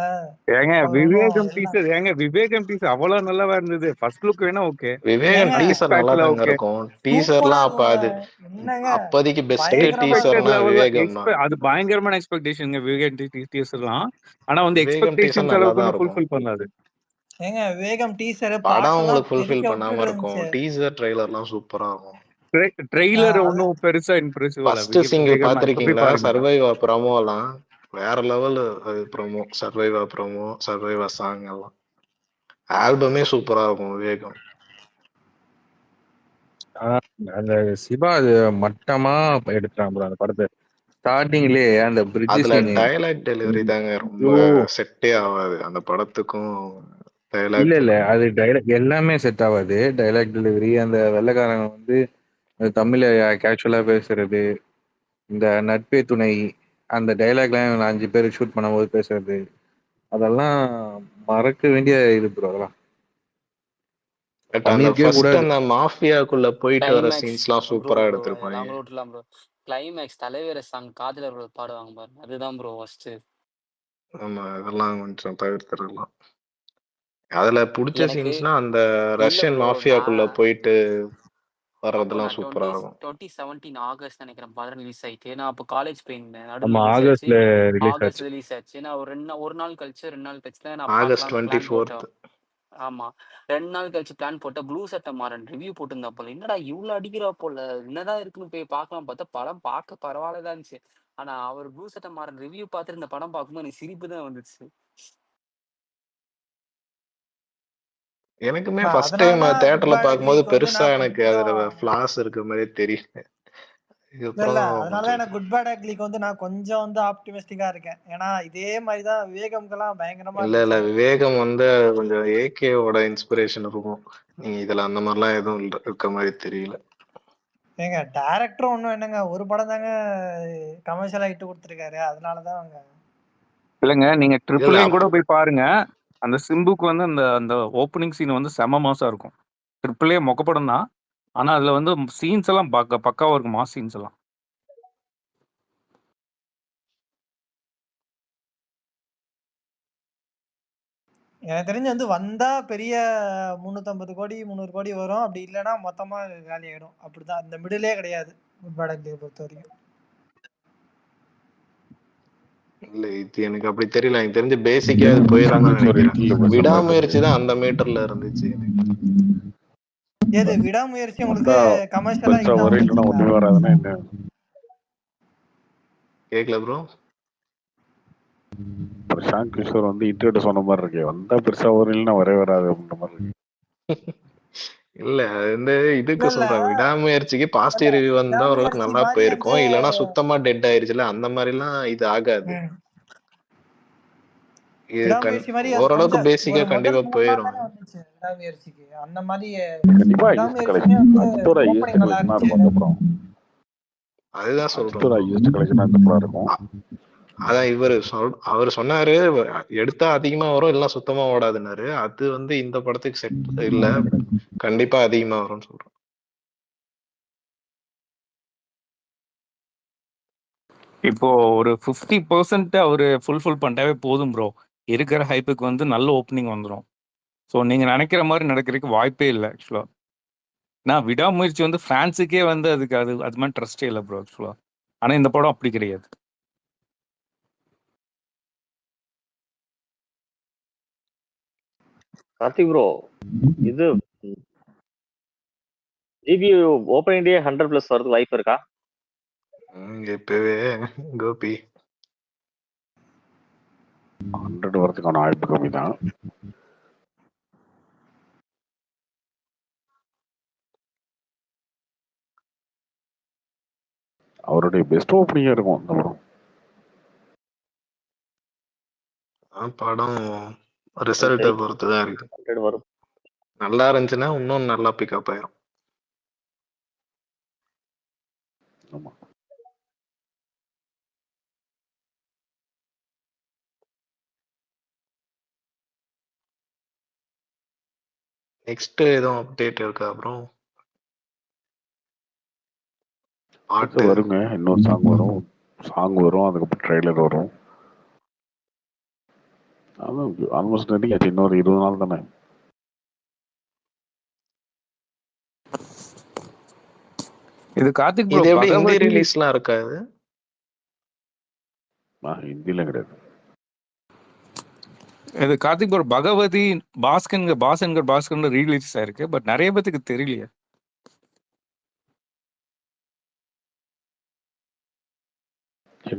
ஏங்க அவர் விவேகம் ஒன்றும் டீசர் விவேகம் டீசர் அவ்வளவு நல்லாவா இருந்தது. ஃபர்ஸ்ட் லுக் வேணா ஓகே, விவேகம் ஏங்க டீசர் நல்லா எக்ஸ்பெக்ட்ல தாங்க ஓகே, இருக்கும். சூப்பரா டீசர்லாம் அப்ப இருக்குங்க. அது என்னங்க அப்போதைக்கு பெஸ்ட் பயங்கரமா எக்ஸ்பெக்டட் டீசர்னா இருக்கும். லெவல்ல விவேகம் தான். அது பயங்கரமான எக்ஸ்பெக்டேஷன் விவேகம் டீசர்லாம். ஆனா வந்து விவேகம் டீசர் எக்ஸ்பெக்டேஷன்ஸ் நல்லா அளவுக்கு தான் வந்து இருக்கும். ஃபுல்ஃபில் பண்ணாது. ஏங்க விவேகம் டீசரு படம் பாட்டெல்லாம் உங்களுக்கு தெரிக்க ஃபுல்ஃபில் பண்ணாம விட்டுட்டு இருக்கும். இருந்துச்சு. டீசர் ட்ரெய்லர்லாம் சூப்பரா இருக்கும். ட்ரெய்லர் அது ஒன்றும் பெருசா இம்ப்ரெசிவ் இல்ல. ஃபர்ஸ்ட் சிங்கிள் விவேகம்னா இப்ப போய் பாத்திருக்கீங்களா? பாருங்க. சர்வைவா ப்ரோமோலாம் வேற லெவல். அது ப்ரோமோ, சர்வைவா சாங் எல்லாம். ஆல்பமே சூப்பரா இருக்கும் விவேகம். அந்த சிவா அது மட்டமா எடுத்துட்டான் ப்ரோ அந்த படத்தை. ஸ்டார்டிங்லயே அந்த பிரிட்ஜ் அதுல சீனு. டயலாக் டெலிவரி தாங்க ரொம்ப ஐயோ செட்டே ஆகாது அந்த படத்துக்கும். இல்ல இல்ல டயலாக் அது டைலாக் எல்லாமே செட் ஆகாது. டைலாக் டெலிவரி அந்த வெள்ளைக்காரன் வந்து தமிழ கேஷுவலா பேசுறது, இந்த நட்பே துணை அந்த டைலாக்லாம் 5 பேர் ஷூட் பண்ணும்போது பேசுறது, அதெல்லாம் மறக்க வேண்டிய இது ப்ரோ. அதெல்லாம் பட் அந்த பண்ணிருக்கவே ஃபர்ஸ்ட் கூடாது. அந்த மாஃபியாக்குள்ள போயிட்டு வர கிளைமேக்ஸ் சீன்ஸ்லாம் ப்ரோ சூப்பரா ப்ரோ எடுத்திருப்பாங்க. அதெல்லாம் கூட விட்டுலாம் ப்ரோ. கிளைமேக்ஸ் தலைவர சாங் காதலர்கள் பாடுவாங்க பாருங்க, அதுதான் ப்ரோ ஃபர்ஸ்ட். ஆமா, இதெல்லாம் கொஞ்சம் தவிர்த்திடலாம். அதுல புடிச்ச எனக்கு சீன்ஸ்னா அந்த இல்ல ரஷ்யன் ப்ரோ. மாஃபியாக்குள்ள நான் போயிட்டு அப்போ வர்றதெல்லாம் நான் சூப்பரா இருக்கும். 2017 ஆகஸ்ட் நினைக்கிறேன் படம் ரிலீஸ் ஆயிட்டு. நான் அப்போ காலேஜ் போயிருந்தேன். நடுவில் ஆமா ரிலீஸ் ஆயிடுச்சு. ஆகஸ்ட்ல ரிலீஸ் ஆகஸ்ட் ஆச்சு. ரிலீஸ் ஆச்சு. நான் ஒரு ஒரு நாள் கழிச்சு 2 நாள் கழிச்சு தான் நான் ஆகஸ்ட் பார்க்கலாம்னு பிளான் 24th. போட்டேன். ஆமா 2 நாள் கழிச்சு பிளான் போட்டேன். ப்ளூ சட்டை மாறன் ரிவ்யூ போட்டிருந்தா போல. என்னடா இவ்வளவு அடிக்கிறா போல, என்னதான் இருக்குன்னு போய் பார்க்கலாம் பார்த்தா படம் பார்க்க பரவாயில்லதான் இருந்துச்சு. ஆனா அவர் ப்ளூ சட்டை மாறன் ரிவ்யூ பார்த்துட்டு இந்த படம் பார்க்கும்போது எனக்கு சிரிப்பு தான் வந்துச்சு. எனக்குமே நான் ஃபர்ஸ்ட் டைம் அதனாலதான் குட் தியேட்டர்ல பேட் பார்க்கும்போது அக்லிக்கு வந்து பெருசா நான் எனக்கு கொஞ்சம் அதுல ஃபிளாஸ் இருக்க மாதிரி தெரியல. இல்ல இதுக்கப்புறம் தான் அதனாலதான் கொஞ்சம் எனக்கு குட் பேட் அக்லிக்கு வந்து நான் கொஞ்சம் வந்து ஆப்டிமிஸ்டிக்கா இருக்கேன். ஏன்னா இதே மாதிரிதான் விவேகம்க்கெல்லாம் பயங்கரமா இல்ல இருந்துச்சு. விவேகம் வந்து கொஞ்சம் ஏகேவோட இன்ஸ்பிரேஷன் இருக்கும். நீங்க இதுல அந்த மாதிரிலாம் எதுவும் இருக்க மாதிரி தெரியல. ஏங்க டைரக்டரும் ஒன்றும் என்னங்க ஒரு படம் தாங்க கமர்ஷியலா இட்டு கொடுத்துருக்காரு. அதனாலதான் அவங்க இல்லைங்க நீங்க இல்ல ட்ரிபிள் கூட போய் பாருங்க. அந்த சிம்புக்கு வந்து அந்த அந்த ஓப்பனிங் சீன் வந்து செம மாசா இருக்கும். ட்ரிபிள் ஏ மொக்கப்படம் தான். ஆனா அதுல வந்து சீன்ஸ் எல்லாம் பக்காவா இருக்கும். மாஸ் சீன்ஸ் எல்லாம். எனக்கு தெரிஞ்சு வந்து வந்தா பெரிய 350 கோடி 300 கோடி வரும். அப்படி இல்லைன்னா மொத்தமா காலி ஆயிடும். அப்படிதான், இந்த மிடிலே கிடையாது குட் பேட் அக்லியை பொறுத்த வரைக்கும். இல்ல இது எனக்கு அப்படி தெரியல. எனக்கு தெரிஞ்சு பேசிக்கா அது போயிடும் தான் நினைக்கிறேன். விடாமுயற்சி தான் அந்த மீட்டர்ல இருந்துச்சு எனக்கு. ஏது விடாமுயற்சி உங்களுக்கு வந்தா கமர்ஷியலா பெருசா ஹிட் வரும், இல்லைன்னா ஆகும். ஒண்ணுமே வராதுன்னா என்ன? கேக்கல ப்ரோ. பிரசாந்த் கிஷோர் வந்து இன்டர்வியூ சொன்ன மாதிரி இருக்கு. வந்தா பெருசா வரும், இல்லைன்னா வரவே வராது அப்படின்ற மாதிரி இருக்கு. இல்ல அது வந்து இதுக்கு இல்ல சொல்றேன், விடாமுயற்சிக்கு பாசிட்டிவ் ரிவ்யூ வந்தா ஓரளவுக்கு விடாமுயற்சி நல்லா மாதிரி போயிருக்கும். வந்து இல்லைன்னா சுத்தமா டெட் ஆயிருச்சுல, அந்த மாதிரிலாம் இது ஆகாது. இது விடாமுயற்சி மாதிரி அது ஓரளவுக்கு கொஞ்சம் பேசிக்கா ஒரு முதல் கண்டிப்பா 3 நாள் போயிரும். தானே வந்துச்சு விடாமுயற்சிக்கு. அந்த மாதிரி கண்டிப்பா ஹையஸ்ட் விடாமுயற்சியுமே கலெக்ஷன். வந்து அஜித்தோட ஹையஸ்ட் ஓப்பனிங் நல்லா கலெக்ஷனா இருந்துச்சு. இருக்கும் அந்த படம். அதுதான் சொல்றேன் அஜித்தோட bro. ஹையஸ்ட் கலெக்ஷனா அந்த படம் இருக்கும். அதான் அவர் சொன்னாரு எடுத்தா அதிகமா வரும், இல்லைன்னா சுத்தமா ஓடாதுன்னாரு. அது வந்து இந்த படத்துக்கு செட் இல்ல, கண்டிப்பா அதிகமா வரும்னு சொல்றேன். இப்போ ஒரு 50% அவரு ஃபுல்ஃபில் பண்ணிட்டாவே போதும் ப்ரோ. இருக்கிற ஹைப்புக்கு வந்து நல்ல ஓப்பனிங் வந்துடும். ஸோ நீங்க நினைக்கிற மாதிரி நடக்கிறதுக்கு வாய்ப்பே இல்லை ஆக்சுவலா. நான் விடாமுயற்சி வந்து ஃபேன்ஸுக்கே வந்து அதுக்கு அது மாதிரி ட்ரஸ்டே இல்லை ப்ரோ ஆக்சுவலா. ஆனா இந்த படம் அப்படி கிடையாது. கார்த்திக் ப்ரோ, இது ஜிபியூ ஓப்பனிங் டே 100+ வரது வாய்ப்பு இருக்கா? இப்பவே கோபி 100 வரதுக்கான வாய்ப்பு கம்மி தான். அவருடைய பெஸ்ட் ஓப்பனிங்கா இருக்கும் இந்த படம். படம் ரிசல்ட்டை பொறுத்து தான் இருக்கு. வரும். நல்லா இருந்துச்சுன்னா இன்னும் நல்லா பிக்கப் ஆயிரும். ஆமா. நெக்ஸ்ட் எதுவும் அப்டேட் இருக்கா அப்புறம்? அடுத்து வருங்க, இன்னொரு சாங் வரும். அதுக்கப்புறம் ட்ரெய்லர் வரும். அதான் ஆல்மோஸ்ட் ரெடி ஆச்சு. இன்னொரு 20 நாள் தானே. இது கார்த்திக் ப்ரோ இது எப்படி ஹிந்தி பகவதி ரிலீஸ்லாம் இருக்காது? ஹிந்தில கிடையாது. இது கார்த்திக் ப்ரோ பகவதி பாஸ்கர் ரீலீஸ் ஆயிருக்கு. பட் நிறைய பேத்துக்கு தெரியலையே.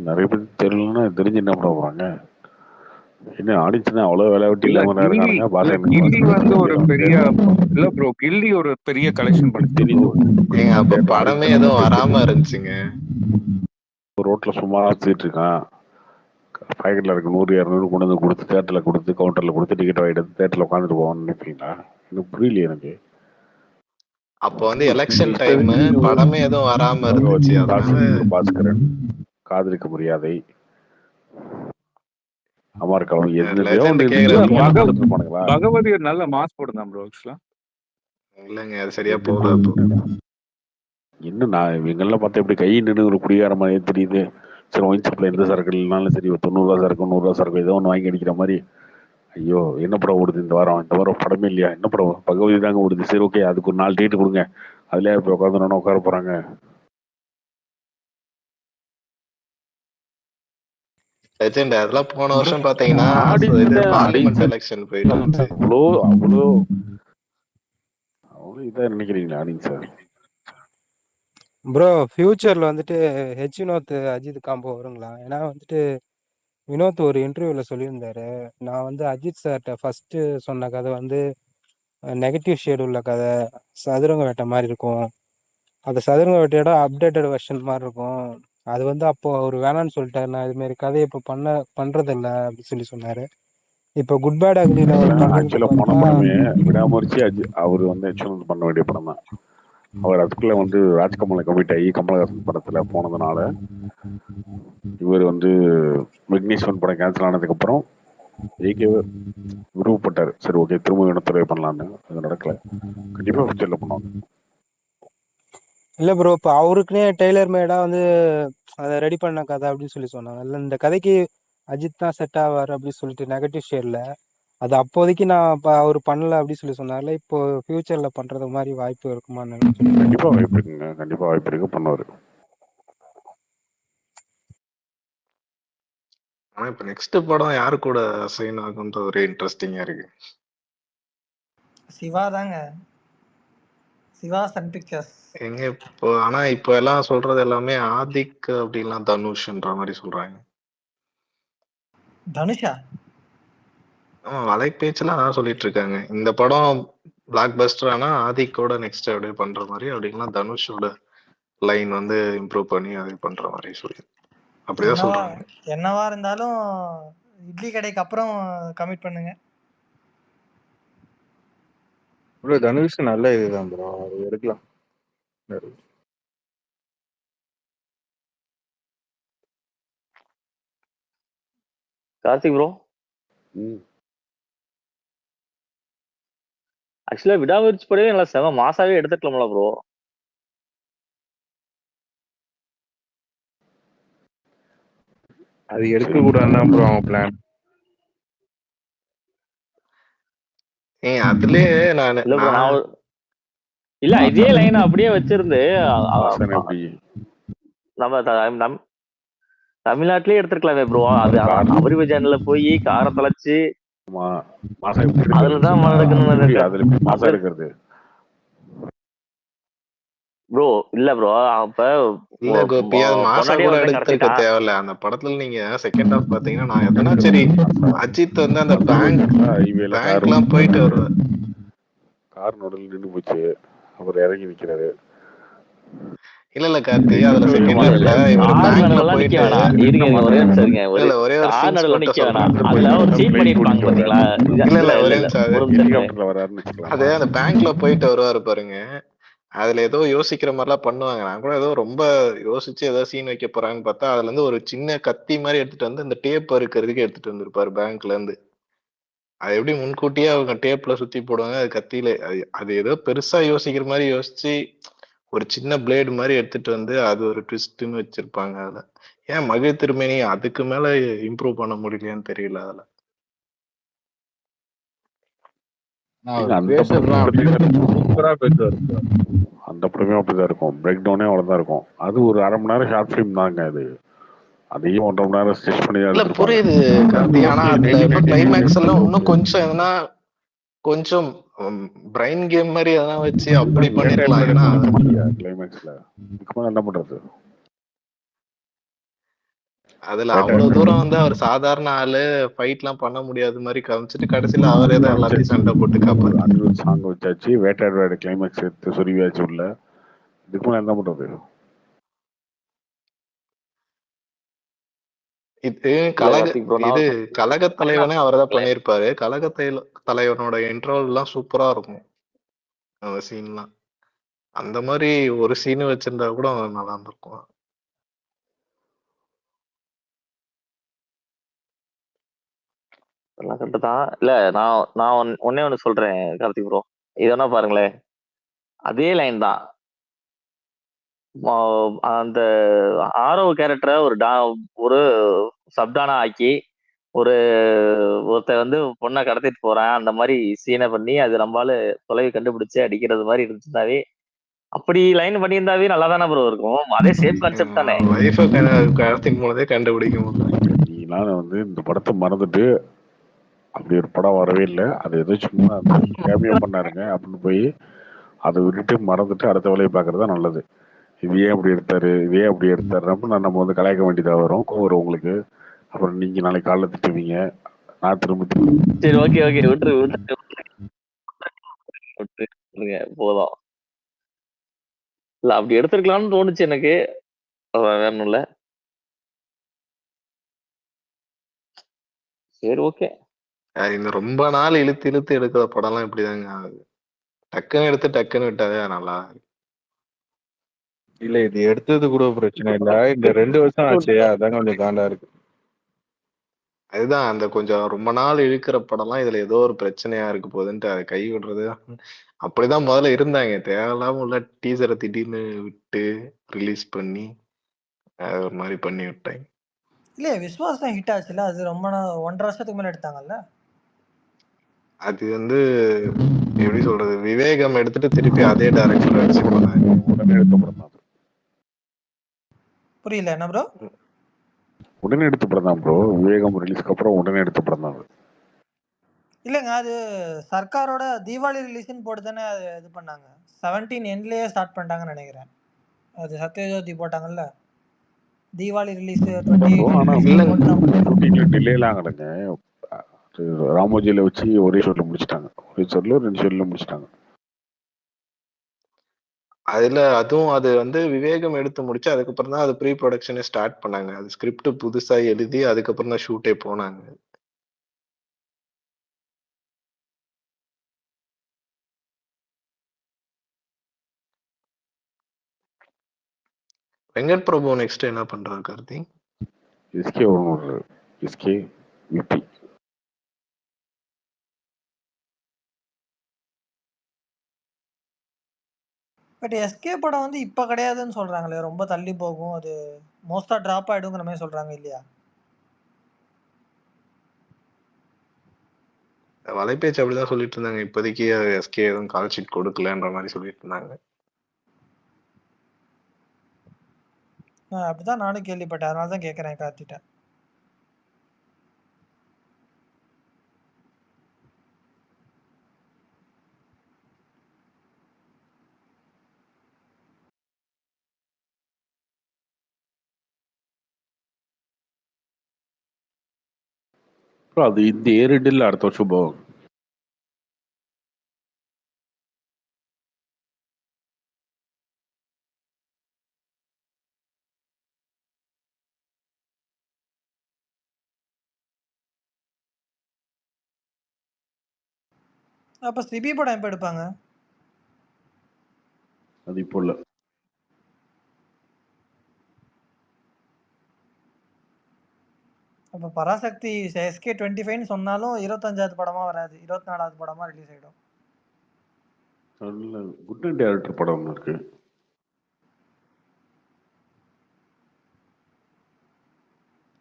நிறைய பேருக்கு தெரியலன்னா தெரிஞ்சு என்ன பண்ண போறாங்க? என்ன ஆடிச்சுன்னா அவ்வளவு வேலை விட்டு இல்ல இல்லாம இருக்கானுங்க. கில்லி வந்து ஒரு பெரிய இல்ல ப்ரோ, கில்லி ஒரு பெரிய கலெக்ஷன் பண்ணி அப்ப படமே எதுவும் வராம இருந்துச்சுங்க. ரோட்ல சும்மா சுத்திட்டு இருக்கான். பாக்கெட்ல இருக்க 100-200 கொண்டு வந்து கொடுத்து தேட்டர்ல கொடுத்து கவுண்டர்ல கொடுத்து டிக்கெட் வாங்கிட்டு தேட்டர்ல உட்காந்துட்டு போவான்னு நினைப்பீங்களா? எனக்கு புரியல. எனக்கு அப்போ வந்து எலெக்ஷன் டைம் படமே எதுவும் வராம இருந்துச்சு. பாஸ்கரன், காதலிக்க முடியாதை, அமர்கலம் பகவதி ஒரு நல்ல மாஸ் போடுதான் ப்ரோ ஆக்சுவலா. இல்லங்க அது சரியா போகல. இன்னும் நான் இவங்கெல்லாம் பார்த்தா எப்படி கை நின்று ஒரு குடிகார மாதிரி தெரியுது. சரி ஒயின் ஷாப்ல எந்த சரக்கு இல்லைனாலும் சரி 90 ரூபா சரக்கு 100 ரூபா சரக்கு ஏதோ ஒன்று வாங்கி அடிக்கிற மாதிரி ஐயோ என்ன படம் ஓடுது இந்த வாரம் படமே இல்லையா, என்ன படம், பகவதி தாங்க ஓடுது. சரி ஓகே, அதுக்கு ஒரு 4 டேட் கொடுங்க, அதுலயே இப்போ உட்கார போறாங்க. லெஜெண்ட் அதெல்லாம் போன வருஷம் பாத்தீங்கன்னா ஆடியன்ஸ் பார்லிமெண்ட் எலெக்ஷன் போயிட்டு இருந்துச்சு. அவ்வளோ இதா நினைக்கிறீங்களா ஆடியன்ஸ் சார்? ப்ரோ ஃபியூச்சர்ல வந்துட்டு ஹெச் வினோத் அஜித் காம்போ வருங்களா? ஏன்னா வந்துட்டு வினோத் ஒரு இன்டர்வியூல சொல்லியிருந்தாரு, நான் வந்து அஜித் சார்கிட்ட ஃபர்ஸ்ட் சொன்ன கதை வந்து நெகட்டிவ் ஷேடு உள்ள கதை, சதுரங்க வேட்டை மாதிரி இருக்கும். அந்த சதுரங்க வேட்டையோட அப்டேட்டட் வெர்ஷன் மாதிரி இருக்கும். அது வந்து அப்போ அவர் வேணான்னு சொல்லிட்டாரு, நான் இது மாதிரி கதையை இப்போ பண்றதில்ல அப்படின்னு சொன்னாரு. இப்போ குட் பேட் அக்லில அவர் பண்றது ஆக்சுவலா போன படமே விடாமுயற்சி அவர் வந்து ஹெச் பண்ண வேண்டிய படம் தான். அவர் அதுக்குள்ள வந்து ராஜ்கமலை கமிட் ஆகி கமலஹாசன் படத்துல போனதுனால இவர் வந்து விக்னேஸ்வரன் படம் கேன்சல் ஆனதுக்கு அப்புறம் விருப்பப்பட்டாரு. சரி ஓகே திரும்ப இனத்துறை பண்ணலான்னு. அது நடக்கல. கண்டிப்பா ஃபியூச்சர்ல பண்ணுவாங்க. இல்ல ப்ரோ, இப்போ அவருக்குனே டெய்லர் மேடா வந்து அதை ரெடி பண்ண கதை அப்படின்னு சொன்னாங்க. இல்லை இந்த கதைக்கு அஜித் தான் செட் ஆவார் அப்படின்னு சொல்லிட்டு நெகட்டிவ் ஷேட்ல அது அப்போதைக்கு நான் இப்போ அவர் பண்ணல அப்படின்னு சொன்னார்ல, இப்போ ஃபியூச்சர்ல பண்றது மாதிரி வாய்ப்பு இருக்குமான்னு கண்டிப்பா வாய்ப்பு இருக்குங்க, கண்டிப்பா வாய்ப்பு இருக்கு, பண்ணுவாரு. ஆனா இப்ப நெக்ஸ்ட் படம் யாரு கூட அசைன் ஆகுன்ற ஒரு இன்ட்ரெஸ்டிங்கா இருக்கு. சிவா தாங்க, சிவா சன் பிக்சர்ஸ். எங்க இப்போ ஆனா இப்போ எல்லாம் சொல்றது எல்லாமே ஆதிக் அப்படின்லாம் தனுஷ்ன்ற மாதிரி சொல்றாங்க. தனுஷா? வலை பேச்செல்லாம் அதான் சொல்லிட்டு இருக்காங்க. இந்த படம் பிளாக் பஸ்டர் ஆனா ஆதிக்கோட நெக்ஸ்ட் அப்படியே பண்ற மாதிரி, அப்படின்னா தனுஷோட லைன் வந்து இம்ப்ரூவ் பண்ணி அதை பண்ற மாதிரி சொல்லி அப்படிதான் சொல்றாங்க. என்னவா இருந்தாலும் இட்லி கடைக்கு அப்புறம் கமிட் பண்ணுங்க. ப்ரோ தனுஷ் நல்ல இதுதான் ப்ரோ, அது எடுக்கலாம். கார்த்திக் ப்ரோ, ஆக்சுவலா விடாமுயற்சி படவே நல்லா செம மாசாவே எடுத்துக்கலாம்ல ப்ரோ. அது எடுக்க கூடாதுதான் ப்ரோ அவன் பிளான். அதுலயே நான் இல்ல இதே லைன் அப்படியே வச்சிருந்து நம்ம தமிழ்நாட்டிலேயே எடுத்துக்கலாமே ப்ரோ. அது அபரிவ சேனல்ல போய் காரை தொலைச்சு அதுலதான் மாசா இருக்கிறது ப்ரோ. இல்ல ப்ரோ, அப்ப இல்ல கோபி அது மாசா கூட எடுத்துக்க தேவையில்ல. அந்த படத்துல நீங்க செகண்ட் ஹாஃப் பாத்தீங்கன்னா நான் எதனா சரி அஜித் வந்து அந்த பேங்க்லாம் போயிட்டு வருவார். கார் நடுவில் நின்று போச்சு, அவர் இறங்கி நிக்கிறாரு. இல்ல கார்த்தி, அதுல செகண்ட் ஹாஃப்ல இவர் பேங்க்ல போயிட்டு இல்ல ஒரே ஒரு சீன் மட்டும் சொல்றேன். அதுல ஒரு சீன் பண்ணிருப்பாங்க பாத்தீங்களா? இல்ல ஒரே அது அந்த பேங்க்ல போயிட்டு வருவாரு பாருங்க. அதுல ஏதோ யோசிக்கிற மாதிரிலாம் பண்ணுவாங்க. நான் கூட ஏதோ ரொம்ப யோசிச்சு ஏதோ சீன் வைக்க போறாங்கன்னு பார்த்தா அதுல இருந்து ஒரு சின்ன கத்தி மாதிரி எடுத்துட்டு வந்து இந்த டேப் அறுக்கிறதுக்கு எடுத்துட்டு வந்திருப்பாரு பேங்க்ல இருந்து. அது எப்படி முன்கூட்டியே அவங்க டேப்ல சுத்தி போடுவாங்க, அது கத்தியில அது ஏதோ பெருசா யோசிக்கிற மாதிரி யோசிச்சு ஒரு சின்ன பிளேடு மாதிரி எடுத்துட்டு வந்து அது ஒரு ட்விஸ்ட்னு வச்சிருப்பாங்க. அதுல ஏன் மகிழ் திருமேனி அதுக்கு மேல இம்ப்ரூவ் பண்ண முடியலையான்னு தெரியல. அதுல அந்த படமே அப்படிதான் இருக்கும், பிரேக் டவுனே அவ்வளவுதான் இருக்கும். அது ஒரு 1/2 மணி நேரம் ஷார்ட் ஃபிலிம் தாங்க. அது அதையும் 1.5 மணி நேரம் ஸ்டிச் பண்ணி தான் புரியுது கார்த்தி. ஆனா அதுல இன்னும் கிளைமேக்ஸ் எல்லாம் இன்னும் கொஞ்சம் எதனா கொஞ்சம் பிரைன் கேம் மாதிரி எதனா வச்சு அப்படி பண்ணிருக்கலாம். கிளைமேக்ஸ்ல என்ன பண்றது? அதுல அவ்வளவு தூரம் வந்து அவர் சாதாரண ஆளு ஃபைட் எல்லாம் பண்ண முடியாத மாதிரி காமிச்சிட்டு கடைசியில அவரே தான் எல்லாத்தையும் சண்டை போட்டு காப்பாரு. அனிருத் சாங் வச்சாச்சு, வேட்டையாடு கிளைமேக்ஸ் எடுத்து சொருவியாச்சு உள்ள. இதுக்கு மேல என்ன பண்றது? இது கழக தலைவனே அவர் தான் பண்ணிருப்பாரு. கழக தலைவனோட இன்ட்ரோல் எல்லாம் சூப்பரா இருக்கும் அந்த சீன்லாம். அந்த மாதிரி ஒரு சீன் வச்சிருந்தா கூட நல்லா இருந்திருக்கும். கரெக்ட் தான். இல்ல நான் ஒன்னே ஒண்ணு சொல்றேன் கார்த்திக் ப்ரோ, இதனா பாருங்களேன், அதே லைன் தான். அந்த ஆரோ கேரக்டரை ஒரு சப்டானா ஆக்கி ஒரு ஒருத்தன் வந்து பொண்ணை கடத்திட்டு போறான், அந்த மாதிரி சீனை பண்ணி அது நம்மளால தொலைவை கண்டுபிடிச்சு அடிக்கிறது மாதிரி இருந்துச்சுனாவே, அப்படி லைன் பண்ணியிருந்தாவே நல்லா தானே ப்ரோ இருக்கும். அதே சேம் கான்செப்ட் தானே. வைஃபை கடத்தின் போதே கண்டுபிடிக்க முடியல. நீங்களாம் வந்து இந்த படத்தை மறந்துட்டு அப்படி ஒரு படம் வரவே இல்லை, அது ஏதோ சும்மா கேமியோ பண்ணாருங்க அப்படின்னு போய் அதை விட்டுட்டு மறந்துட்டு அடுத்த வேலையை பார்க்கறது தான் நல்லது. இது ஏன் அப்படி எடுத்தாரு, இது ஏன் அப்படி எடுத்தாரு அப்படின்னு நம்ம வந்து கலாய்க்க வேண்டியதாக வரும், கோவம் வரும் உங்களுக்கு. அப்புறம் நீங்க நாளைக்கு காலைல திட்டுவீங்க, நான் திரும்ப சரி, ஓகே ஓகே, விட்டுருங்க போதும். இல்ல அப்படி எடுத்திருக்கலாம்னு தோணுச்சு எனக்கு, வேணும் இல்ல. சரி, ஓகே. இந்த ரொம்ப நாள் இழுத்து இழுத்து எடுக்கிற படம்லாம் இப்படிதாங்க ஆகுது. டக்குன்னு எடுத்து டக்குன்னு விட்டாவே நல்லா இல்ல இது எடுத்தது கூட பிரச்சனை இல்ல, இந்த 2 வருஷம் ஆச்சு அதான் கொஞ்சம் காண்டா இருக்கு. அதுதான் அந்த கொஞ்சம் ரொம்ப நாள் இழுக்கிற படம்லாம் இதுல ஏதோ ஒரு பிரச்சனையா இருக்கு போகுதுன்ட்டு அதை கை விடுறது. அப்படிதான் முதல்ல இருந்தாங்க, தேவையில்லாம உள்ள டீசரை திடீர்னு விட்டு ரிலீஸ் பண்ணி ஒரு மாதிரி பண்ணி விட்டாங்க. இல்லையே விஸ்வாஸ் தான் ஹிட் ஆச்சுல்ல, அது ரொம்ப 1.5 வருஷத்துக்கு மேல எடுத்தாங்கல்ல. அது வந்து எப்படி சொல்றது, விவேகம் எடுத்துட்டு திருப்பி அதே டைரக்ஷன்ல வச்சு பண்ணாங்க. உடனே எடுத்த படம் தான். புரியல என்ன ப்ரோ? உடனே எடுத்த படம் தான் ப்ரோ, விவேகம் ரிலீஸ்க்கு அப்புறம் உடனே எடுத்த படம் தான். இல்லைங்க, அது சர்க்காரோட தீபாவளி ரிலீஸ்ன்னு போட்டு தானே அது இது பண்ணாங்க. 17 எண்ட்லயே ஸ்டார்ட் பண்ணிட்டாங்கன்னு நினைக்கிறேன். அது சத்யஜோதி போட்டாங்கல்ல தீபாவளி ரிலீஸ் 28 ஷூட்டிங்ல டிலேலாம் கிடங்க. ராமோஜியில வச்சு ஒரே ஷோட்ல முடிச்சிட்டாங்க, ஒரே ஷோட்ல 2 ஷோட்ல முடிச்சிட்டாங்க. அதுல அதுவும் அது வந்து விவேகம் எடுத்து முடிச்சு அதுக்கப்புறம் தான் அது ப்ரீ ப்ரொடக்ஷனே ஸ்டார்ட் பண்ணாங்க. அது ஸ்கிரிப்ட் புதுசா எழுதி அதுக்கப்புறம் தான் ஷூட்டே போனாங்க. வெங்கட் பிரபு நெக்ஸ்ட் என்ன பண்றாரு கார்த்தி? எஸ்கே ஒரு எஸ்கே விபி. பட் எஸ்கே படம் வந்து இப்ப கிடையாதுன்னு சொல்றாங்களே, ரொம்ப தள்ளி போகும், அது மோஸ்டா டிராப் ஆயிடுங்கிற மாதிரி சொல்றாங்க இல்லையா? வலைபேச்சு அப்படிதான் சொல்லிட்டு இருந்தாங்க. இப்போதைக்கு எஸ்கே எதுவும் கால் ஷீட் கொடுக்கலன்ற மாதிரி சொல்லிட்டு இருந்தாங்க. அப்படிதான் நானும் கேள்விப்பட்டேன், அதனால தான் கேட்கறேன் கார்த்திட்ட. அது இந்த ஏரிடில் அடுத்த வருஷம் போகும். அப்ப சிபி படம் எப்ப எடுப்பாங்க? அது இப்போ இல்ல. அப்ப பராசக்தி எஸ்கே 25 சொன்னாலும் 25வது படமா வராது, 24வது படமா ரிலீஸ் ஆயிடும். குட் நைட் டேரக்டர் படம் ஒன்று இருக்கு.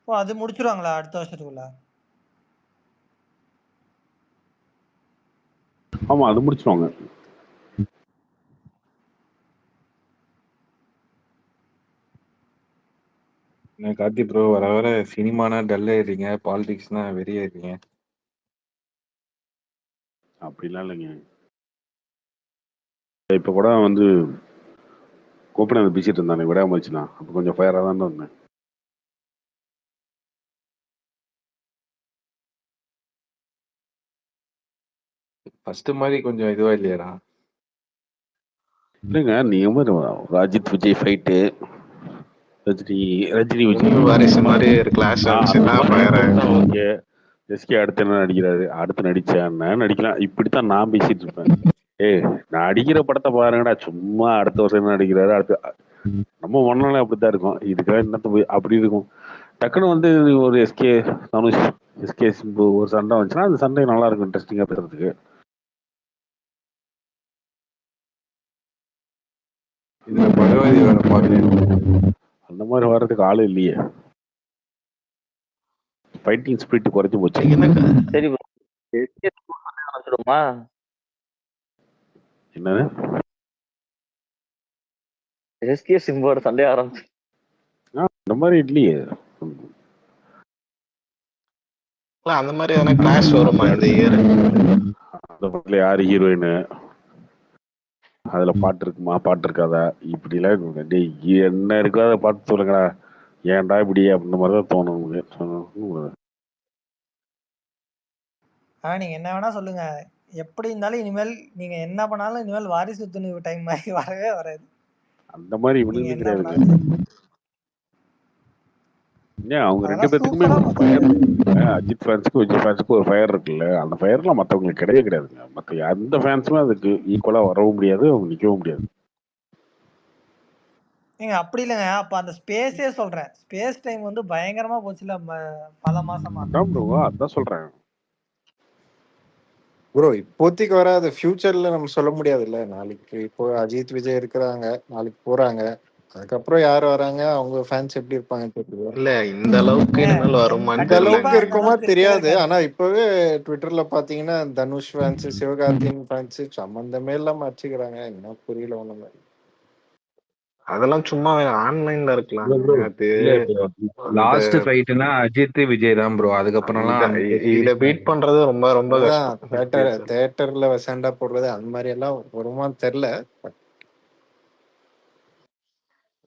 ஓ, அது முடிச்சிருவாங்களா அடுத்த வருஷத்துக்குள்ள? ஆமா அது முடிச்சிருவாங்க. கார்த்தி ப்ரோ வர வர சினிமானா டல் ஆயிடுறீங்க, பாலிடிக்ஸ்னா வெறியாயிருங்க. அப்படிலாம் இல்லைங்க. இப்போ கூட வந்து கோப்பனை பேசிட்டு இருந்தானே விடாமச்சுனா, அப்போ கொஞ்சம் ஃபயராக தான் இருந்தேன். ஃபர்ஸ்ட் மாதிரி கொஞ்சம் இதுவா இல்லையாடா? இல்லைங்க, நீங்க அஜித் விஜய் ஃபைட்டு, ரஜினி விஜய் வாரிசு மாதிரி கிளாஸ் ஓகே. எஸ்கே அடுத்து என்ன நடிக்கிறாரு, அடுத்து நடிச்சேன் நடிக்கலாம், இப்படித்தான் நான் பேசிட்டு இருப்பேன். நான் அடிக்கிற படத்தை பாருங்கடா, சும்மா அடுத்த வருஷம் என்ன நடிக்கிறாரு, அடுத்து நம்ம மனநிலை அப்படித்தான் இருக்கும். இதுக்காக என்னத்த போய் அப்படி இருக்கும். டக்குன்னு வந்து ஒரு எஸ்கே தனுஷ், எஸ்கே சிம்பு ஒரு சண்டை வந்துச்சுன்னா அந்த சண்டை நல்லா இருக்கும், இன்ட்ரெஸ்டிங்கா பேசுறதுக்கு. இதுல பகவதி வேற பாக்குறேன், அந்த மாதிரி வர்றதுக்கு ஆளு இல்லையே. ஃபைட்டிங் ஸ்பிரிட் குறைஞ்சு போச்சு. எனக்கு சரி bro. ஆரம்பிச்சிடுமா? என்னது? எஸ்கே சிம்போட சண்டே ஆரம்பிச்சு. இந்த மாதிரி இல்லையே. அந்த மாதிரி எதனா கிளாஷ் வருமா இந்த இயர்? அந்த படத்துல யாரு ஹீரோயின், அதுல பாட்டு இருக்குமா பாட்டு இருக்காதா, இப்படிலாம் டேய் என்ன இருக்கோ அதை பார்த்து சொல்லுங்கடா, ஏன்டா இப்படி அப்படின்ற மாதிரி தான் தோணும் உங்களுக்கு. நீங்க என்ன வேணா சொல்லுங்க, எப்படி இருந்தாலும் இனிமேல் நீங்க என்ன பண்ணாலும் இனிமேல் வாரிசு துணிவு டைம் மாதிரி வரவே வராது. அந்த மாதிரி நீங்க இவனுக்கு என்ன கிடையாதுங்க. பண்ணாலும் சரி. ஏன் அவங்க ரெண்டு அதெல்லாம் பேத்துக்குமே சூப்பரா ஒரு ஃபயர் இருக்குல்ல. அஜித் ஃபேன்ஸுக்கு விஜய் ஃபேன்ஸுக்கு ஒரு ஃபயர் இருக்குல்ல, அந்த ஃபயர்லாம் மற்றவங்களுக்கு கிடையவே கிடையாதுங்க. மற்ற எந்த ஃபேன்ஸுமே அதுக்கு ஈக்குவலா வரவும் முடியாது, அவங்க நிற்கவும் முடியாது. ஏங்க அப்படி இல்லைங்க, அப்ப அந்த ஸ்பேஸே சொல்றேன், ஸ்பேஸ் டைம் வந்து பயங்கரமா போச்சுல பல மாசமா. அதான் ப்ரோ, அதான் சொல்றேன் ப்ரோ. இப்போதைக்கு வராது, ஃபியூச்சர்ல நம்ம சொல்ல முடியாதுல்ல. நாளைக்கு இப்போ அஜித் விஜய் இருக்கிறாங்க, நாளைக்கு போறாங்க, அதுக்கப்புறம் யார் வராங்க, அவங்க ஃபேன்ஸ் எப்படி இருப்பாங்க தெரியல. இல்ல இந்த அளவுக்கு இனிமேல் வருமான்னு இந்த தெரியல. அளவுக்கு இருக்குமா தெரியாது. இருக்காது. ஆனா இப்பவே ட்விட்டர்ல பாத்தீங்கன்னா தனுஷ் ஃபேன்ஸ், சிவகார்த்திகேயன் ஃபேன்ஸ் சம்பந்தமே இல்லாம அடிச்சுக்கிறாங்க. என்ன புரியல ஒண்ணுமே. அதெல்லாம் சும்மா ஆன்லைன்ல இருக்கலாம். அது லாஸ்ட் ஃபைட்னா அஜித் விஜய் தான் ப்ரோ. அதுக்கப்புறம்லாம் இத பீட் பண்றது ரொம்ப ரொம்ப அதுதான் கஷ்டம். தியேட்டர்ல சண்டை போடுறது அந்த மாதிரி எல்லாம் வருமான்னு தெரியல.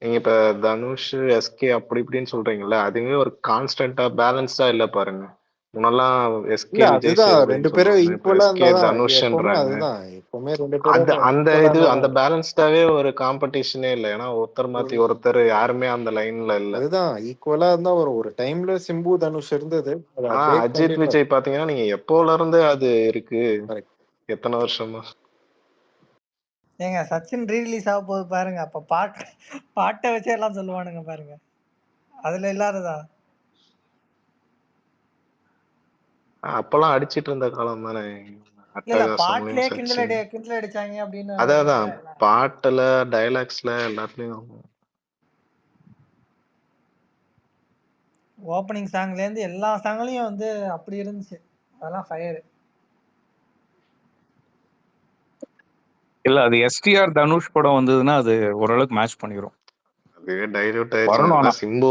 நீங்க இப்ப தனுஷ் எஸ்கே அப்படி இப்படின்னு சொல்றீங்கல்ல, அதுவே ஒரு கான்ஸ்டன்டா பேலன்ஸ்டா இல்ல பாருங்க. முன்னெல்லாம் எஸ்கே இல்ல விஜய் அதுதான் சேதுபதி ரெண்டு பேரும் சொல்லுவாங்க, இப்ப ஈக்குவலா எஸ்கே இருந்தாதான் எப்பவுமே. தனுஷ்ன்றாங்க. அதுதான் எப்பவுமே ரெண்டு அந்த பேரும் அந்த ஈக்குவலா இது அந்த இருந்தாதான். பேலன்ஸ்டாவே ஒரு காம்படிஷனே இல்லை. ஏன்னா ஒருத்தர் மாத்தி ஒருத்தர் யாருமே அந்த லைன்ல இல்ல. அதுதான் ஈக்குவலா இருந்தா ஒரு டைம்ல சிம்பு தனுஷ் இருந்தது. ஆனா அஜித் விஜய் பாத்தீங்கன்னா நீங்க எப்போல இருந்து அது இருக்கு, எத்தனை வருஷமா. ஏங்க சச்சின் ரீரிலீஸ் ஆக போது பாருங்க, அப்ப பாட்டை வச்சே எல்லாம் சொல்லுவானுங்க பாருங்க, அதுல இல்லாததா. அப்பெல்லாம் அடிச்சிட்டு இருந்த காலம் தானே. இல்ல அட்டகாசம்லயும் பாட்டிலே சச்சின். கிண்டல் அடிச்சாங்க அப்படின்னு அதான் பாட்டுல டைலாக்ஸ்ல எல்லாத்துலயும். ஓப்பனிங் சாங்ல இருந்து எல்லா சாங்லயும் வந்து அப்படி இருந்துச்சு, அதெல்லாம் ஃபயர். இல்ல அது எஸ்டிஆர் தனுஷ் படம் வந்ததுன்னா அது ஓரளவுக்கு மேட்ச் பண்ணிரும். அதுவே டைல்யூட் ஆயிடுச்சுங்க. சிம்பு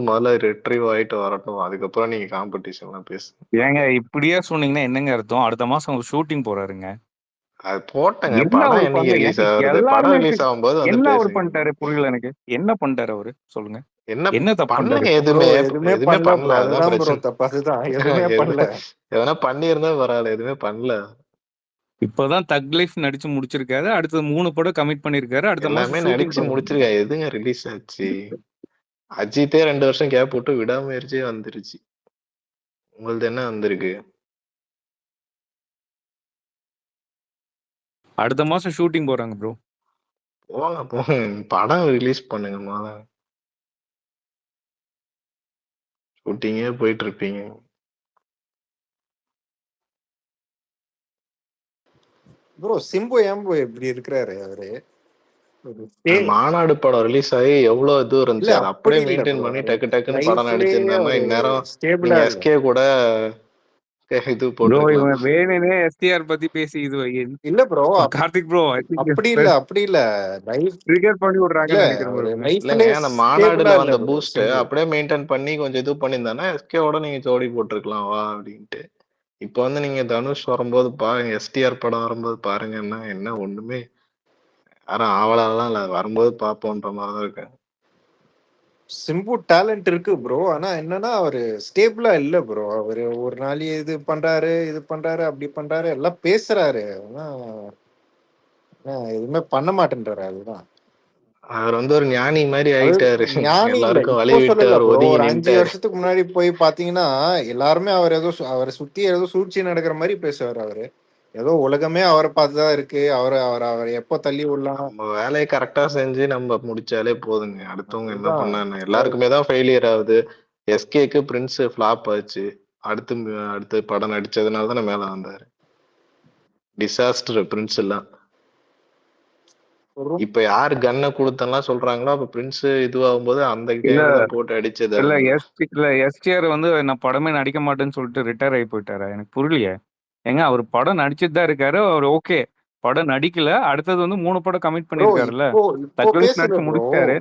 முதல்ல ரிட்ரீவ் ஆயிட்டு வரட்டும், அதுக்கப்புறம் நீங்க காம்படிஷன்லாம் பேசுங்க. ஏங்க இப்படியே சொன்னீங்கன்னா என்னங்க அர்த்தம்? அடுத்த மாசம் அவங்க ஷூட்டிங் போறாருங்க. அது போட்டங்க, படம் என்னைக்கு ரிலீஸ் ஆகுது? படம் ரிலீஸ் ஆகும்போது வந்து என்ன அவர் பேசுங்க. பண்ணிட்டாரு புரியல எனக்கு. என்ன பண்ணிட்டாரு அவரு சொல்லுங்க. என்ன தப்பு பண்ணுங்க? பண்றாரு? எதுவுமே பண்ணல. அதுதான் ப்ரோ தப்பு. அதுதான் எதுவுமே பண்ணல. எதனா பண்ணியிருந்தா பரவாயில்ல, எதுவுமே பண்ணல. இப்பதான் தக் லைஃப் நடிச்சு முடிச்சிருக்காரு. அடுத்தது 3 படம் கமிட் பண்ணிருக்காரு. அடுத்த எல்லாமே மாசம் நடிச்சு முடிச்சிருக்காரு. எதுங்க ரிலீஸ் ஆச்சு? அஜித்தே 2 வருஷம் கேப் விட்டு விடாமுயற்சியே வந்துருச்சு. உங்களது என்ன வந்திருக்கு? அடுத்த மாசம் ஷூட்டிங் போறாங்க ப்ரோ. போங்க படம் ரிலீஸ் பண்ணுங்க முதல்ல. ஷூட்டிங்கே போயிட்டு இருப்பீங்க. ப்ரோ சிம்பு ஏன் ப்ரோ இப்படி இருக்கிறாரு அவரு? மாநாடு படம் ரிலீஸ் ஆகி எவ்வளவு இது இருந்துச்சு, அதை அப்படியே மெயின்டைன் பண்ணி டக்குன்னு படம் நடிச்சிருந்தாருன்னா இந்நேரம் நீங்க எஸ்கே கூட இது போட்டுருக்கலாம். வேணுனே எஸ்டிஆர் பத்தி பேசி இது இல்ல ப்ரோ, கார்த்திக் ப்ரோ அப்படி இல்ல ட்ரிகர் பண்ணி விடுறாங்கன்னு நினைக்கிறேன் ப்ரோ. இல்லங்க, அந்த மாநாடுல வந்த பூஸ்ட் அப்படியே மெயின்டைன் பண்ணி கொஞ்சம் இது பண்ணியிருந்தானா எஸ்கேவோட நீங்க ஜோடி போட்டிருக்கலாம் வா அப்படின்ட்டு. இப்ப வந்து நீங்க தனுஷ் வரும்போது பாருங்க, எஸ்டிஆர் படம் வரும்போது பாருங்க, என்ன ஒண்ணுமே யாரும் ஆவலாம் இல்ல, வரும்போது பாப்போன்ற மாதிரிதான் இருக்கு. சிம்பு டேலண்ட் இருக்கு ப்ரோ, ஆனா என்னன்னா அவரு ஸ்டேபிளா இல்ல ப்ரோ. அவரு ஒரு நாள் இது பண்றாரு அப்படி பண்றாரு, எல்லாம் பேசுறாரு, ஆனா எதுவுமே பண்ண மாட்டேன்றாரு. அதுதான் அவர் வந்து ஒரு ஞானி மாதிரி ஆயிட்டாரு. ஞானி இல்ல, எல்லாருக்கும் வழி இப்போ விட்டு சொல்லல அவர் ப்ரோ. ஒதுங்கி ஒரு 5 நின்ட்டாரு. வருஷத்துக்கு முன்னாடி போய் பாத்தீங்கன்னா எல்லாருமே அவரை சுத்தி ஏதோ சூழ்ச்சி நடக்கிற மாதிரி பேசுவார். அவரு ஏதோ உலகமே அவரை பார்த்துதான் இருக்கு, அவர் எப்போ தள்ளி விடலாம். நம்ம வேலையை கரெக்டா செஞ்சு நம்ம முடிச்சாலே போதுங்க. அடுத்தவங்க என்ன பண்ணான்னு எல்லாருக்குமே தான் ஃபெயிலியர் ஆகுது. எஸ்கேக்கு பிரின்ஸ் ஃபிளாப் ஆச்சு, அடுத்து படம் நடிச்சதுனால தானே மேல வந்தாரு. டிசாஸ்டர் பிரின்ஸ் எல்லாம். இப்ப யாரு கன்னை கொடுத்தெல்லாம் சொல்றாங்களோ அப்ப பிரின்ஸ் இதுவாகும்போது அந்த இல்ல டைம்ல தான் போட்டு அடிச்சது இல்ல bro. இல்ல எஸ்டிஆர் வந்து நான் படமே நடிக்க மாட்டேன்னு சொல்லிட்டு ரிட்டையர் ஆகி போயிட்டாரா? எனக்கு புரியலையே. ஏங்க அவர் படம் நடிச்சிட்டு தான் இருக்காரு. அவர் ஓகே படம் நடிக்கல. அடுத்தது வந்து 3 படம் கமிட் ப்ரோ பண்ணியிருக்காருல்ல. இப்போ தக்லைஃப் பேசுங்க நடிச்சு ப்ரோ, முடிச்சிட்டாரு.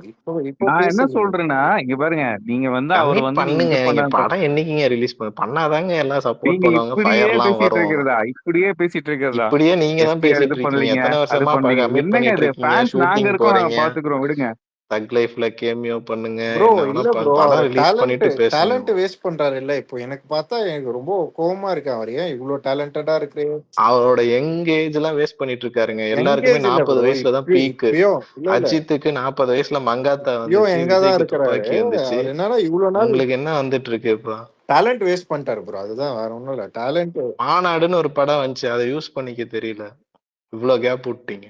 இப்போ நான் என்ன பேசுங்க சொல்றேன்னா, இங்க பாருங்க நீங்க வந்து அவர் கமிட் வந்து பண்ணுங்க, இது நீங்க பண்ண படம் என்னைக்குங்க ரிலீஸ் பண்ணாதாங்க எல்லாம் சப்போர்ட் நீங்க பண்ணுவாங்க, இப்படியே ஃபயர்லாம் பேசிட்டு வரும். இருக்கிறதா? இப்படியே பேசிட்டு இருக்கிறதா? இப்படியே நீங்க தான் எஸ்டிஆர் இது பேசிட்டு இருக்கீங்க. பண்ணலீங்க, எத்தனை அது வருஷமா பண்ணலீங்க. கமிட் என்னங்க பண்ணிட்டு இது? இருக்கீங்க, ஃபேன்ஸ் நாங்க ஷூட்டிங் இருக்கோம், நாங்க போறீங்க, பாத்துக்கிறோம். விடுங்க. தக் லைஃப்ல கேமியோ பண்ணுங்க, ப்ரோ. என்ன வேணா இல்ல ப்ரோ, படம் அவர் ரிலீஸ் பண்ணிட்டு பேசுங்க டேலண்ட் bro. வேஸ்ட் பண்றாரு இல்ல. இப்போ எனக்கு பார்த்தா எனக்கு ரொம்ப கோவமா இருக்கு. அவர் ஏன் இவ்வளவு டேலண்டடா இருக்கு? அவரோட யங் ஏஜ் எல்லாம் வேஸ்ட் பண்ணிட்டு இருக்காருங்க. எல்லாருக்குமே எங்கேஜ் இல்ல 40 ப்ரோ, வயசுல தான் பீக். இப்பயும் இல்ல அஜித்துக்கு 40 வயசுல மங்காத்தா இப்பயும் வந்துச்சு, எங்க தான் விஜய்க்கு இருக்கிறாரு. துப்பாக்கி வந்துச்சு. அவர் என்னன்னா இவ்வளவு நாள் உங்களுக்கு என்ன வந்துட்டு இருக்கு இப்போ? டேலண்ட் வேஸ்ட் பண்ணிட்டாரு ப்ரோ. அதுதான், வேற ஒண்ணும் இல்ல. டேலண்ட் மாநாடுன்னு ஒரு படம் வந்துச்சு, அதை யூஸ் பண்ணிக்க தெரியல. இவ்வளவு கேப் விட்டீங்க.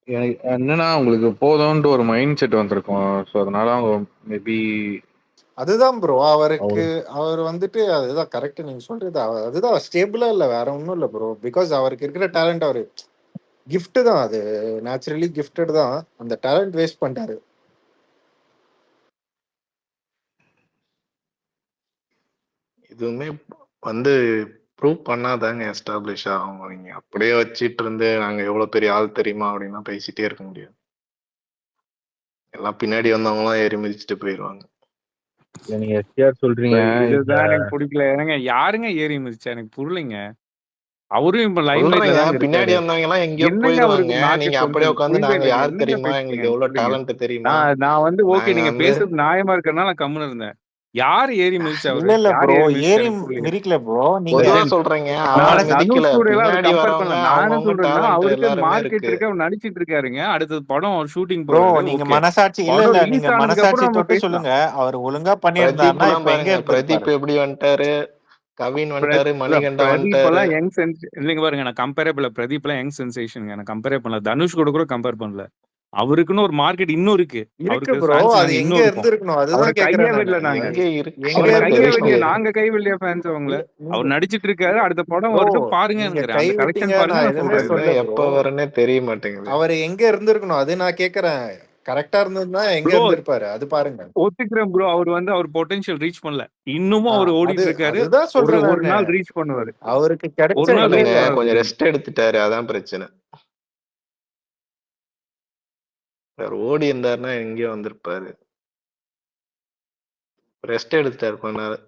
எனக்கு என்னன்னா உங்களுக்கு போதும்ன்ற ஒரு மைண்ட் செட் வந்திருக்கும். ஸோ அதனால அவங்க மேபி அதுதான் ப்ரோ. அவரு அவர் வந்துட்டு அதுதான் கரெக்ட் நீங்க சொல்றது. அதுதான் ஸ்டேபிளா இல்ல, வேற ஒண்ணும் இல்ல ப்ரோ. பிகாஸ் அவருக்கு இருக்கிற டேலண்ட் அவரு கிஃப்ட் தான், அது நேச்சுரலி கிஃப்டட் தான். அந்த டேலண்ட் வேஸ்ட் பண்ணிட்டாரு. இதுவுமே வந்து ப்ரூவ் பண்ணாதாங்க எஸ்டாப்ளிஷ் ஆகும். நீங்க அப்படியே வச்சிட்டு இருந்து நாங்க எவ்வளவு பெரிய ஆள் தெரியுமா அப்படின்னா பேசிட்டே இருக்க முடியாது. எல்லாம் பின்னாடி வந்தவங்களாம் ஏறி மிதிச்சுட்டு போயிடுவாங்க. இல்ல நீங்க எஸ்டிஆர் சொல்றீங்க. இந்த இதுதான் எனக்கு பிடிக்கல. ஏங்க யாருங்க ஏறி மிதிச்சா? எனக்கு புரியலைங்க. அவரும் இப்ப லைம் லைட்ல சொல்றேங்க, தாங்க பின்னாடி இருக்காரு. வந்தவங்க எல்லாம் எங்கேயோ என்னங்க போயிருவாங்க. அவருக்கு நாக்கு நீங்க சொல்லுது? அப்படியே எனக்கு உட்காந்து புரியவே நாங்க இல்லைங்க. யார் என்னங்க தெரியுமா, பேசுறீங்க? எங்களுக்கு எனக்கு எவ்வளவு புரியலைங்க. டேலண்ட் தெரியுமா, நான் வந்து ஓகே நாங்க நீங்க வந்து பேசுறது நியாயமா இருக்கிறதுனால நான் கம்முன்னு இருந்தேன். யார் ஏறி மிதிச்சா இல்ல அவரு? இல்ல யார் ப்ரோ, ஏறி மிதிச்சா? ஏறி எனக்கு புரியலையே. மிதிக்கல ப்ரோ. நீங்க பொதுவா தென் சொல்றேங்க, நான் அவரை மனசு மிதிக்கல. தனுஷ் கூட எல்லாம் பின்னாடி கம்பேர் வரவங்க பண்ணல. நான் என்ன அவங்கவுங்க சொல்றேன்னா, டேலண்ட் அவருக்கு எல்லாருமே மார்க்கெட் இருக்கு. இருக்கு. அவர் நடிச்சிட்டு இருக்காருங்க. அடுத்தது படம் ஷூட்டிங் ப்ரோ, போறாரு. நீங்க ஓகே. மனசாட்சி இல்ல படம் இல்ல ரிலீஸ் நீங்க ஆனதுக்கு மனசாட்சி அப்புறம் நம்ம தொட்டு பேசலாம். சொல்லுங்க. அவர் ஒழுங்கா பிரதீப் பண்ணியிருந்தாருன்னா எல்லாம் இப்ப எங்க பாருங்க, இருந்திருப்பாரு? பிரதீப் எப்படி வந்துட்டாரு, கவின் வந்துட்டாரு, மணிகண்டா பிரதீப் வந்துட்டாரு. எல்லாம் யங் சென்ஸ் இல்லைங்க பாருங்க. நான் கம்பேரே பண்ணல. பிரதீப் எல்லாம் யங் சென்சேஷனுங்க. நான் கம்பேரே பண்ணல. தனுஷ் கூட கம்பேர் பண்ணல. அவருக்குன்னு ஒரு மார்க்கெட் இன்னும் இருக்கு. இருக்கு அவருக்கு ப்ரோ, ஃபேன்ஸ் அது நாங்க எங்க இன்னும் இருக்கோம். இருந்திருக்கணும் அவரை அதுதான் கையே கேக்குறேன் நானு. விடல நாங்க. எங்க இருக்கு எங்க அவரை கையே தெரியும். விடலையே. இருந்திருக்கணும்? நாங்க கை விடலையா ஃபேன்ஸ் அவங்கள? இல்ல அவர் நீங்க நடிச்சிட்டு இருக்காரு. அடுத்த படம் ப்ரோ, வரட்டும் நீங்க பாருங்கங்கிறேன். கை அந்த விட்டீங்க, கலெக்ஷன் பாருங்க நான் நான் எதுவுமே சொல்றேன். சொல்ல அதுதான் ப்ரோ. எப்ப வரேன்னே தெரிய மாட்டேங்குது. அவர் எங்க இருந்திருக்கணும் அது நான் கேக்குறேன். கரெக்டா இருந்ததுன்னா எங்க ப்ரோ இருந்திருப்பாரு அது பாருங்க. ஒத்துக்கிறேன் ப்ரோ. அவர் வந்து அவர் பொட்டன்ஷியல் ரீச் பண்ணல. இன்னமும் அவர் ஓடிட்டு இருக்காரு. அதுதான் சொல்றேன் ஒரு நானு. நாள் ரீச் பண்ணுவாரு. அவருக்கு கிடைச்ச ஒரு நாள் இல்ல இல்லைங்க, ரீச் இல்ல பண்ணுவாரு கொஞ்சம் திரும்பி. ரெஸ்ட் எடுத்துட்டாரு, அதான் பிரச்சனை. அவர் ஓடி இருந்தாருன்னா எங்கேயோ வந்திருப்பாரு. ரெஸ்ட் எடுத்துட்டாரு கொஞ்ச நேரம்.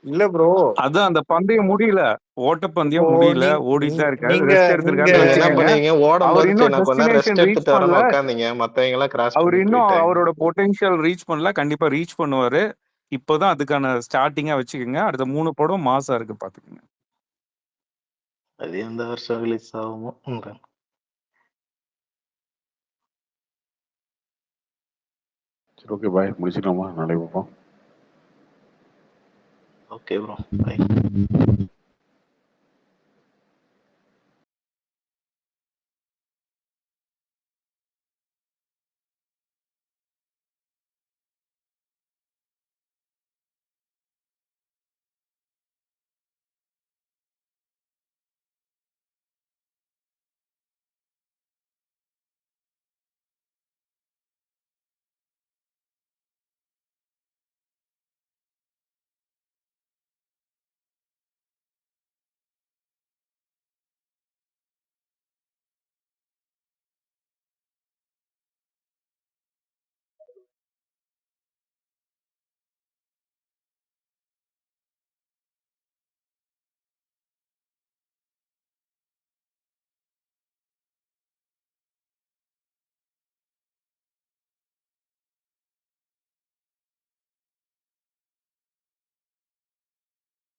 இல்ல ப்ரோ. அதான் அந்த பந்தயம் முடியல. இப்போ ஓட்டப்பந்தயம் முடியல. ஓடிட்டு தான் இருக்காரு. ரெஸ்ட் நீங்க எடுத்திருக்காருன்னு நீங்க என்ன வச்சுக்கோங்க. பண்ணீங்க, ஓடும் அவர் போது சரி இன்னும் நான் கொஞ்ச நேரம் ரெஸ்ட் டெஸ்டினேஷன் ரீச் எடுத்துட்டு பண்ணல. வரேன்னு உட்காந்தீங்க, மத்தவங்க எல்லாம் கிராஸ் அவர் பண்ணி இன்னும் போயிட்டாங்க. அவரோட பொட்டன்ஷியல் ரீச் பண்ணல. கண்டிப்பா ரீச் பண்ணுவாரு. இப்போதான் அதுக்கான ஸ்டார்டிங்கா வச்சுக்கோங்க. அடுத்த 3 படம் மாசா இருக்கு பாத்துக்கோங்க. அது எந்த வருஷம் ரிலீஸ் ஆகுமோ. சரி, ஓகே, பாய், முடிச்சுக்கலாமா? நாளைக்கு பார்ப்போம். Okay bro, by.